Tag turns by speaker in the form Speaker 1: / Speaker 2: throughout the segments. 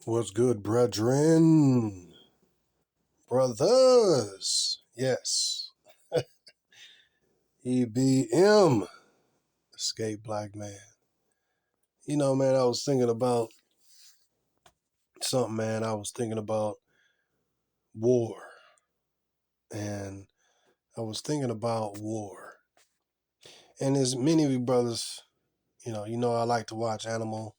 Speaker 1: What's good, brethren? Brothers. Yes. EBM. Escape Black Man. You know, man, I was thinking about something, man. I was thinking about war. And I was thinking about war. And as many of you brothers, you know I like to watch animal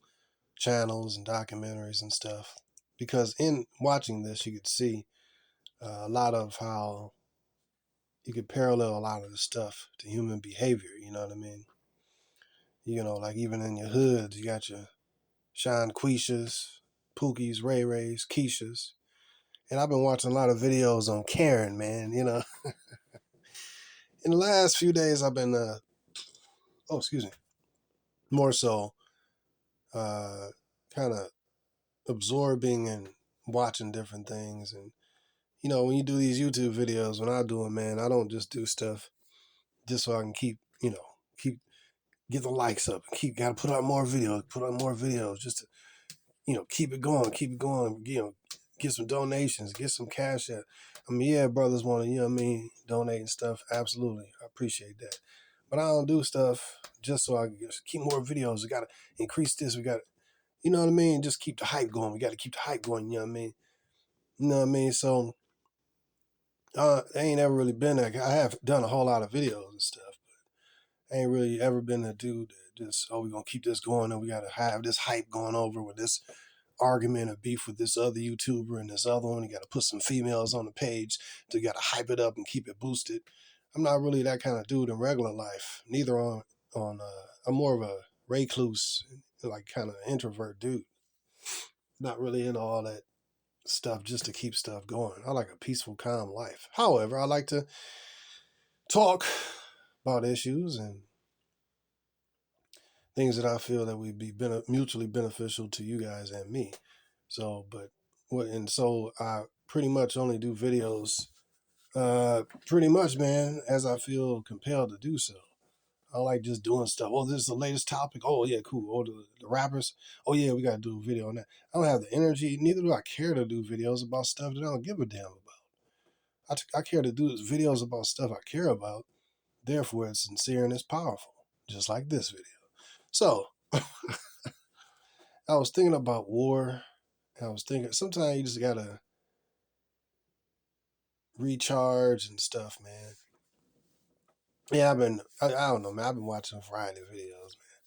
Speaker 1: channels and documentaries and stuff. Because in watching this, you could see a lot of how you could parallel a lot of the stuff to human behavior, you know what I mean? You know, like even in your hoods, you got your Sean Quishas, Pookies, Ray Rays, Keishas. And I've been watching a lot of videos on Karen, man, you know. In the last few days, I've been, more so kind of absorbing and watching different things. And, you know, when you do these YouTube videos, when I do them, man, I don't just do stuff just so I can keep get the likes up and gotta put out more videos just to, keep it going, get some donations, get some cash out. I mean, yeah, brothers want to, donate and stuff. Absolutely. I appreciate that. But I don't do stuff just so I can keep more videos. We got to increase this. We got to, you know what I mean? Just keep the hype going. We got to keep the hype going. You know what I mean? You know what I mean? So, I ain't ever really been there. I have done a whole lot of videos and stuff. I ain't really ever been a dude that just, we're going to keep this going and we got to have this hype going over with this argument or beef with this other YouTuber and this other one. You got to put some females on the page. So you got to hype it up and keep it boosted. I'm not really that kind of dude in regular life. Neither I'm more of a recluse, like kind of introvert dude. Not really into all that stuff just to keep stuff going. I like a peaceful, calm life. However, I like to talk about issues and things that I feel that would be mutually beneficial to you guys and me. So I pretty much only do videos, pretty much, man, as I feel compelled to do so. I like just doing stuff. Oh, this is the latest topic. Oh, yeah, cool. Oh, the rappers. Oh, yeah, we got to do a video on that. I don't have the energy. Neither do I care to do videos about stuff that I don't give a damn about. I care to do videos about stuff I care about. Therefore, it's sincere and it's powerful, just like this video. So, I was thinking about war. I was thinking sometimes you just got to recharge and stuff, man. Yeah, I don't know, man. I've been watching a variety of videos, man.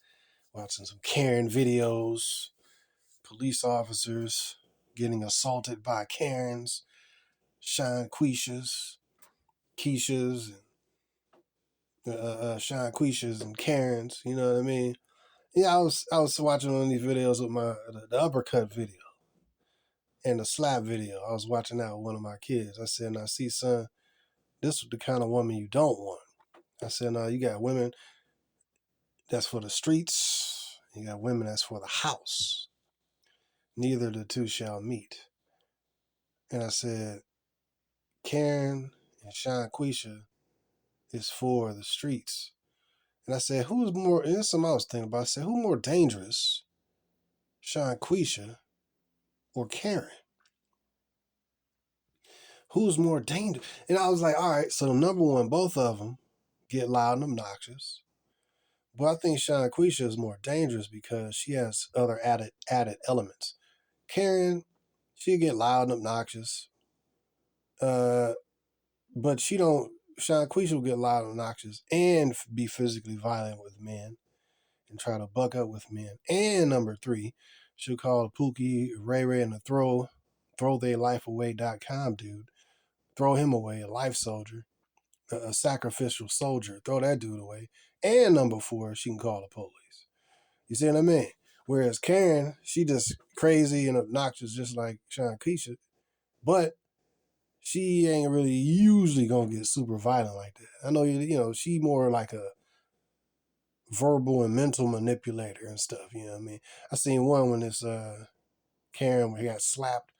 Speaker 1: Watching some Karen videos, police officers getting assaulted by Karens, Sean Quishas, Keishas, and Sean Quishas and Karens. You know what I mean? Yeah, I was watching one of these videos with the uppercut video and the slap video. I was watching that with one of my kids. I said, "Now, see, son, this is the kind of woman you don't want." I said, "Now, you got women that's for the streets. You got women that's for the house. Neither the two shall meet." And I said, Karen and Sean Quisha is for the streets. And I said, who's more, and this is something I was thinking about. I said, who more dangerous, Sean Quisha or Karen? Who's more dangerous? And I was like, all right, so number one, both of them get loud and obnoxious. But I think Sean Quisha is more dangerous because she has other added elements. Karen, she get loud and obnoxious. But Sean Quisha will get loud and obnoxious and be physically violent with men and try to buck up with men. And number three, she'll call Pookie, Ray Ray, and the throwtheylifeaway.com dude. Throw him away, a life soldier, a sacrificial soldier. Throw that dude away. And number four, she can call the police. You see what I mean? Whereas Karen, she just crazy and obnoxious, just like Sean Quisha. But she ain't really usually gonna get super violent like that. I know, she more like a verbal and mental manipulator and stuff. You know what I mean? I seen one when this Karen, where he got slapped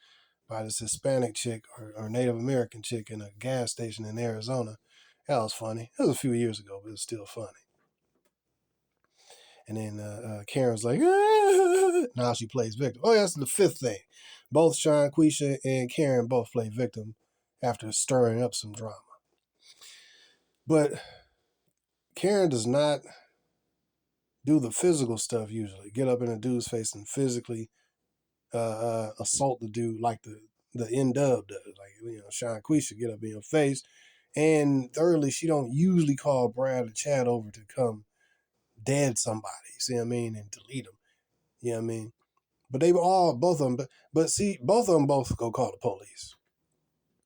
Speaker 1: by this Hispanic chick or Native American chick in a gas station in Arizona. That was funny. That was a few years ago, but it's still funny. And then Karen's like, Now she plays victim. Oh, that's the fifth thing. Both Sean, Quisha, and Karen both play victim after stirring up some drama. But Karen does not do the physical stuff usually. Get up in a dude's face and physically assault the dude like the N-Dub does. Like, Sean Quisha get up in your face. And thirdly, she don't usually call Brad or Chad over to come dead somebody. See what I mean? And delete them. You know what I mean? But they were all, both of them, but see, both of them both go call the police.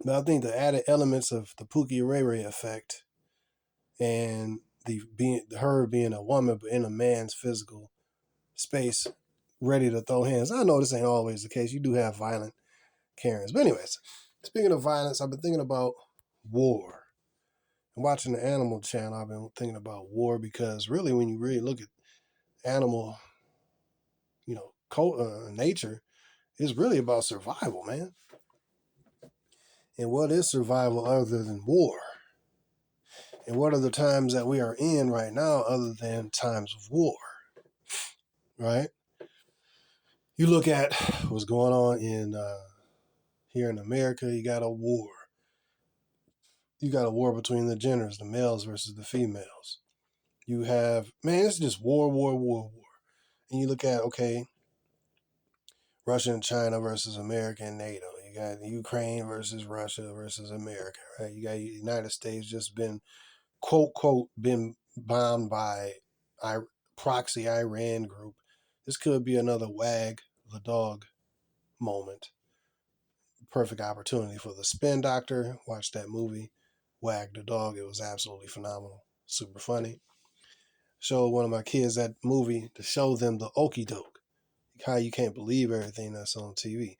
Speaker 1: But I think the added elements of the Pookie Ray Ray effect and her being a woman but in a man's physical space, ready to throw hands. I know this ain't always the case. You do have violent Karens. But anyways, speaking of violence, I've been thinking about war. And watching the Animal Channel, I've been thinking about war because really, when you really look at animal, nature, it's really about survival, man. And what is survival other than war? And what are the times that we are in right now other than times of war? Right? You look at what's going on here in America, you got a war. You got a war between the genders, the males versus the females. You have, man, it's just war. And you look at, okay, Russia and China versus America and NATO. You got Ukraine versus Russia versus America, right? You got the United States just been, quote, been bombed by proxy Iran group. This could be another wag the dog moment. Perfect opportunity for the spin doctor. Watch that movie, Wag the Dog. It was absolutely phenomenal. Super funny. Showed one of my kids that movie to show them the okie doke. How you can't believe everything that's on TV.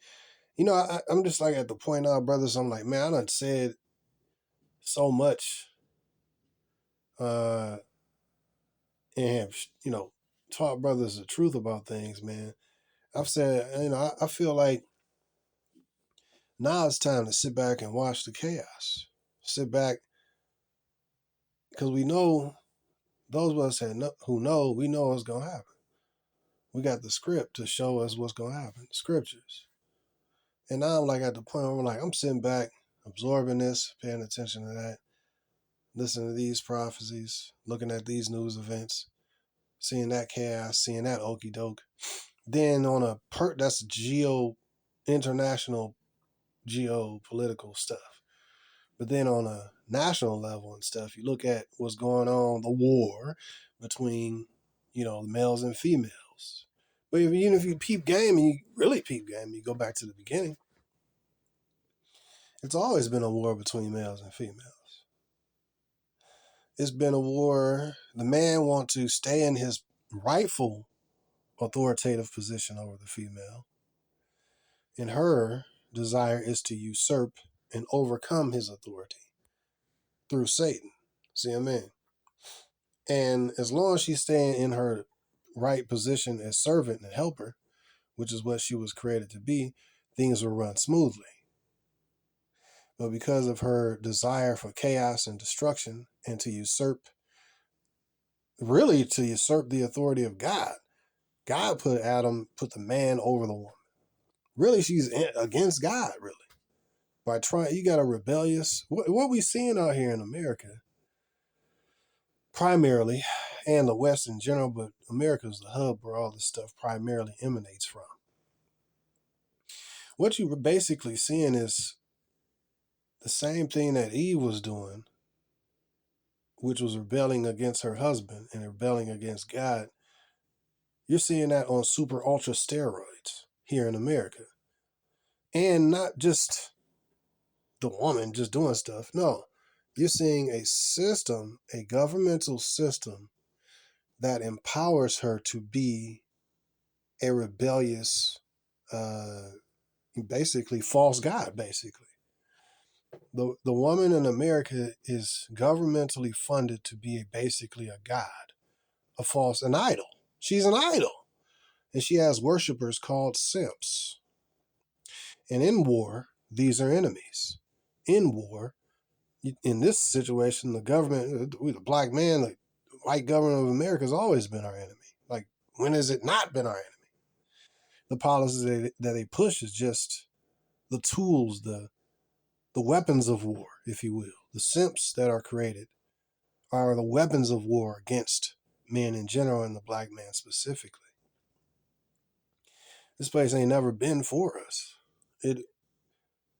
Speaker 1: I'm just like at the point now, brothers, I'm like, man, I done said so much and have, taught brothers the truth about things, man. I've said, I feel like now it's time to sit back and watch the chaos. Sit back, because we know, those of us who know, we know what's going to happen. We got the script to show us what's going to happen, scriptures. And now I'm like at the point where I'm sitting back, absorbing this, paying attention to that, listening to these prophecies, looking at these news events, seeing that chaos, seeing that okey doke. Then on that's international geopolitical stuff. But then on a national level and stuff, you look at what's going on, the war between, the males and females. But even if you peep game, and you really peep game, you go back to the beginning, it's always been a war between males and females. It's been a war. The man wants to stay in his rightful authoritative position over the female. And her desire is to usurp and overcome his authority through Satan. See what I mean? And as long as she's staying in her right position as servant and helper, which is what she was created to be, things will run smoothly. But because of her desire for chaos and destruction and to usurp the authority of God, God put the man over the woman. Really, she's against God, really. By trying, you got a rebellious, what we seeing out here in America, primarily, and the West in general, but America's the hub where all this stuff primarily emanates from. What you're basically seeing is the same thing that Eve was doing, which was rebelling against her husband and rebelling against God. You're seeing that on super ultra steroids here in America. And not just the woman just doing stuff. No, you're seeing a system, a governmental system that empowers her to be a rebellious, basically false god, basically. The woman in America is governmentally funded to be basically a god, an idol. She's an idol. And she has worshipers called simps. And in war, these are enemies. In war, in this situation, the government, the black man, the white government of America has always been our enemy. Like, when has it not been our enemy? the policies that they push is just the tools, the weapons of war, if you will. The simps that are created are the weapons of war against men in general and the black man specifically. This place ain't never been for us.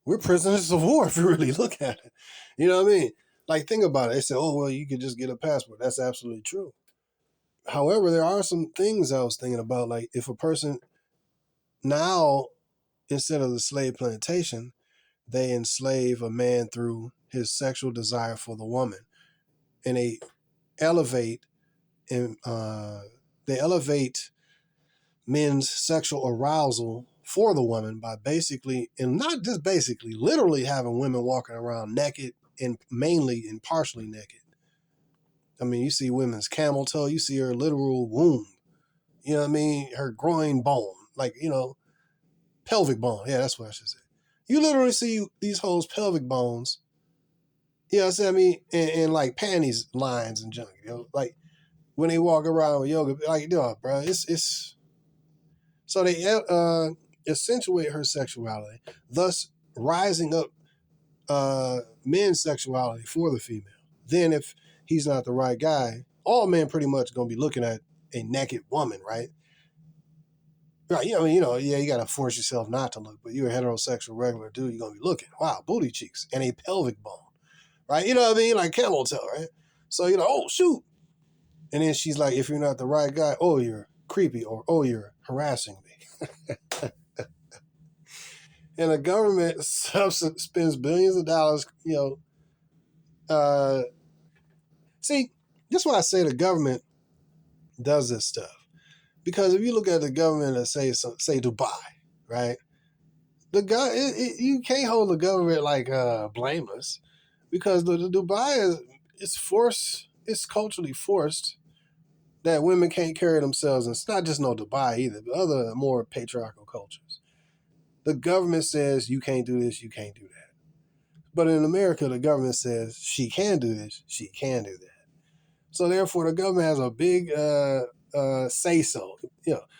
Speaker 1: We're prisoners of war if you really look at it. You know what I mean? Like, think about it. They say, oh, well, you could just get a passport. That's absolutely true. However, there are some things I was thinking about. Like, if a person now, instead of the slave plantation, they enslave a man through his sexual desire for the woman. And they elevate and they elevate men's sexual arousal for the woman by basically, and not just basically, literally having women walking around naked and mainly and partially naked. I mean, you see women's camel toe, you see her literal womb. You know what I mean? Her groin bone, like, pelvic bone. Yeah, that's what I should say. You literally see these hoes' pelvic bones. You know what I mean? And like panties lines and junk. Like when they walk around with yoga, like, bro, it's so they accentuate her sexuality, thus rising up men's sexuality for the female. Then if he's not the right guy, all men pretty much gonna be looking at a naked woman, right? Right, yeah, you gotta force yourself not to look, but you're a heterosexual regular dude, you're gonna be looking, wow, booty cheeks and a pelvic bone, right? You know what I mean? Like camel toe, right? So you're like, oh shoot. And then she's like, if you're not the right guy, oh, you're creepy, or oh, you're harassing me. And the government spends billions of dollars, see, that's why I say the government does this stuff. Because if you look at the government and say Dubai, right? You can't hold the government like blameless, because the Dubai it's culturally forced that women can't carry themselves. And it's not just no Dubai either, but other more patriarchal cultures. The government says you can't do this, you can't do that. But in America, the government says she can do this, she can do that. So therefore, the government has a big say so.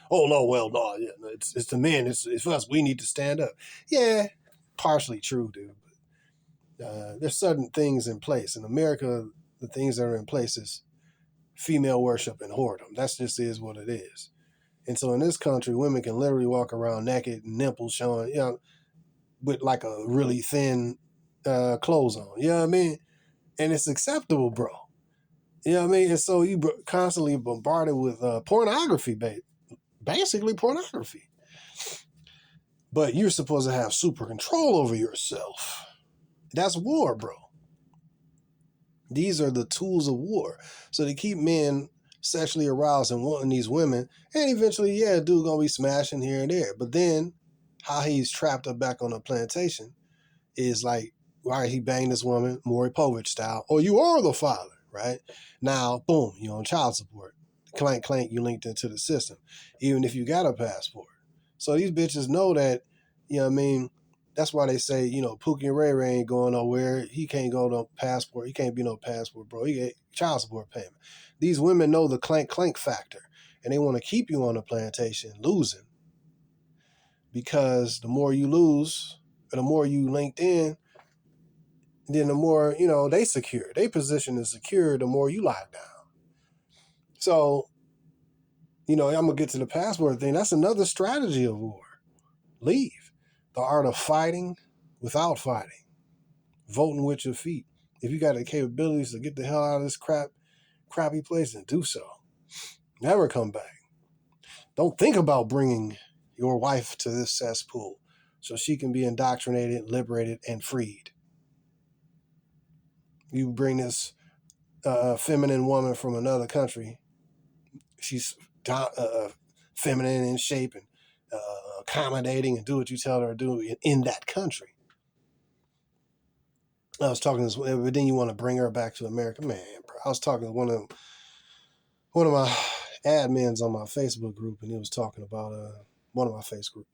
Speaker 1: Oh no, well no, it's the men, it's us. We need to stand up. Yeah, partially true, dude. But there's certain things in place in America. The things that are in place is female worship and whoredom. That just is what it is. And so in this country, women can literally walk around naked, nipples showing, with like a really thin clothes on. You know what I mean? And it's acceptable, bro. You know what I mean? And so you constantly bombarded with pornography, basically pornography. But you're supposed to have super control over yourself. That's war, bro. These are the tools of war. So they keep men sexually aroused and wanting these women. And eventually, yeah, dude gonna be smashing here and there. But then how he's trapped up back on the plantation is like, all right, he banged this woman, Maury Povich style. Oh, you are the father, right? Now, boom, you're on child support. Clank, clank, you linked into the system, even if you got a passport. So these bitches know that, you know what I mean? That's why they say, Pookie and Ray Ray ain't going nowhere. He can't go no passport. He can't be no passport, bro. He get child support payment. These women know the clank, clank factor, and they want to keep you on the plantation losing, because the more you lose, the more you linked in, then the more, they secure. Their position is secure, the more you lock down. So, I'm going to get to the passport thing. That's another strategy of war. Leave. The art of fighting without fighting. Voting with your feet. If you got the capabilities to get the hell out of this crappy place, then do so. Never come back. Don't think about bringing your wife to this cesspool so she can be indoctrinated, liberated, and freed. You bring this feminine woman from another country. She's feminine in shape and accommodating and do what you tell her to do in that country. I was talking to this, but then you want to bring her back to America, man, bro. I was talking to one of my admins on my Facebook group, and he was talking about one of my Facebook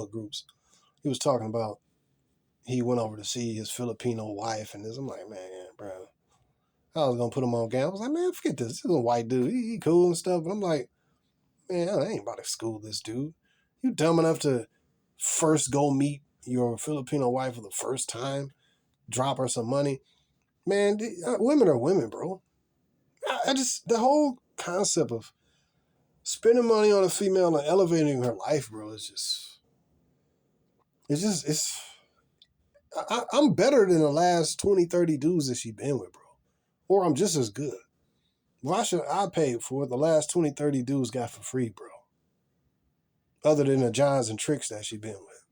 Speaker 1: groups. He was talking about he went over to see his Filipino wife, and this. I'm like, man, bro. I was gonna put him on game. I was like, man, forget this. This is a white dude. He cool and stuff. But I'm like, man, I ain't about to school this dude. You dumb enough to first go meet your Filipino wife for the first time, drop her some money. Man, women are women, bro. I just, the whole concept of spending money on a female and elevating her life, bro, it's I'm better than the last 20, 30 dudes that she been with, bro. Or I'm just as good. Why should I pay for what the last 20, 30 dudes got for free, bro? Other than the Johns and Tricks that she been with.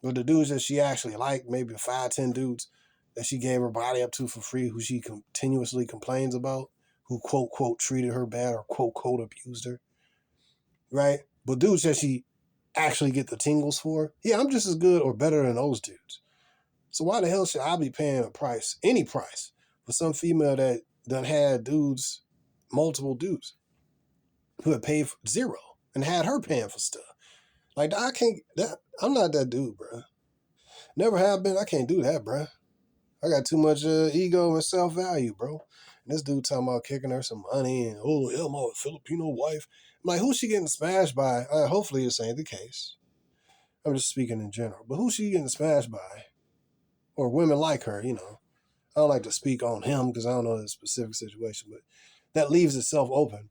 Speaker 1: But the dudes that she actually liked, maybe 5, 10 dudes that she gave her body up to for free, who she continuously complains about, who quote, quote, treated her bad or quote, quote, abused her, right? But dudes that she actually get the tingles for, yeah, I'm just as good or better than those dudes. So why the hell should I be paying a price, any price, for some female that done had dudes, multiple dudes, who had paid for zero and had her paying for stuff? Like, I'm not that dude, bro. Never have been. I can't do that, bro. I got too much ego and self-value, bro. And this dude talking about kicking her some money and, oh, yeah, my Filipino wife. I'm like, who's she getting smashed by? Hopefully this ain't the case. I'm just speaking in general. But who's she getting smashed by? Or women like her, you know. I don't like to speak on him because I don't know the specific situation, but that leaves itself open.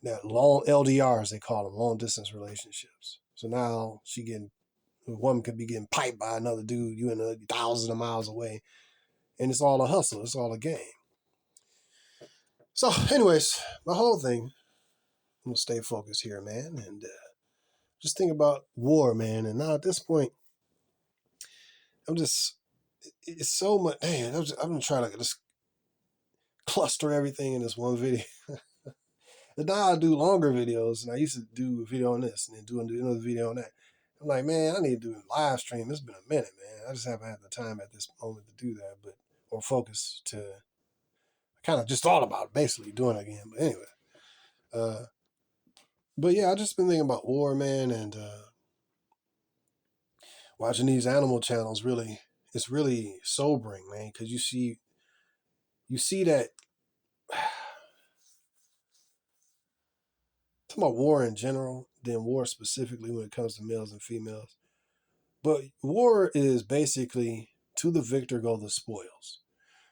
Speaker 1: That long LDRs, they call them, long distance relationships. So now a woman could be getting piped by another dude, you in thousands of miles away. And it's all a hustle. It's all a game. So anyways, my whole thing, I'm going to stay focused here, man. And just think about war, man. And now at this point, it's so much, man, I've been trying to just cluster everything in this one video. And now I do longer videos, and I used to do a video on this and then do another video on that. I'm like, man, I need to do a live stream. It's been a minute, man. I just haven't had the time at this moment to do that, or focus to. I kind of just thought about basically doing it again, but anyway. But yeah, I just been thinking about war, man, and watching these animal channels. It's really sobering, man, because you see that. Talking about war in general, then war specifically when it comes to males and females. But war is basically, to the victor go the spoils.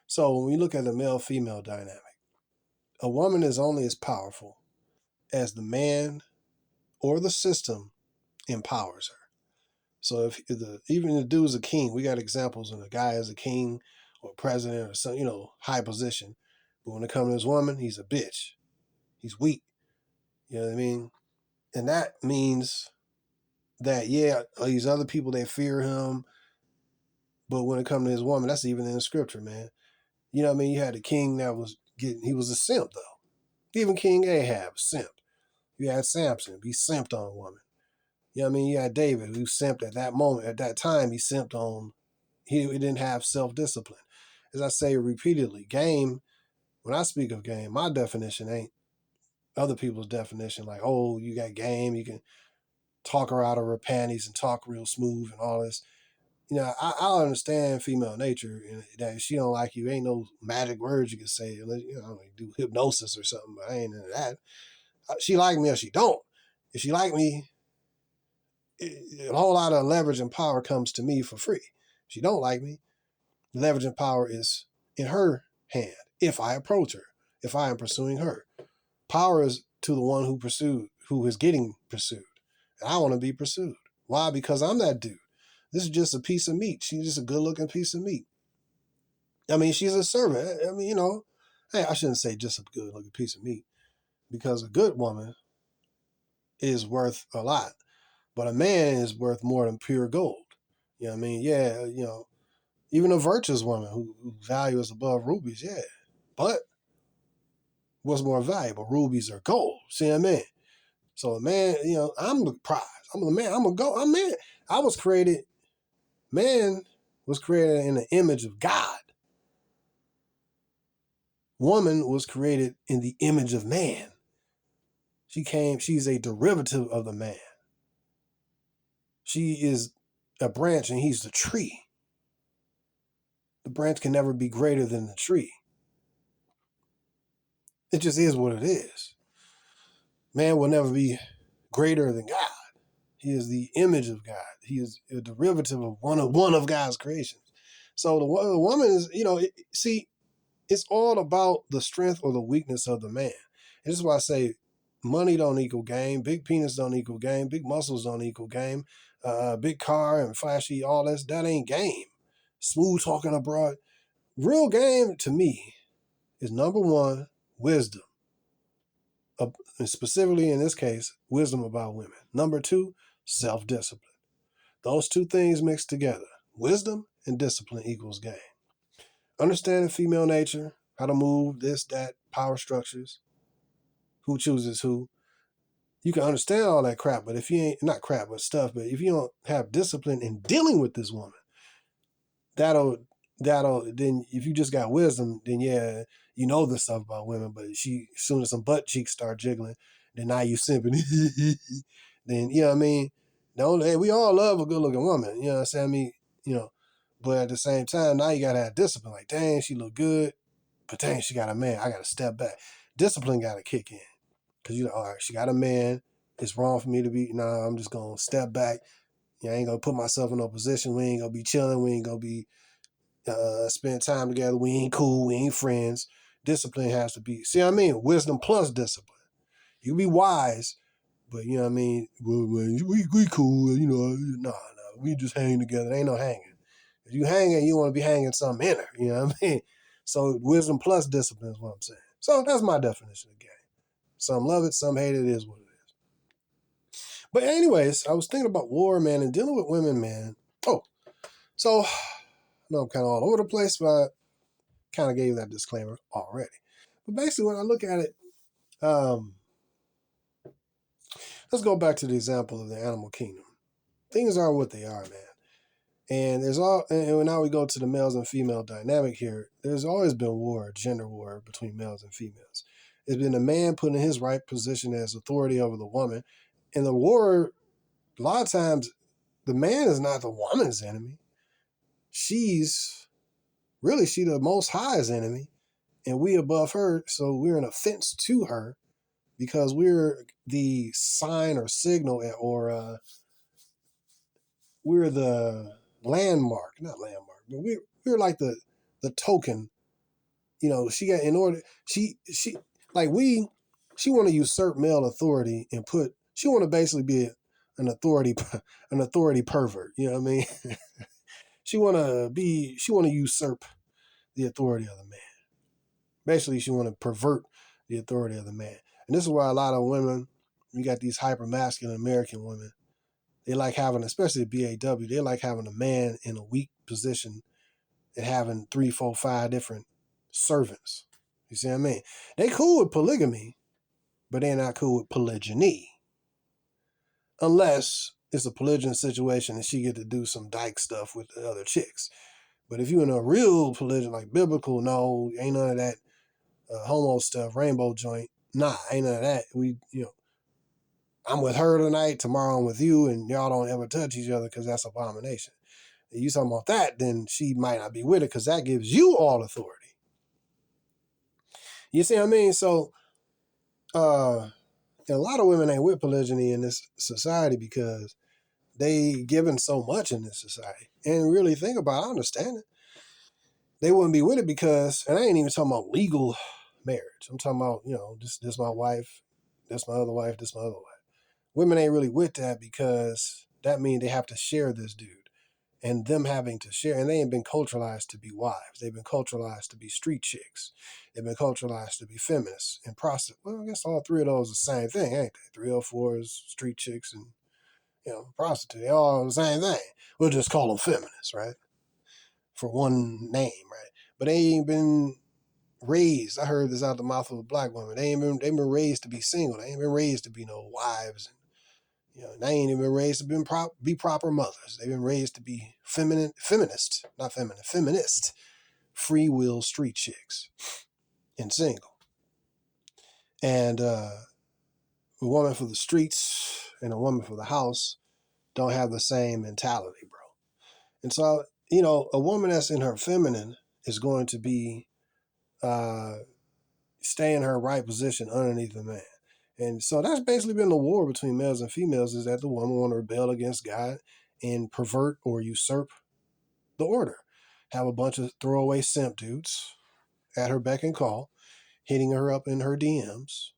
Speaker 1: So when we look at the male-female dynamic, a woman is only as powerful as the man or the system empowers her. So even the dude's a king, we got examples when a guy is a king or president or some, high position. But when it comes to this woman, he's a bitch. He's weak. You know what I mean? And that means that, yeah, these other people, they fear him. But when it comes to his woman, that's even in the scripture, man. You know what I mean? You had a king that he was a simp, though. Even King Ahab, simp. You had Samson, he simped on a woman. You know what I mean? You had David, who simped at that moment, at that time, he simped on, he didn't have self-discipline. As I say repeatedly, game, when I speak of game, my definition ain't other people's definition, like, oh, you got game, you can talk her out of her panties and talk real smooth and all this. I understand female nature, and that if she don't like you, ain't no magic words you can say, unless you do hypnosis or something. But I ain't into that. She like me or she don't. If she like me, a whole lot of leverage and power comes to me for free. If she don't like me, the leverage and power is in her hand. If I approach her, if I am pursuing her, power is to the one who is getting pursued, and I want to be pursued. Why? Because I'm that dude. This is just a piece of meat. She's just a good-looking piece of meat. I mean, she's a servant. I mean, hey, I shouldn't say just a good-looking piece of meat, because a good woman is worth a lot, but a man is worth more than pure gold. You know what I mean? Yeah, even a virtuous woman whose value is above rubies, yeah. But what's more valuable, rubies or gold? See what I mean? So a man, I'm the prize. I'm the man. I'm a gold. I'm man. I was created. Man was created in the image of God. Woman was created in the image of man. She's a derivative of the man. She is a branch and he's the tree. The branch can never be greater than the tree. It just is what it is. Man will never be greater than God. He is the image of God. He is a derivative of one of God's creations. So the woman is, see, it's all about the strength or the weakness of the man. And this is why I say money don't equal game. Big penis don't equal game. Big muscles don't equal game. Big car and flashy, all that ain't game. Smooth talking abroad. Real game to me is number one, wisdom. And specifically in this case, wisdom about women. Number two, self-discipline. Those two things mixed together. Wisdom and discipline equals game. Understanding female nature, how to move, this, that, power structures, who chooses who. You can understand all that crap, but if you ain't, not crap, but stuff, but if you don't have discipline in dealing with this woman, that'll, then if you just got wisdom, then yeah, you know this stuff about women, but as soon as some butt cheeks start jiggling, then now you simping. Then, you know what I mean? Hey, we all love a good looking woman, you know what I'm saying? I mean, but at the same time, now you gotta have discipline. Like, dang, she look good, but dang, she got a man. I gotta step back. Discipline gotta kick in. Cause all right, she got a man. It's wrong for me to be, I'm just gonna step back. I ain't gonna put myself in no position. We ain't gonna be chilling. We ain't gonna be spend time together. We ain't cool. We ain't friends. Discipline has to be, see what I mean? Wisdom plus discipline. You be wise, but you know what I mean? Well, we cool, nah, we just hang together. There ain't no hanging. If you hanging, you want to be hanging something in her, you know what I mean? So wisdom plus discipline is what I'm saying. So that's my definition of game. Some love it, some hate it, is what it is. But anyways, I was thinking about war, man, and dealing with women, man. Oh, so I know I'm kind of all over the place, but I kind of gave that disclaimer already. But basically, when I look at it, let's go back to the example of the animal kingdom. Things are what they are, man. And and now we go to the males and female dynamic here. There's always been war, gender war between males and females. It's been a man put in his right position as authority over the woman. And the war, a lot of times, the man is not the woman's enemy. She's the most high's enemy. And we above her, so we're an offense to her because we're the sign or signal or we're the landmark, not landmark, but we're like the token. She got in order. She want to usurp male authority and she want to basically be an authority pervert. You know what I mean? she want to usurp the authority of the man. Basically, she want to pervert the authority of the man. And this is why a lot of women, you got these hyper masculine American women, they like having, especially BAW, they like having a man in a weak position and having 3, 4, 5 different servants. You see what I mean? They cool with polygamy, but they're not cool with polygyny. Unless it's a polygynous situation and she get to do some dyke stuff with the other chicks. But if you're in a real polygyny, like biblical, no, ain't none of that homo stuff, rainbow joint. Nah, ain't none of that. I'm with her tonight, tomorrow I'm with you, and y'all don't ever touch each other because that's abomination. If you talking about that, then she might not be with it because that gives you all authority. You see what I mean? So, a lot of women ain't with polygyny in this society because they given so much in this society. And really think about it, I understand it. They wouldn't be with it because, and I ain't even talking about legal marriage. I'm talking about, this my wife, this my other wife, this my other wife. Women ain't really with that because that means they have to share this dude. And them having to share, and they ain't been culturalized to be wives. They've been culturalized to be street chicks. They've been culturalized to be feminists and prostitutes. Well, I guess all three of those are the same thing, ain't they? 304 is street chicks and, prostitute. They all the same thing. We'll just call them feminists, right? For one name, right? But they ain't been raised. I heard this out the mouth of a black woman. They've been raised to be single. They ain't been raised to be no wives. They ain't even been raised to be proper mothers. They've been raised to be feminist, free will street chicks, and single. And a woman for the streets and a woman for the house don't have the same mentality, bro. And so, a woman that's in her feminine is going to be stay in her right position underneath the man. And so that's basically been the war between males and females, is that the woman want to rebel against God and pervert or usurp the order. Have a bunch of throwaway simp dudes at her beck and call, hitting her up in her DMs.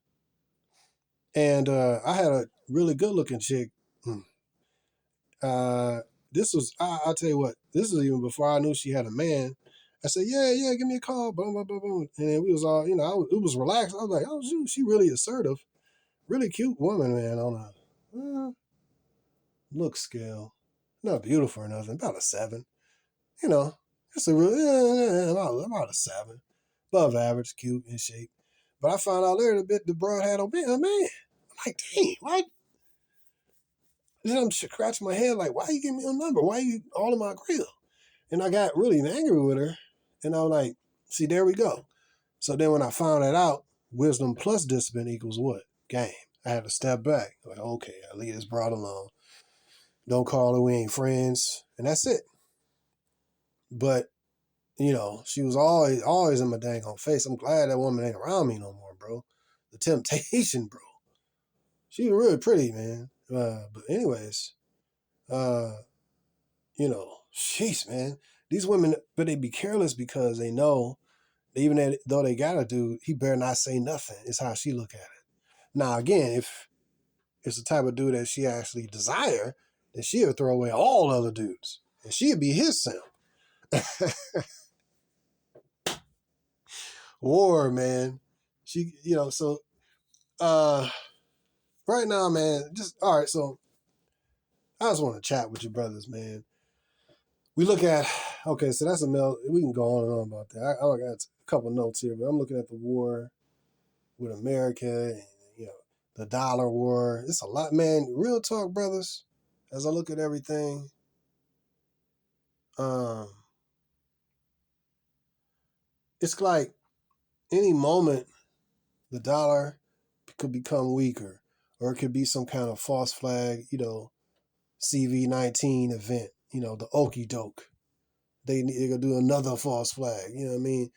Speaker 1: And I had a really good looking chick. Uh, I'll tell you what, this was even before I knew she had a man. I said, yeah, give me a call, boom, boom, boom, boom. And then we was all, it was relaxed. I was like, oh, shoot, she really assertive. Really cute woman, man, on a look scale. Not beautiful or nothing, about a 7. You know, it's a real, about a 7. Above average, cute in shape. But I found out later the broad had a man. I'm like, dang, why? Then I'm scratching my head like, why you give me a number? Why you all in my grill? And I got really angry with her. And I was like, see, there we go. So then when I found that out, wisdom plus discipline equals what? Game. I had to step back. Like, okay, I leave this broad alone. Don't call her, we ain't friends. And that's it. But, she was always in my dang on face. I'm glad that woman ain't around me no more, bro. The temptation, bro. She was really pretty, man. But anyways, sheesh, man. These women, but they be careless because they know, even though they got a dude, he better not say nothing, is how she look at it. Now, again, if it's the type of dude that she actually desire, then she'll throw away all other dudes. And she'll be his simp. War, man. She, so right now, man, just all right, so I just want to chat with you brothers, man. We look at, okay, so that's a male, we can go on and on about that. I got a couple notes here, but I'm looking at the war with America and, the dollar war. It's a lot, man. Real talk, brothers, as I look at everything, it's like any moment the dollar could become weaker, or it could be some kind of false flag, CV-19 event, the okey doke. They're going to do another false flag, you know what I mean?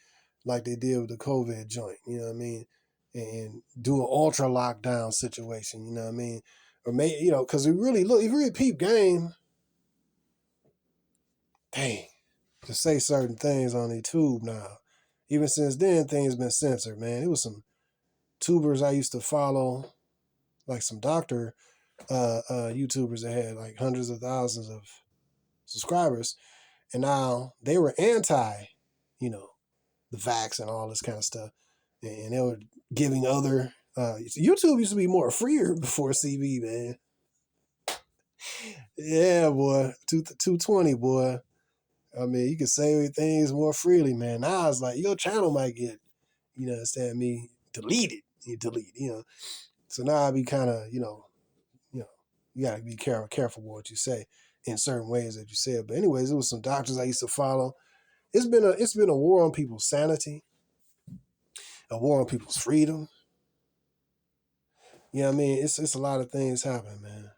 Speaker 1: Like they did with the COVID joint, you know what I mean? And do an ultra lockdown situation, you know what I mean? Or maybe, because we really look, if you really peep game, dang, to say certain things on YouTube now. Even since then, things been censored, man. It was some tubers I used to follow, like some doctor YouTubers that had like hundreds of thousands of subscribers. And now they were anti, the vax and all this kind of stuff. And they were giving other, YouTube used to be more freer before CB, man. Yeah, boy. 220, boy. I mean, you can say things more freely, man. Now it's like your channel might get, understand me, deleted. You delete, So now I be kind of, you gotta be careful with what you say in certain ways that you say it. But anyways, it was some doctors I used to follow. It's been a war on people's sanity, a war on people's freedom. You know what I mean? It's a lot of things happening, man.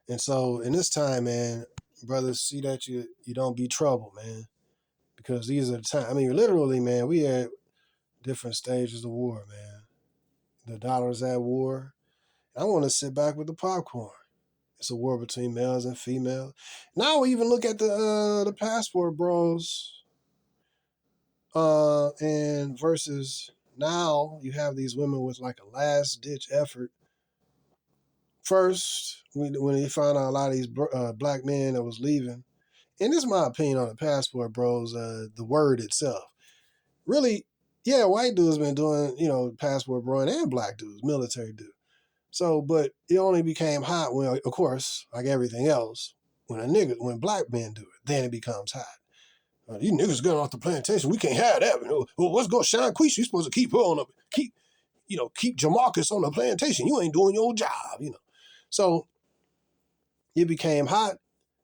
Speaker 1: And so in this time, man, brothers, see that you don't be trouble, man. Because these are the times. I mean, literally, man, we at different stages of war, man. The dollar's at war. I want to sit back with the popcorn. It's a war between males and females. Now we even look at the passport bros. And versus now you have these women with like a last ditch effort. First, when they found out a lot of these black men that was leaving, and this is my opinion on the passport bros, the word itself. Really, yeah, white dudes been doing, passport broing and black dudes, military dudes. So, but it only became hot when, of course, like everything else, when black men do it, then it becomes hot. These niggas getting off the plantation, we can't have that. Well, what's going Sean Queesha? You supposed to keep her on keep Jamarcus on the plantation. You ain't doing your job, So it became hot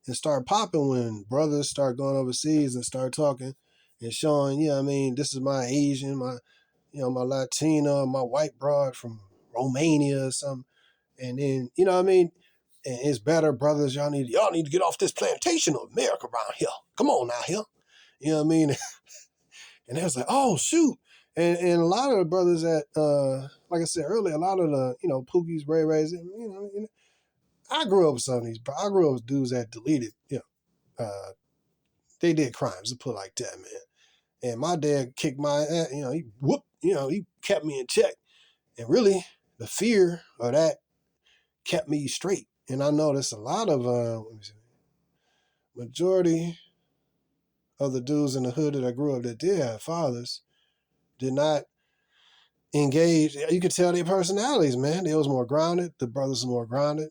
Speaker 1: and started popping when brothers start going overseas and start talking and showing, this is my Asian, my Latina, my white broad from Romania or something. And then, and it's better, brothers, y'all need to get off this plantation of America around here. Come on now here. You know what I mean? And they was like, oh, shoot. And a lot of the brothers that, like I said earlier, a lot of the, Pookies, Ray Rays, I grew up with some of these, but I grew up with dudes that deleted, they did crimes, to put it like that, man. And my dad kicked my ass, he whooped, he kept me in check. And really, the fear of that kept me straight. And I noticed a lot of, majority of the dudes in the hood that I grew up that did have fathers did not engage. You could tell their personalities, man. They was more grounded. The brothers were more grounded.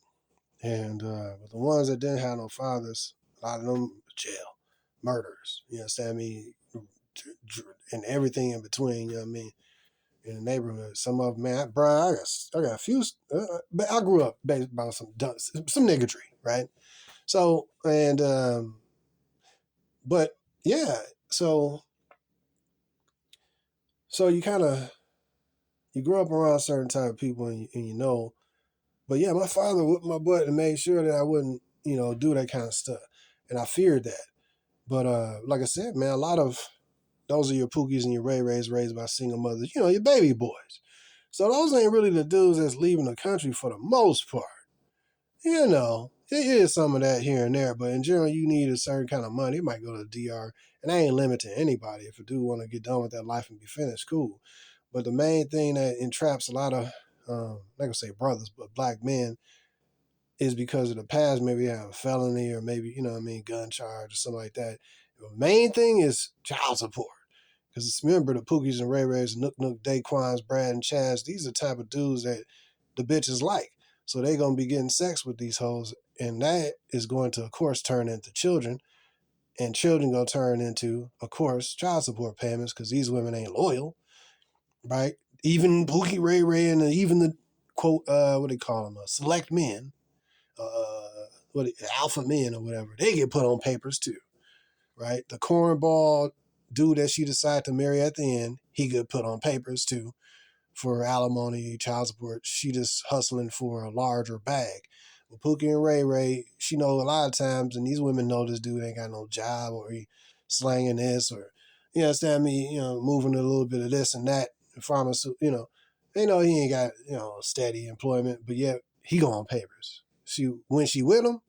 Speaker 1: And but the ones that didn't have no fathers, a lot of them jail, murders. You understand me? And everything in between. You know what I mean? In the neighborhood, some of them, man, bro, I got a few. But I grew up based about some niggardry, right? So but yeah, so you kind of you grow up around certain type of people, and you know. But yeah, my father whipped my butt and made sure that I wouldn't, do that kind of stuff, and I feared that. But like I said, man, a lot of those are your Pookies and your Ray Rays raised by single mothers, your baby boys. So those ain't really the dudes that's leaving the country for the most part. It is some of that here and there, but in general, you need a certain kind of money. It might go to the DR, and I ain't limiting anybody. If a dude want to get done with that life and be finished, cool. But the main thing that entraps a lot of, not gonna say brothers, but black men, is because of the past. Maybe you have a felony, or maybe gun charge or something like that. The main thing is child support. Because remember, the Pookies and Ray Rays, Nook Nook, Daquans, Brad, and Chaz, these are the type of dudes that the bitches like. So they're going to be getting sex with these hoes. And that is going to, of course, turn into children. And children going to turn into, of course, child support payments, because these women ain't loyal, right? Even Pookie, Ray Ray, and even the, quote, what do they call them, select men, alpha men or whatever, they get put on papers too, right? The cornball dude that she decided to marry at the end, he get put on papers too for alimony, child support. She just hustling for a larger bag. With Pookie and Ray Ray, she know a lot of times, and these women know this dude ain't got no job, or he slanging this, or understand me, moving a little bit of this and that, pharmaceutical, they know he ain't got steady employment, but yet he go on papers. When she with him,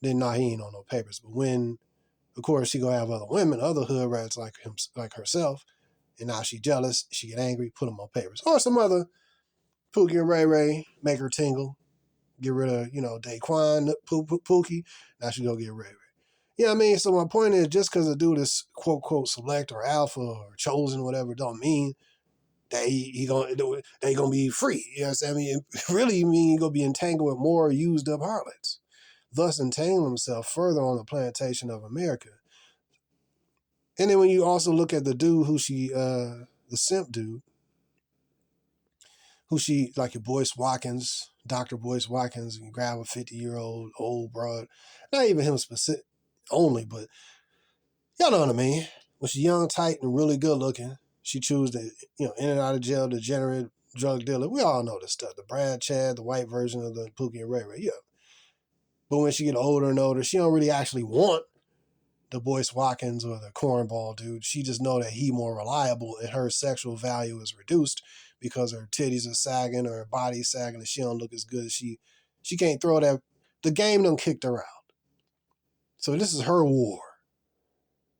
Speaker 1: then he ain't on no papers. But when, of course, she gonna have other women, other hood rats like him, like herself, and now she jealous, she get angry, put them on papers. Or some other Pookie and Ray Ray make her tingle, get rid of, Daquan, Pookie, now she go get Ray Ray. You know what I mean? So my point is, just because a dude is quote, quote, select or alpha or chosen, whatever, don't mean that they gonna be free. You know what I mean? It really mean he gonna be entangled with more used up harlots, thus entangling himself further on the plantation of America. And then when you also look at the dude the simp dude, who she, like your Boyce Watkins, Dr. Boyce Watkins, and you grab a 50-year-old old broad, not even him specific only, but y'all know what I mean. When she's young, tight, and really good looking, she choose to, in and out of jail, degenerate drug dealer. We all know this stuff. The Brad Chad, the white version of the Pookie and Ray Ray, yeah. But when she get older and older, she don't really actually want the Boyce Watkins or the cornball dude. She just know that he more reliable, and her sexual value is reduced because her titties are sagging or her body's sagging and she don't look as good as she can't throw that. The game done kicked her out. So this is her war.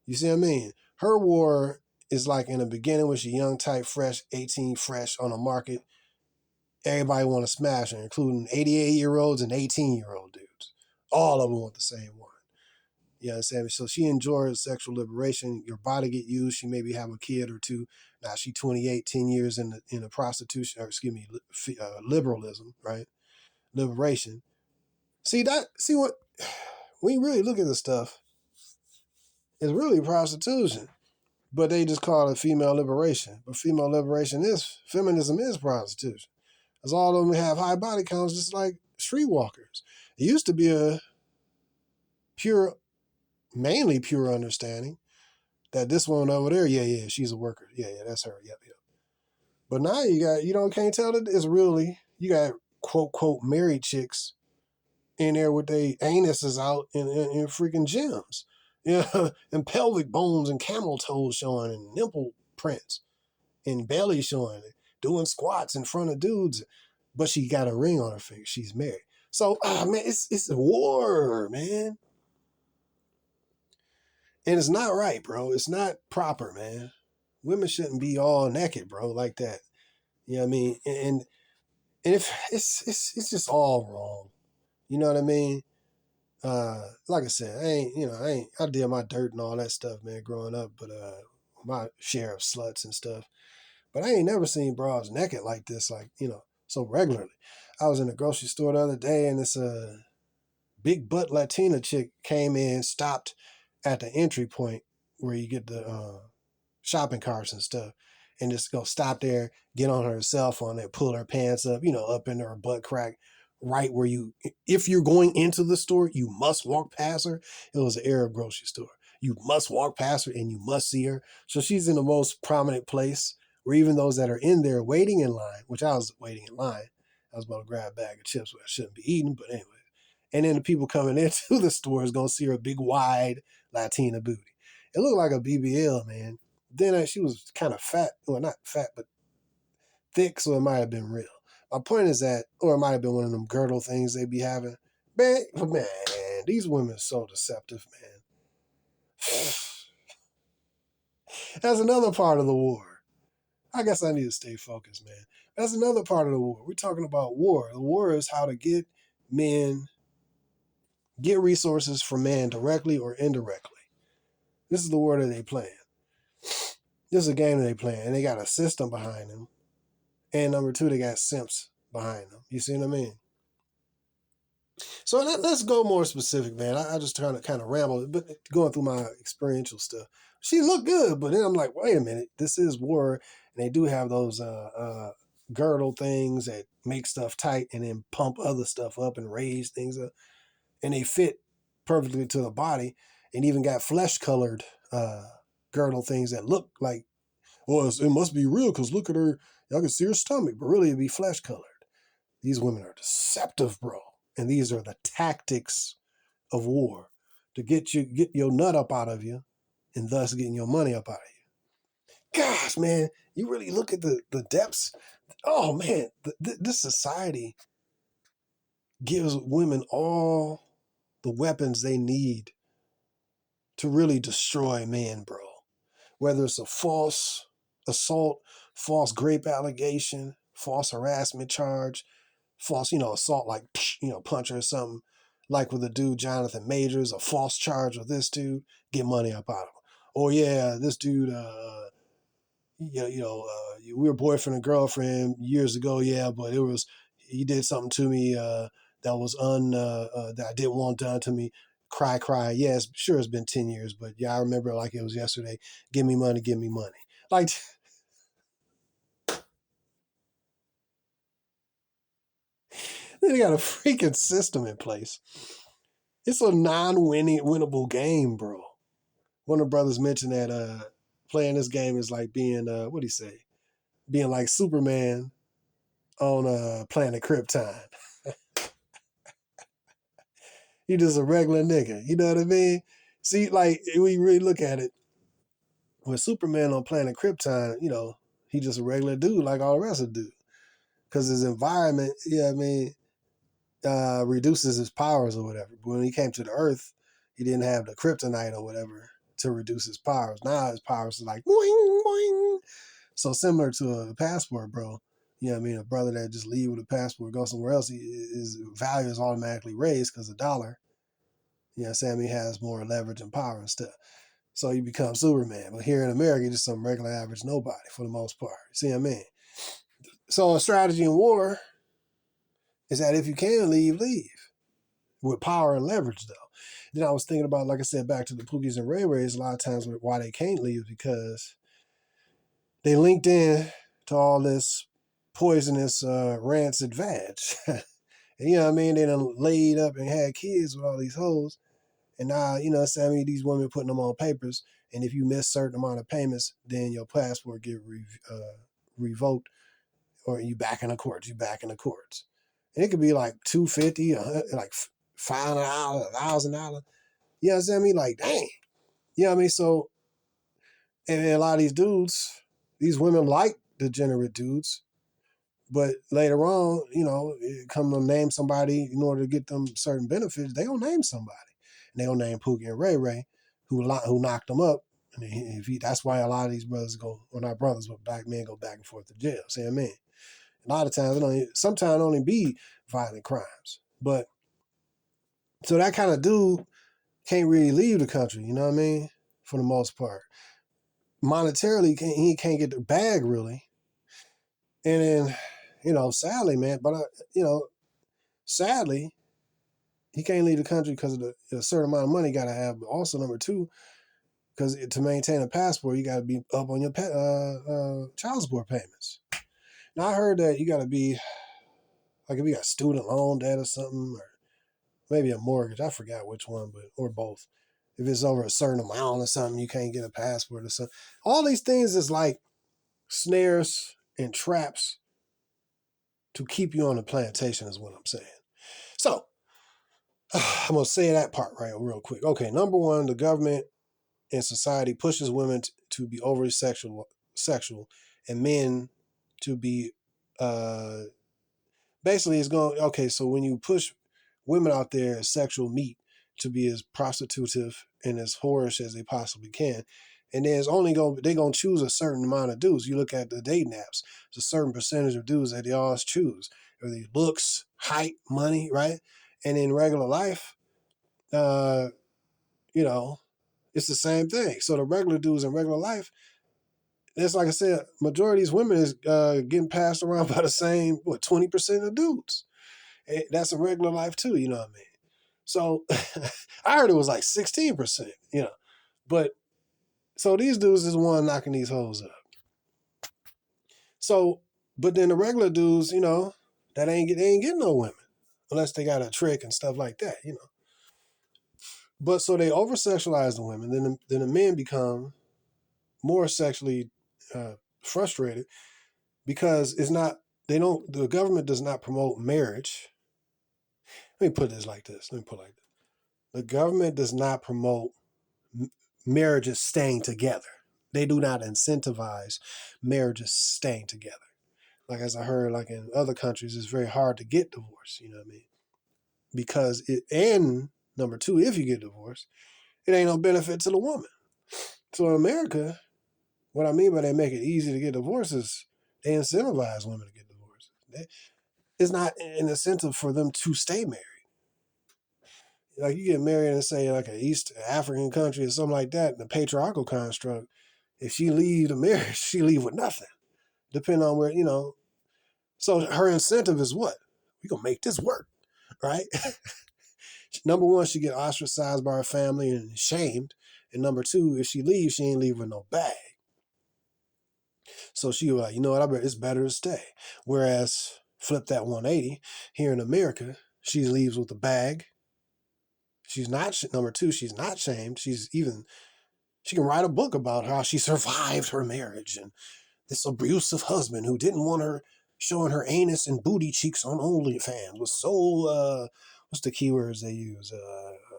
Speaker 1: You see what I mean? Her war is like in the beginning when she young, tight, fresh, 18, fresh on the market. Everybody want to smash her, including 88-year-olds and 18-year-old dudes. All of them want the same one. You know what I'm saying? So she enjoys sexual liberation. Your body get used. She maybe have a kid or two. Now she 28, 10 years in the prostitution, or excuse me, liberalism, right? Liberation. See what, when you really look at this stuff, it's really prostitution. But they just call it female liberation. But feminism is prostitution. Because all of them have high body counts just like streetwalkers. It used to be a mainly pure understanding that this one over there, yeah, she's a worker. Yeah, that's her. Yep. But now can't tell that it's really, you got quote, quote, married chicks in there with their anuses out in freaking gyms. Yeah, and pelvic bones and camel toes showing and nipple prints. and belly showing, doing squats in front of dudes, but she got a ring on her finger. She's married. So, man, it's a war, man. And it's not right, bro. It's not proper, man. Women shouldn't be all naked, bro, like that. You know what I mean? And if it's just all wrong. You know what I mean? Like I said, I did my dirt and all that stuff, man, growing up, but my share of sluts and stuff. But I ain't never seen bras naked like this, like, so regularly. I was in the grocery store the other day, and this big butt Latina chick came in, stopped at the entry point where you get the shopping carts and stuff, and just go stop there, get on her cell phone and pull her pants up, up into her butt crack, right where if you're going into the store, you must walk past her. It was an Arab grocery store. You must walk past her and you must see her. So she's in the most prominent place where even those that are in there waiting in line, which I was waiting in line, I was about to grab a bag of chips, which I shouldn't be eating, but anyway. And then the people coming into the store is going to see her big, wide Latina booty. It looked like a BBL, man. Then she was kind of fat. Well, not fat, but thick, so it might have been real. My point is that, or it might have been one of them girdle things they be having. Man, these women are so deceptive, man. That's another part of the war. I guess I need to stay focused, man. That's another part of the war. We're talking about war. The war is how to get resources from men directly or indirectly. This is the war that they playing. This is a game that they playing, and they got a system behind them. And number two, they got simps behind them. You see what I mean? So let's go more specific, man. I just kind of rambled, but going through my experiential stuff. She looked good, but then I'm like, wait a minute, this is war, and they do have those girdle things that make stuff tight and then pump other stuff up and raise things up, and they fit perfectly to the body, and even got flesh-colored girdle things that look like, well, it must be real because look at her, y'all can see her stomach, but really it'd be flesh-colored. These women are deceptive, bro. And these are the tactics of war to get your nut up out of you and thus getting your money up out of you. Gosh, man, you really look at the depths. Oh, man, this society gives women all the weapons they need to really destroy men, bro. Whether it's a false assault, false grape allegation, false harassment charge, false, assault, like, punch or something, like with the dude Jonathan Majors, a false charge with this dude, get money up out of him. Or yeah, this dude, we were boyfriend and girlfriend years ago, yeah, but he did something to me that was that I didn't want done to me. Cry, cry. Yes, sure, it's been 10 years, but yeah, I remember it like it was yesterday. Give me money, give me money. Like, they got a freaking system in place. It's a winnable game, bro. One of the brothers mentioned that playing this game is like being, what'd he say? Being like Superman on Planet Krypton. You just a regular nigga. You know what I mean? See, like, we really look at it, with Superman on Planet Krypton, he just a regular dude like all the rest of the dudes. Because his environment, reduces his powers or whatever. But when he came to the Earth, he didn't have the kryptonite or whatever to reduce his powers. Now his powers are like boing, boing. So similar to a passport, bro. You know what I mean? A brother that just leave with a passport, go somewhere else, his value is automatically raised because the dollar, Sam, he has more leverage and power and stuff. So you become Superman. But here in America, you're just some regular average nobody for the most part. See what I mean? So a strategy in war is that if you can leave, leave. With power and leverage, though. Then I was thinking about, like I said, back to the Pookies and Ray Rays, a lot of times why they can't leave because they linked in to all this poisonous rancid vag. And you know what I mean? They done laid up and had kids with all these hoes. And now, these women putting them on papers. And if you miss a certain amount of payments, then your passport get revoked or you back in the courts. And it could be like $250, like $500, $1,000. You know what I mean? Like, dang. You know what I mean? So, and a lot of these dudes, These women like degenerate dudes, but later on, it come to name somebody in order to get them certain benefits. They gonna name somebody, and they gonna name Pookie and Ray Ray, who knocked them up. And that's why a lot of these brothers go, or not brothers, but black men go back and forth to jail. See what I mean? A lot of times, sometimes it only be violent crimes, but so that kind of dude can't really leave the country. You know what I mean? For the most part, monetarily, he can't get the bag really, and then sadly, man, but sadly, he can't leave the country because of a certain amount of money you got to have. But also, number two, because to maintain a passport, you got to be up on your child support payments. Now, I heard that you got to be, like, if you got student loan debt or something, or maybe a mortgage, I forgot which one, or both. If it's over a certain amount or something, you can't get a passport or something. All these things is like snares and traps to keep you on the plantation is what I'm saying. So, I'm going to say that part right real quick. Okay, number one, the government and society pushes women to be overly sexual, and men to be, basically it's going, okay, so when you push women out there as sexual meat to be as prostitutive and as whorish as they possibly can, and there's only they're going to choose a certain amount of dudes. You look at the dating apps, there's a certain percentage of dudes that they always choose. Or these looks, height, money, right? And in regular life, it's the same thing. So the regular dudes in regular life, it's like I said, majority of these women is getting passed around by the same, 20% of dudes. And that's a regular life too, you know what I mean? So I heard it was like 16%, But so these dudes is the one knocking these hoes up. So, but then the regular dudes, they ain't getting no women unless they got a trick and stuff like that, But so they over sexualize the women, then the men become more sexually frustrated because the government does not promote marriage. Let me put this like this. The government does not promote marriages staying together. They do not incentivize marriages staying together. Like, as I heard, like in other countries, it's very hard to get divorced, you know what I mean? And number two, if you get divorced, it ain't no benefit to the woman. So in America, what I mean by they make it easy to get divorced is they incentivize women to get divorced. It's not an incentive for them to stay married. Like, you get married in, say, like an East African country or something like that, in the patriarchal construct, if she leave the marriage, she leave with nothing, depending on where, So her incentive is what? We gonna make this work, right? Number one, she get ostracized by her family and shamed. And number two, if she leaves, she ain't leave with no bag. So she was like, you know what, it's better to stay. Whereas, flip that 180, here in America, she leaves with a bag. She's not, number two, she's not shamed. She can write a book about how she survived her marriage and this abusive husband who didn't want her showing her anus and booty cheeks on OnlyFans was so, what's the keywords they use?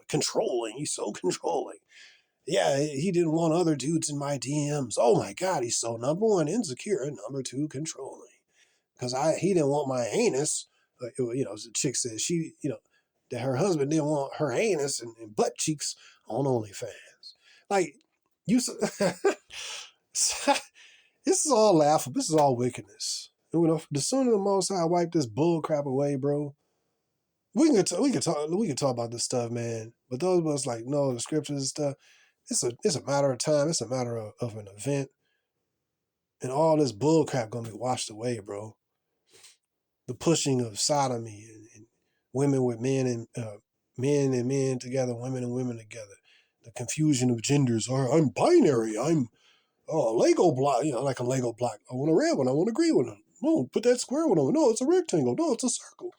Speaker 1: Controlling. He's so controlling. Yeah, he didn't want other dudes in my DMs. Oh my God, he's so, number one, insecure, and number two, controlling. Because he didn't want my anus. The chick said that her husband didn't want her anus and butt cheeks on OnlyFans. Like, you, this is all laughable. This is all wickedness. The sooner the Most High wipe this bull crap away, bro. We can talk about this stuff, man. But those of us like know the scriptures and stuff. It's a matter of time. It's a matter of an event, and all this bull crap gonna be washed away, bro. The pushing of sodomy and women with men and men and men together, women and women together. The confusion of genders. Or I'm binary. I'm a Lego block. Like a Lego block. I want a red one. I want a green one. No, put that square one on. No, it's a rectangle. No, it's a circle.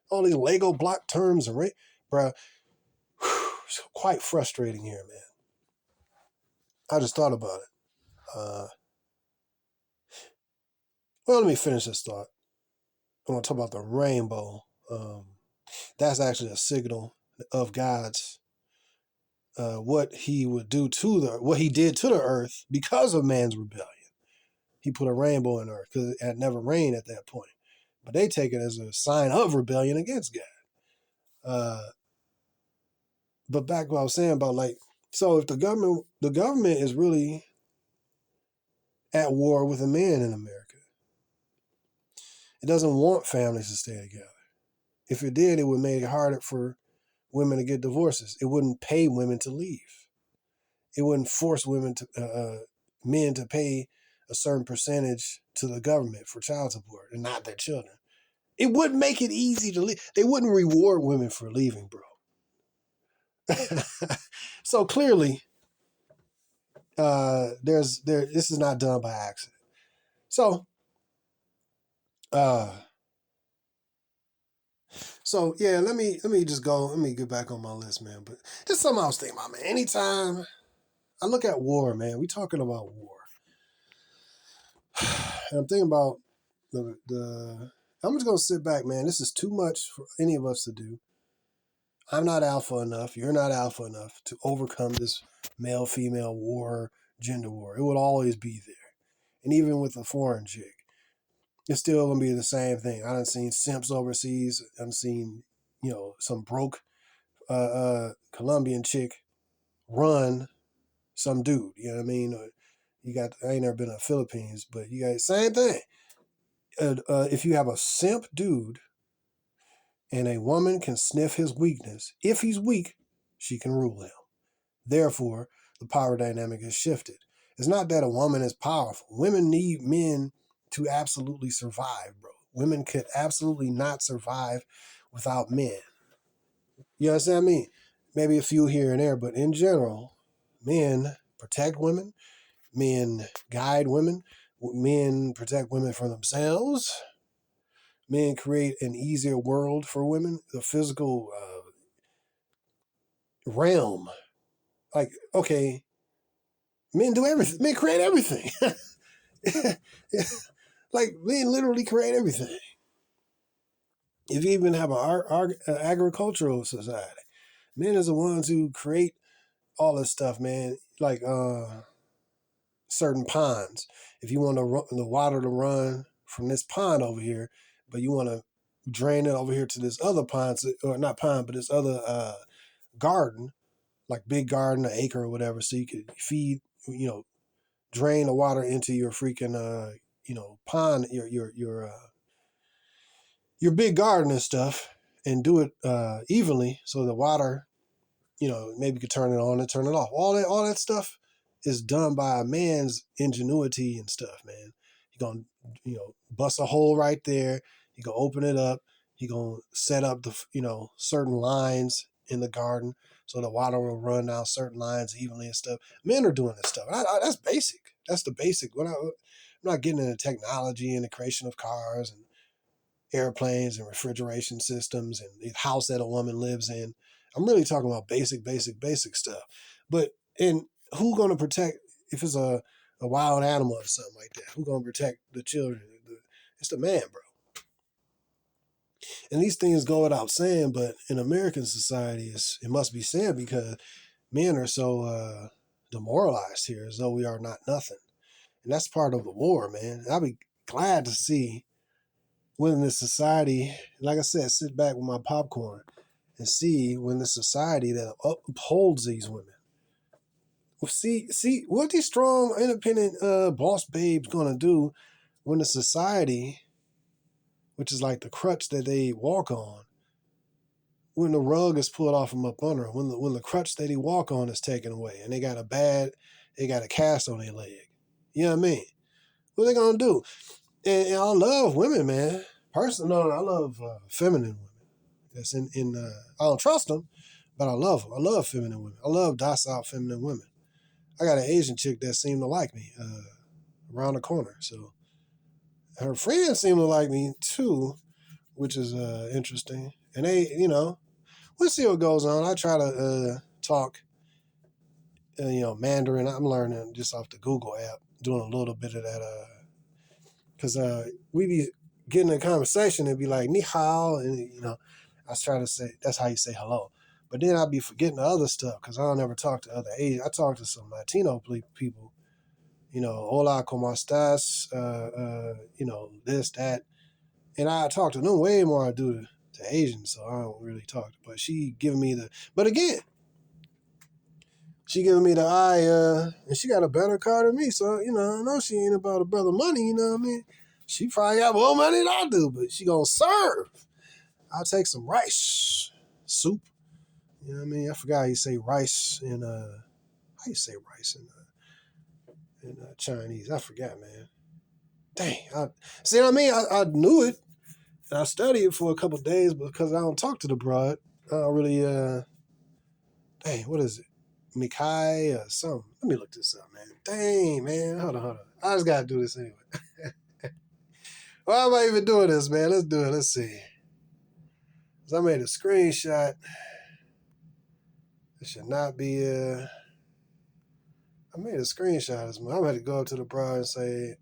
Speaker 1: All these Lego block terms and bruh. It's quite frustrating here, man. I just thought about it. Well, let me finish this thought. I want to talk about the rainbow. That's actually a signal of God's what he did to the earth because of man's rebellion. he put a rainbow in earth because it had never rained at that point. But they take it as a sign of rebellion against God. But back to what I was saying about like, so if the government is really at war with a man in America, it doesn't want families to stay together. If it did, it would make it harder for women to get divorces. It wouldn't pay women to leave. It wouldn't force men to pay a certain percentage to the government for child support and not their children. It wouldn't make it easy to leave. They wouldn't reward women for leaving, bro. So clearly, this is not done by accident. So, yeah, let me just go. Let me get back on my list, man. But just something I was thinking about, man. Anytime I look at war, man, we talking about war, and I'm thinking about the. I'm just gonna sit back, man. This is too much for any of us to do. I'm not alpha enough. You're not alpha enough to overcome this male-female war, gender war. It would always be there. And even with a foreign chick, it's still going to be the same thing. I done seen simps overseas. I done seen, some broke Colombian chick run some dude. You know what I mean? I ain't never been to the Philippines, but you got the same thing. If you have a simp dude and a woman can sniff his weakness, if he's weak, she can rule him. Therefore, the power dynamic is shifted. It's not that a woman is powerful. Women need men to absolutely survive, bro. Women could absolutely not survive without men. You understand what I mean? Maybe a few here and there, but in general, men protect women. Men guide women. Men protect women from themselves. Men create an easier world for women. The physical realm. Like, okay, men do everything. Men create everything. Like, men literally create everything. If you even have an agricultural society, men is the ones who create all this stuff, man. Like certain ponds. If you want the water to run from this pond over here, but you want to drain it over here to this other pond, or not pond, but this other garden, like big garden, an acre or whatever, so you could feed, drain the water into your freaking, pond, your big garden and stuff, and do it evenly, so the water, maybe you could turn it on and turn it off. All that stuff is done by a man's ingenuity and stuff, man. He gonna, bust a hole right there. He gonna open it up. He gonna set up the, certain lines in the garden so the water will run down certain lines evenly and stuff. Men are doing this stuff. That's basic. That's the basic. I'm not getting into technology and the creation of cars and airplanes and refrigeration systems and the house that a woman lives in. I'm really talking about basic stuff. But who gonna protect if it's a wild animal or something like that? Who gonna protect the children? It's the man, bro. And these things go without saying, but in American society, it must be said because men are so demoralized here as though we are not nothing. And that's part of the war, man. I'll be glad to see when this society, like I said, sit back with my popcorn and see when the society that upholds these women. See what these strong, independent boss babes gonna do when the society, which is like the crutch that they walk on, when the rug is pulled off them up under them, when the crutch that they walk on is taken away, and they got a cast on their leg. You know what I mean? What are they gonna do? And I love women, man. Personally, I love feminine women. That's I don't trust them, but I love them. I love feminine women. I love docile feminine women. I got an Asian chick that seemed to like me around the corner. So her friends seem to like me too, which is interesting. And they, we'll see what goes on. I try to talk, Mandarin. I'm learning just off the Google app, doing a little bit of that. Because we be getting in a conversation and be like, ni hao, and, I was trying to say, that's how you say hello. But then I'd be forgetting the other stuff because I don't ever talk to other Asians. I talk to some Latino people, hola, ¿cómo estás? This, that. And I talk to them way more than I do to Asians, so I don't really talk. But she giving me but again, she giving me the eye, and she got a better car than me, so, I know she ain't about a brother money, you know what I mean? She probably got more money than I do, but she gonna serve. I'll take some rice soup. You know what I mean? I forgot how you say rice in, how you say rice in Chinese? I forgot, man. Dang. See what I mean? I knew it, and I studied it for a couple of days, but because I don't talk to the broad, I don't really, dang, what is it? Mikai or something. Let me look this up, man. Dang, man. Hold on. I just got to do this anyway. Why am I even doing this, man? Let's do it. Let's see. I made a screenshot. It should not be, I made a screenshot of this. I'm going to go up to the broad and say,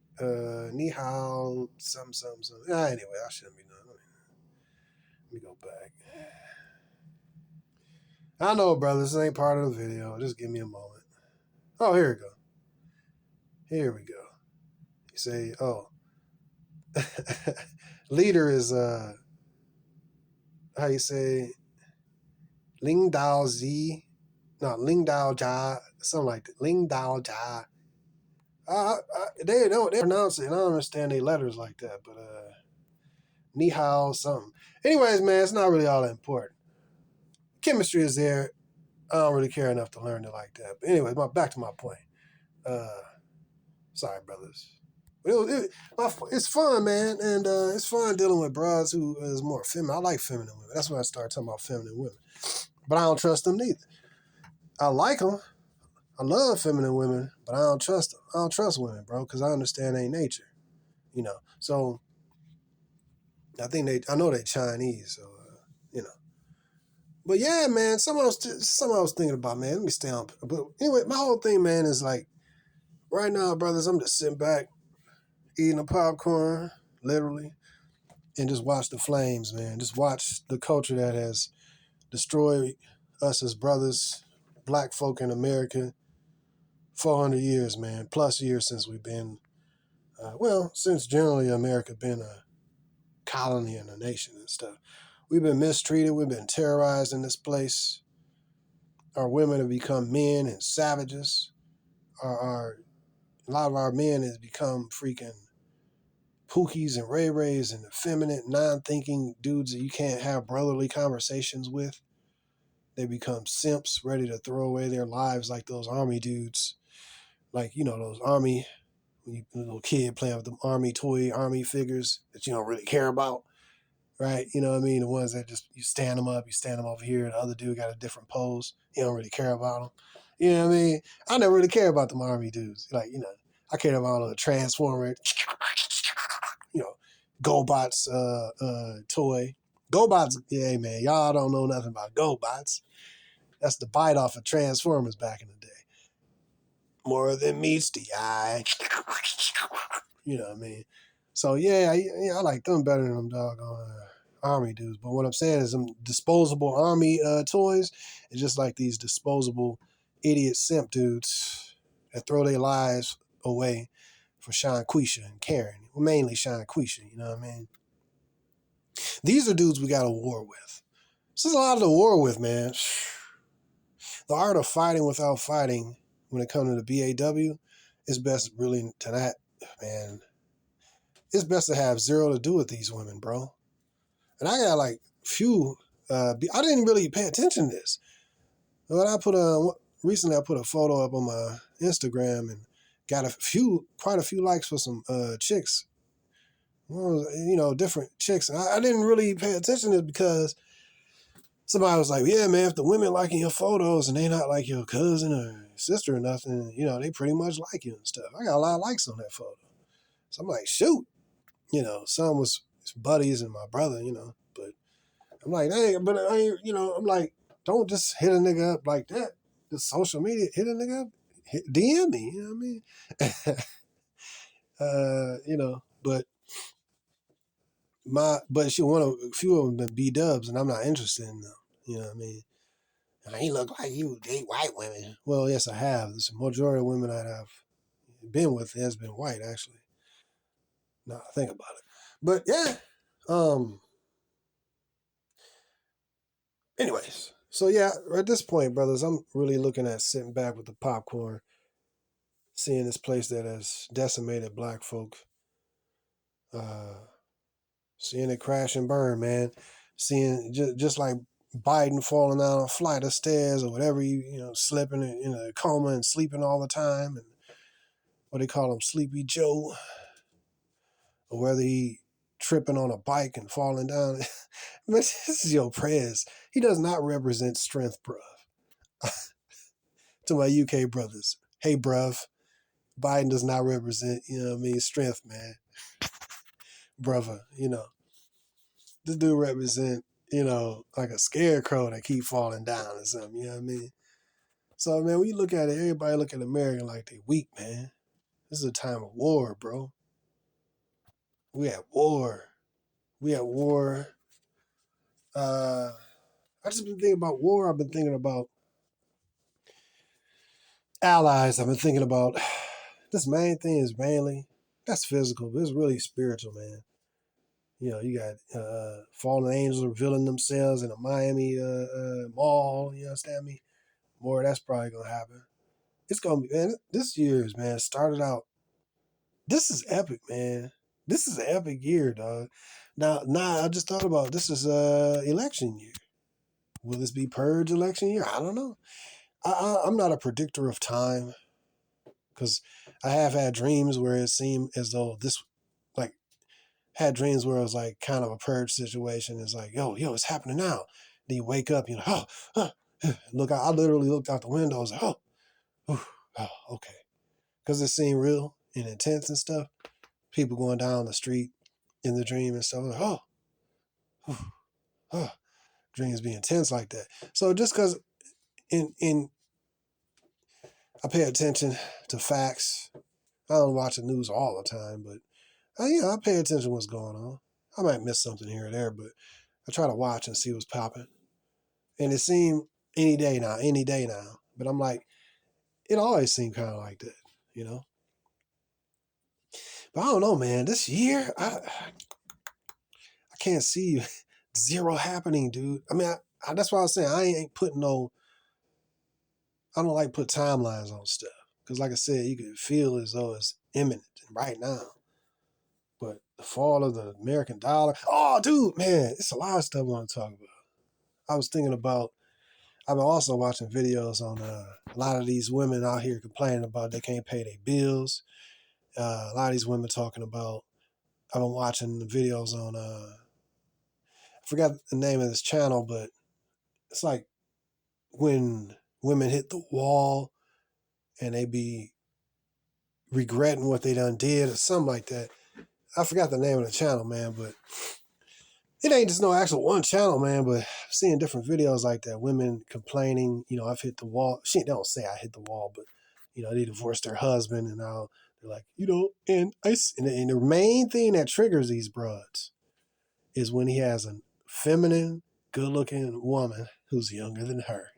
Speaker 1: ni hao, something. Anyway, I shouldn't be doing it. Let me go back. I know, brother, this ain't part of the video. Just give me a moment. Oh, here we go. You say, leader is, how you say, Ling Dao Zi. No, Ling Dao Jia. Something like that. Ling Dao Jia. They pronounce it, and I don't understand their letters like that, but, ni hao, something. Anyways, man, it's not really all that important. Chemistry is there. I don't really care enough to learn it like that. But anyway, back to my point. Sorry, brothers. It's fun, man, and it's fun dealing with broads who is more feminine. I like feminine women. That's when I started talking about feminine women. But I don't trust them neither. I like them. I love feminine women, but I don't trust them. I don't trust women, bro, because I understand their nature. So I know they Chinese, so But yeah, man, something I was thinking about, man. Let me stay on. But anyway, my whole thing, man, is like right now, brothers, I'm just sitting back, eating a popcorn, literally, and just watch the flames, man. Just watch the culture that has destroyed us as brothers, black folk in America, 400 years, man, plus years since we've been, since generally America been a colony and a nation and stuff. We've been mistreated. We've been terrorized in this place. Our women have become men and savages. A lot of our men has become freaking pookies and ray-rays and effeminate, non-thinking dudes that you can't have brotherly conversations with. They become simps ready to throw away their lives like those army dudes. Like, those army, little kid playing with them army figures that you don't really care about. Right? You know what I mean? The ones that just, you stand them up, you stand them over here, the other dude got a different pose. You don't really care about them. You know what I mean? I never really care about them army dudes. Like, I care about all the Transformer, GoBots toy. GoBots, yeah, man, y'all don't know nothing about GoBots. That's the bite off of Transformers back in the day. More than meets the eye. You know what I mean? So, yeah, I like them better than them doggone army dudes. But what I'm saying is them disposable army toys is just like these disposable idiot simp dudes that throw their lives away for Shanquisha and Karen. Well, mainly Shanquisha, you know what I mean? These are dudes we got a war with. This is a lot of the war with, man. The art of fighting without fighting when it comes to the BAW is best really to that, man. It's best to have zero to do with these women, bro. And I got like few, I didn't really pay attention to this. But recently I put a photo up on my Instagram and got quite a few likes for some chicks. Well, different chicks. And I didn't really pay attention to this because somebody was like, yeah, man, if the women liking your photos and they not like your cousin or sister or nothing, they pretty much like you and stuff. I got a lot of likes on that photo. So I'm like, shoot. Some was buddies and my brother, but I'm like, hey, but I ain't, I'm like, don't just hit a nigga up like that. Just social media, hit a nigga up, DM me, you know what I mean? But a few of them been B-dubs and I'm not interested in them, you know what I mean? And he look like you date white women. Well, yes, I have. There's a majority of women I have been with has been white, actually. Now I think about it. But yeah. Anyways, so yeah, at this point, brothers, I'm really looking at sitting back with the popcorn, seeing this place that has decimated black folk, uh, seeing it crash and burn, man. Seeing just like Biden falling down a flight of stairs or whatever, slipping in a coma and sleeping all the time, and what they call him, Sleepy Joe, or whether he tripping on a bike and falling down. Man, this is your Prez. He does not represent strength, bruv. To my UK brothers, hey, bruv, Biden does not represent, strength, man. Brother, this dude represent, like a scarecrow that keep falling down or something, you know what I mean? So, man, when you look at it, everybody look at America like they weak, man. This is a time of war, bro. We at war. We at war. I just been thinking about war. I've been thinking about allies. I've been thinking about this main thing is mainly, that's physical, but it's really spiritual, man. You got fallen angels revealing themselves in a Miami mall. You understand me? More that's probably gonna happen. It's gonna be, man. This year's, man, started out. This is epic, man. This is an epic year, dog. Now, I just thought about this is election year. Will this be purge election year? I don't know. I'm not a predictor of time because I have had dreams where it seemed as though this, like, had dreams where it was like kind of a purge situation. It's like, yo, it's happening now. Then you wake up, look, I literally looked out the window. I was like, okay. Because it seemed real and intense and stuff. People going down the street in the dream and stuff. Like, dreams be intense like that. So just because in I pay attention to facts. I don't watch the news all the time, but I pay attention to what's going on. I might miss something here or there, but I try to watch and see what's popping. And it seemed any day now. But I'm like, it always seemed kind of like that, you know? But I don't know, man. This year, I can't see zero happening, dude. I mean, that's why I was saying I ain't putting I don't like put timelines on stuff. Because like I said, you could feel as though it's imminent right now. But the fall of the American dollar. Oh, dude, man, it's a lot of stuff I want to talk about. I was thinking about, I've been also watching videos on a lot of these women out here complaining about they can't pay their bills. A lot of these women talking about, I've been watching the videos on, I forgot the name of this channel, but it's like when women hit the wall and they be regretting what they done did or something like that. I forgot the name of the channel, man, but it ain't just no actual one channel, man, but seeing different videos like that, women complaining, I've hit the wall. They don't say I hit the wall, but, they divorced their husband and now they're like, and the main thing that triggers these broads is when he has a feminine, good-looking woman who's younger than her.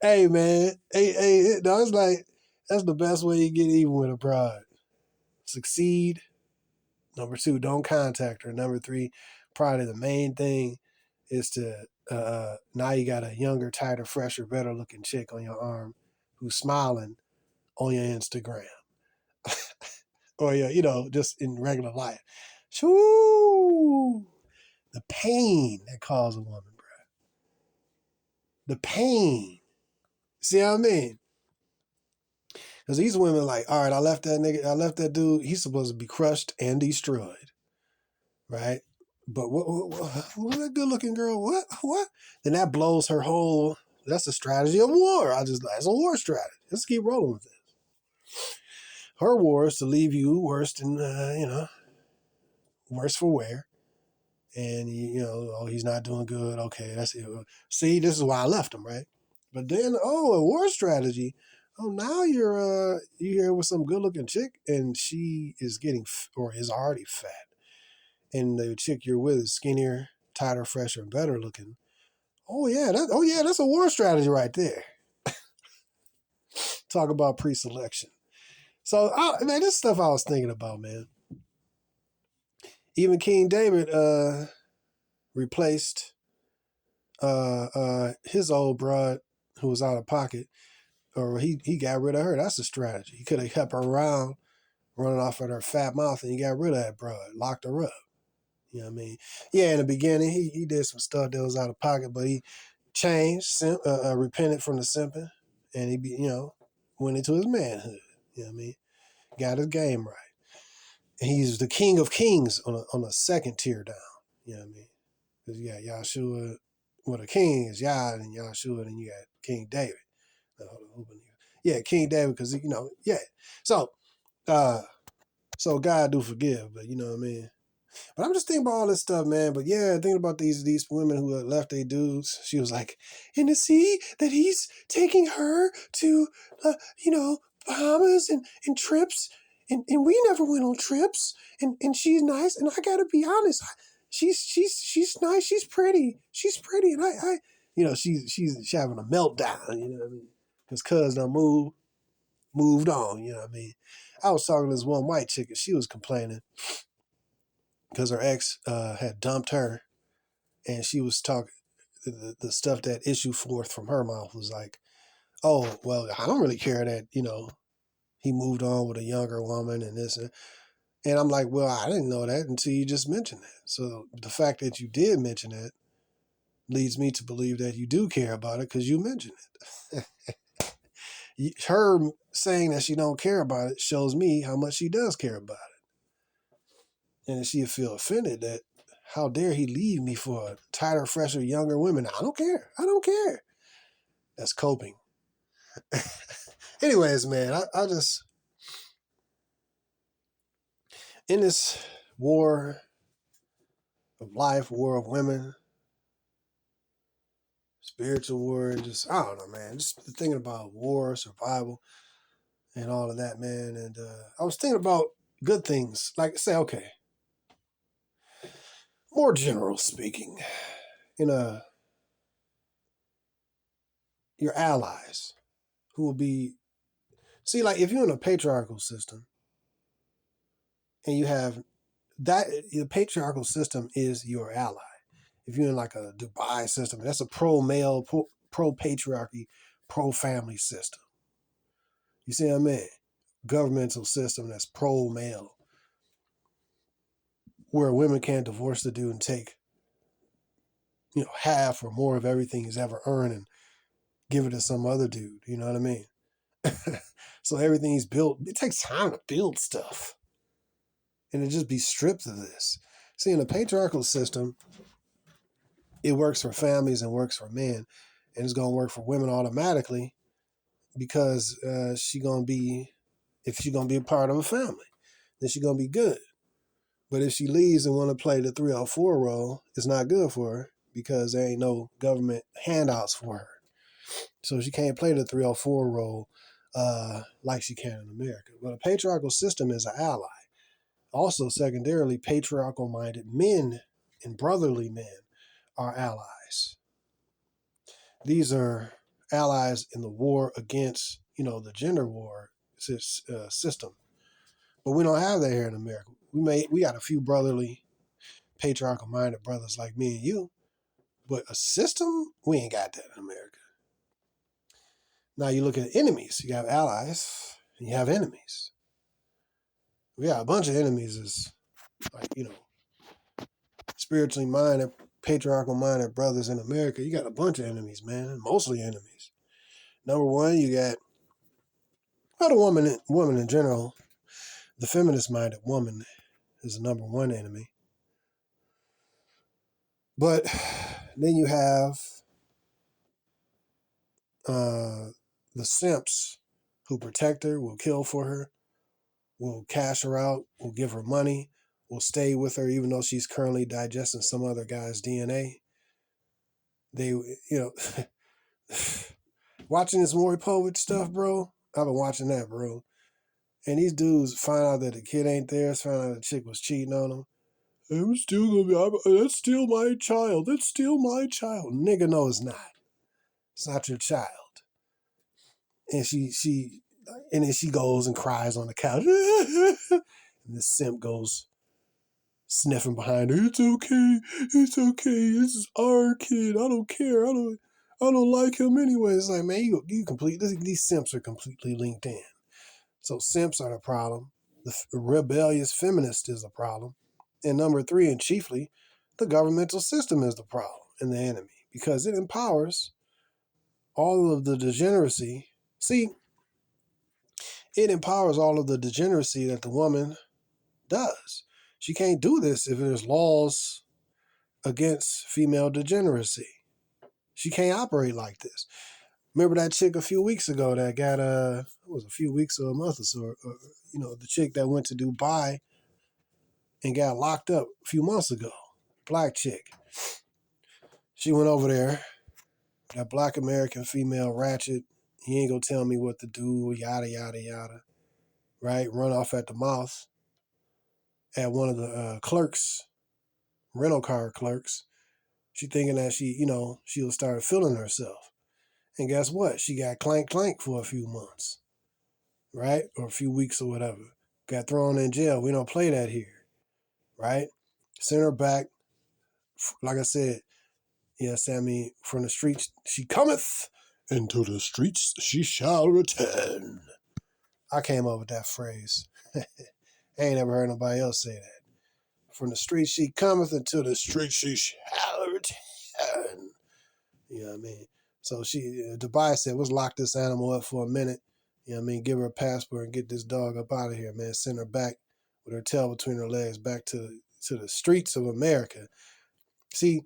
Speaker 1: Hey, man. Hey, no, it's like, that's the best way you get even with a bride. Succeed. Number 2, don't contact her. Number 3, probably the main thing is to, now you got a younger, tighter, fresher, better looking chick on your arm who's smiling on your Instagram. Or, just in regular life. Shoo! The pain that caused a woman, bro. The pain. See what I mean? Because these women like, all right, I left that dude. He's supposed to be crushed and destroyed, right? But what that good looking girl? What? Then that blows her whole. That's a strategy of war. That's a war strategy. Let's keep rolling with it. Her war is to leave you worse than worse for wear, and he's not doing good. Okay, that's it. See, this is why I left him, right? But then, a war strategy. Oh, now you're here with some good looking chick, and she is getting or is already fat, and the chick you're with is skinnier, tighter, fresher, and better looking. Oh yeah, that's a war strategy right there. Talk about pre-selection. So, man, this stuff I was thinking about, man. Even King David replaced his old broad who was out of pocket, or he got rid of her. That's a strategy. He could have kept her around, running off at her fat mouth, and he got rid of that broad, locked her up. You know what I mean? Yeah, in the beginning, he did some stuff that was out of pocket, but he changed, repented from the simping, and went into his manhood. You know what I mean? Got his game right. And he's the king of kings on a second tier down. You know what I mean? Because you got Yahshua, well, the king is Yah, and Yahshua, and you got King David. Yeah, King David, because, yeah. So, so God do forgive, but you know what I mean? But I'm just thinking about all this stuff, man. But yeah, thinking about these women who had left their dudes. She was like, and to see that he's taking her to, Bahamas and trips, and we never went on trips, and she's nice, and I gotta be honest, she's nice, she's pretty, and I she's having a meltdown, you know what I mean? Because cuz done moved on, you know what I mean? I was talking to this one white chick, and she was complaining because her ex had dumped her, and she was talking, the stuff that issued forth from her mouth was like, oh, well, I don't really care that, he moved on with a younger woman and this. And I'm like, well, I didn't know that until you just mentioned that. So the fact that you did mention it leads me to believe that you do care about it because you mentioned it. Her saying that she don't care about it shows me how much she does care about it. And if she'd feel offended that, how dare he leave me for tighter, fresher, younger women? I don't care. That's coping. Anyways, man, I just, in this war of life, war of women, spiritual war, and just, I don't know, man, just thinking about war, survival, and all of that, man. And I was thinking about good things, like, say, okay, more general speaking, your allies who will be, see, like, if you're in a patriarchal system and you have that, the patriarchal system is your ally. If you're in like a Dubai system, that's a pro-male, pro-patriarchy, pro-family system. You see what I mean? Governmental system that's pro-male, where women can't divorce the dude and take, half or more of everything he's ever earned and give it to some other dude. You know what I mean? So everything he's built, it takes time to build stuff. And it just be stripped of this. See, in a patriarchal system, it works for families and works for men. And it's going to work for women automatically because if she's going to be a part of a family, then she's going to be good. But if she leaves and want to play the 304 role, it's not good for her because there ain't no government handouts for her. So she can't play the 304 role like she can in America. But a patriarchal system is an ally. Also, secondarily, patriarchal-minded men and brotherly men are allies. These are allies in the war against, the gender war system. But we don't have that here in America. We got a few brotherly, patriarchal-minded brothers like me and you, but a system, we ain't got that in America. Now you look at enemies. You have allies and you have enemies. We got a bunch of enemies is like, spiritually minded, patriarchal minded brothers in America. You got a bunch of enemies, man. Mostly enemies. Number one, you got, well, the woman in general, the feminist minded woman is the number one enemy. But then you have the simps who protect her, will kill for her, will cash her out, will give her money, will stay with her even though she's currently digesting some other guy's DNA. They, watching this Maury Povich stuff, bro. I've been watching that, bro. And these dudes find out that the kid ain't there, find out the chick was cheating on him. I'm still gonna be, that's still my child. That's still my child. Nigga, no, it's not. It's not your child. And and then she goes and cries on the couch. And the simp goes sniffing behind her. It's okay. It's okay. This is our kid. I don't care. I don't like him anyway. It's like, man, these simps are completely linked in. So simps are the problem. The rebellious feminist is the problem. And number three, and chiefly, the governmental system is the problem and the enemy because it empowers all of the degeneracy. See, it empowers all of the degeneracy that the woman does. She can't do this if there's laws against female degeneracy. She can't operate like this. Remember that chick a few weeks ago that got it was a few weeks or a month or so, the chick that went to Dubai and got locked up a few months ago. Black chick. She went over there. That black American female ratchet. He ain't gonna tell me what to do. Yada yada yada. Right? Run off at the mouth at one of the clerks, rental car clerks. She thinking that she'll start feeling herself. And guess what? She got clank for a few months. Right? Or a few weeks or whatever. Got thrown in jail. We don't play that here. Right? Sent her back. Like I said, yes, I mean, from the streets she cometh, into the streets she shall return. I came up with that phrase. I ain't never heard nobody else say that. From the streets she cometh, into the streets she shall return. You know what I mean? So Dubai said, let's lock this animal up for a minute. You know what I mean? Give her a passport and get this dog up out of here, man. Send her back with her tail between her legs back to the streets of America. See,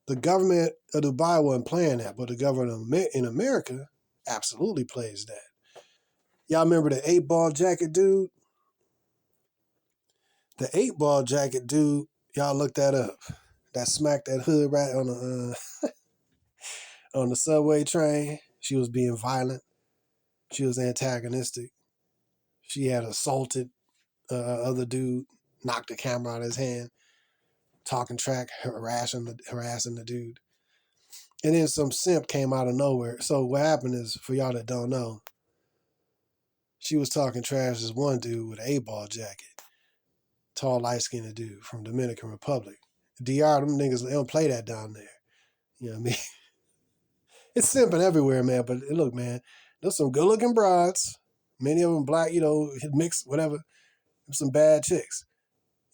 Speaker 1: the government of Dubai wasn't playing that, but the government in America absolutely plays that. Y'all remember the 8-ball jacket dude? The 8-ball jacket dude, y'all look that up. That smacked that hood right on the subway train. She was being violent. She was antagonistic. She had assaulted other dude, knocked the camera out of his hand, talking track, harassing the dude. And then some simp came out of nowhere. So what happened is, for y'all that don't know, she was talking trash to this one dude with an 8-ball jacket. Tall, light-skinned dude from Dominican Republic. DR, them niggas, they don't play that down there. You know what I mean? It's simping everywhere, man. But look, man, there's some good-looking broads. Many of them black, mixed, whatever. There's some bad chicks.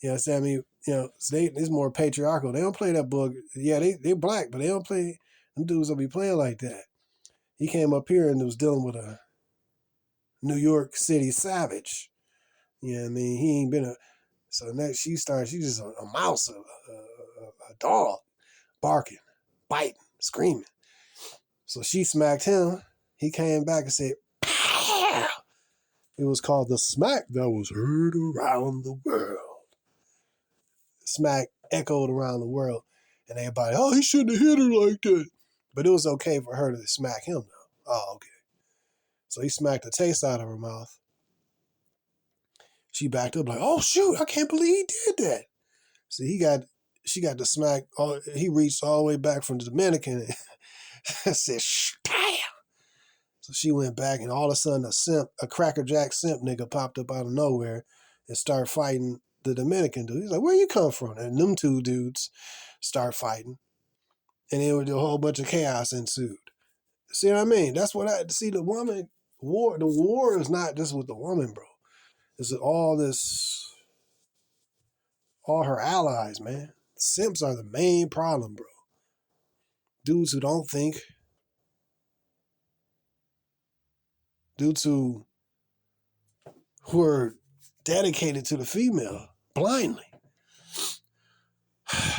Speaker 1: You know what I'm saying? I mean, so it's more patriarchal. They don't play that book. Yeah, they black, but they don't play. Them dudes don't be playing like that. He came up here and was dealing with a New York City savage. You know what I mean? He ain't been a... So next she's just a mouse, a dog, barking, biting, screaming. So she smacked him. He came back and said, "Pow!" It was called the smack that was heard around the world. Smack echoed around the world. And everybody, oh, he shouldn't have hit her like that. But it was okay for her to smack him, though. Oh, okay. So he smacked the taste out of her mouth. She backed up like, oh, shoot, I can't believe he did that. So she got the smack. He reached all the way back from the Dominican and said, bam. So she went back, and all of a sudden a Cracker Jack simp nigga popped up out of nowhere and started fighting the Dominican dude. He's like, where you come from? And them two dudes start fighting. And then a whole bunch of chaos ensued. See what I mean? That's what the woman war. The war is not just with the woman, bro. It's all her allies, man. Simps are the main problem, bro. Dudes who don't think. Dudes who are dedicated to the female blindly.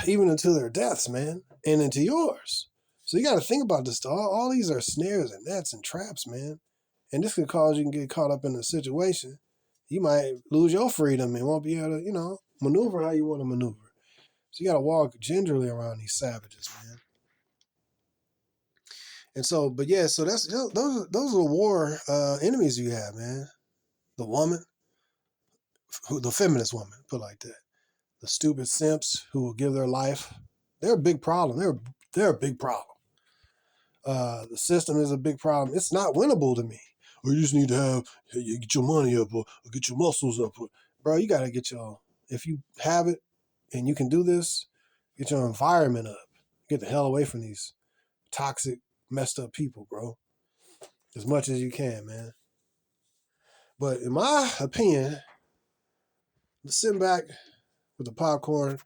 Speaker 1: Even until their deaths, man. And into yours. So you got to think about this. All these are snares and nets and traps, man. And this could cause you to get caught up in a situation. You might lose your freedom and won't be able to, maneuver how you want to maneuver. So you got to walk gingerly around these savages, man. And so, but yeah, so those are the war enemies you have, man. The woman, the feminist woman, put it like that. The stupid simps who will give their life. They're a big problem. They're a big problem. The system is a big problem. It's not winnable to me. or you just need to get your money up or get your muscles up. Bro, you got to get if you have it and you can do this, get your environment up. Get the hell away from these toxic, messed up people, bro. As much as you can, man. But in my opinion, sitting back with the popcorn,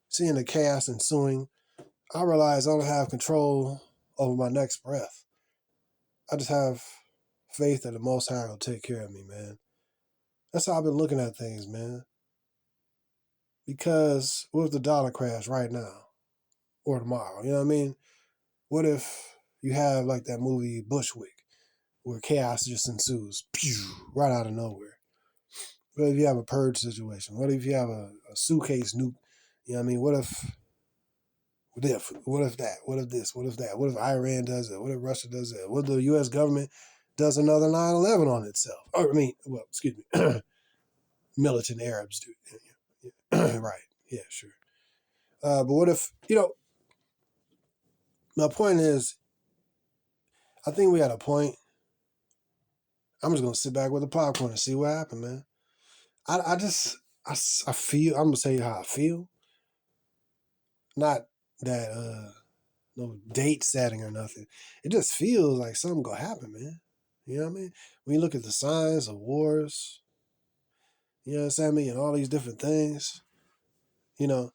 Speaker 1: seeing the chaos ensuing, I realize I don't have control over my next breath. I just have faith that the Most High will take care of me, man. That's how I've been looking at things, man. Because what if the dollar crash right now or tomorrow? You know what I mean? What if you have like that movie Bushwick, where chaos just ensues, right out of nowhere? What if you have a purge situation? What if you have a suitcase nuke? You know what I mean? What if that? What if this? What if that? What if Iran does it? What if Russia does it? What if the U.S. government does another 9/11 on itself? Or, excuse me, militant Arabs do. Right. Yeah, sure. But what if, my point is, I think we had a point. I'm just going to sit back with the popcorn and see what happened, man. I feel, I'm going to tell you how I feel. Not that, no date setting or nothing. It just feels like something going to happen, man. You know what I mean? When you look at the signs of wars, you know what I mean? And all these different things, you know,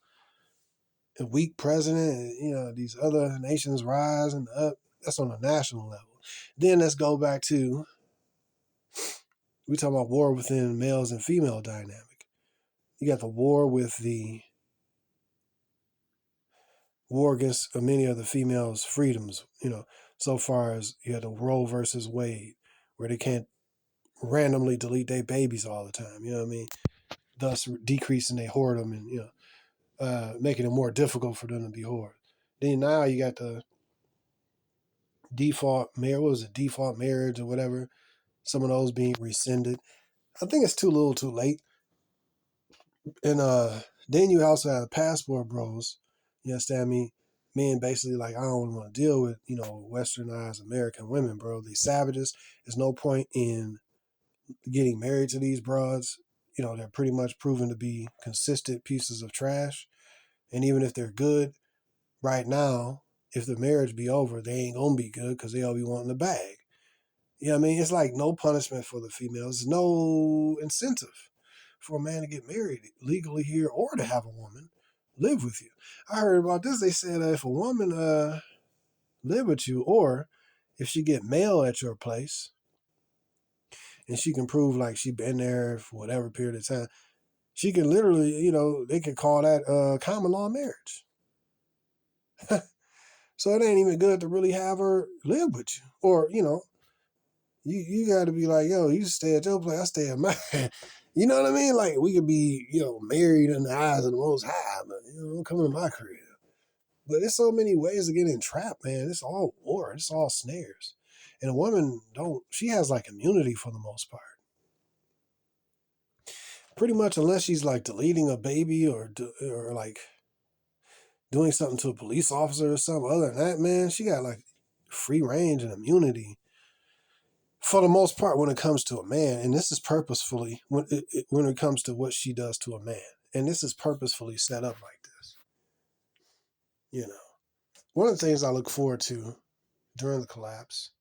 Speaker 1: a weak president, these other nations rising up. That's on a national level. Then let's go back to, we talk about war within males and female dynamic. You got the war with the war against many of the females' freedoms, so far as you had the Roe versus Wade, where they can't randomly delete their babies all the time, you know what I mean? Thus decreasing their whoredom and, making it more difficult for them to be whore. Then now you got the default marriage or whatever, some of those being rescinded. I think it's too little too late. And then you also have passport bros, you understand me? Men basically like, I don't want to deal with, westernized American women, bro. They savages. There's no point in getting married to these broads. They're pretty much proven to be consistent pieces of trash. And even if they're good right now, if the marriage be over, they ain't gonna be good because they'll be wanting the bag. You know what I mean? It's like no punishment for the females, no incentive for a man to get married legally here or to have a woman live with you. I heard about this. They said if a woman live with you, or if she get mail at your place and she can prove like she been there for whatever period of time, she can literally, they can call that common law marriage. So it ain't even good to really have her live with you. Or, you got to be like, yo, you stay at your place, I stay at mine. You know what I mean? Like, we could be, married in the eyes of the Most High, but, don't come to my crib. But there's so many ways to get entrapped, man. It's all war. It's all snares. And a woman she has like immunity for the most part. Pretty much unless she's like deleting a baby or like doing something to a police officer or something. Other than that, man, she got like free range and immunity for the most part when it comes to a man. And this is purposefully when it comes to what she does to a man. And this is purposefully set up like this. One of the things I look forward to during the collapse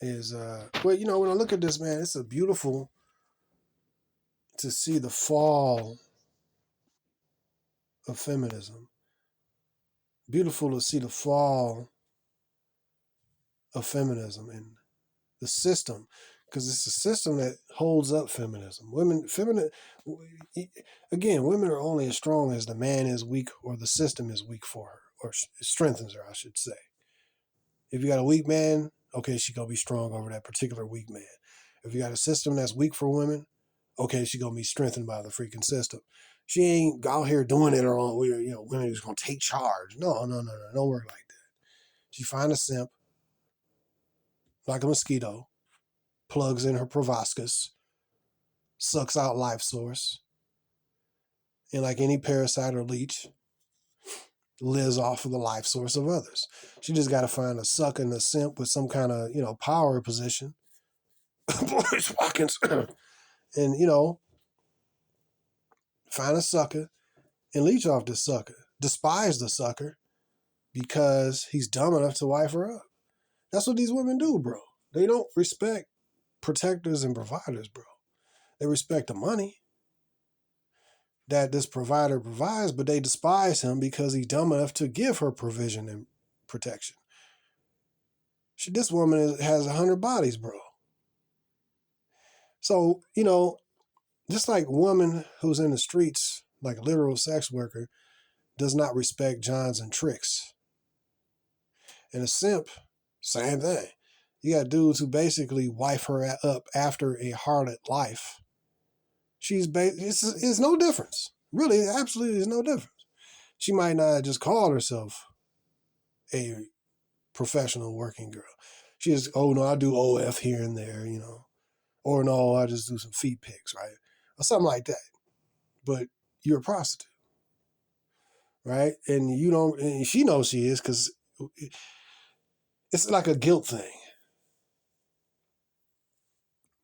Speaker 1: is, when I look at this, man, it's a beautiful to see the fall of feminism. Beautiful to see the fall of feminism and the system, because it's a system that holds up feminism. Women are only as strong as the man is weak or the system is weak for her, or it strengthens her, I should say. If you got a weak man, okay, she gonna be strong over that particular weak man. If you got a system that's weak for women, okay, she gonna be strengthened by the freaking system. She ain't out here doing it her own way. Women just gonna take charge. No, don't work like that. She find a simp, like a mosquito, plugs in her proboscis, sucks out life source, and like any parasite or leech, lives off of the life source of others. She just got to find a sucker and a simp with some kind of, power position Boris Watkins, and find a sucker and leech off the sucker. Despise the sucker because he's dumb enough to wife her up. That's what these women do, bro. They don't respect protectors and providers, bro. They respect the money that this provider provides, but they despise him because he's dumb enough to give her provision and protection. This woman has 100 bodies, bro. So, just like a woman who's in the streets, like a literal sex worker, does not respect Johns and tricks. And a simp, same thing. You got dudes who basically wife her up after a harlot life. It's no difference. Really, absolutely is no difference. She might not just call herself a professional working girl. She just, oh no, I do OF here and there, Or no, I just do some feet pics, right? Or something like that. But you're a prostitute, right? And and she knows she is because it's like a guilt thing.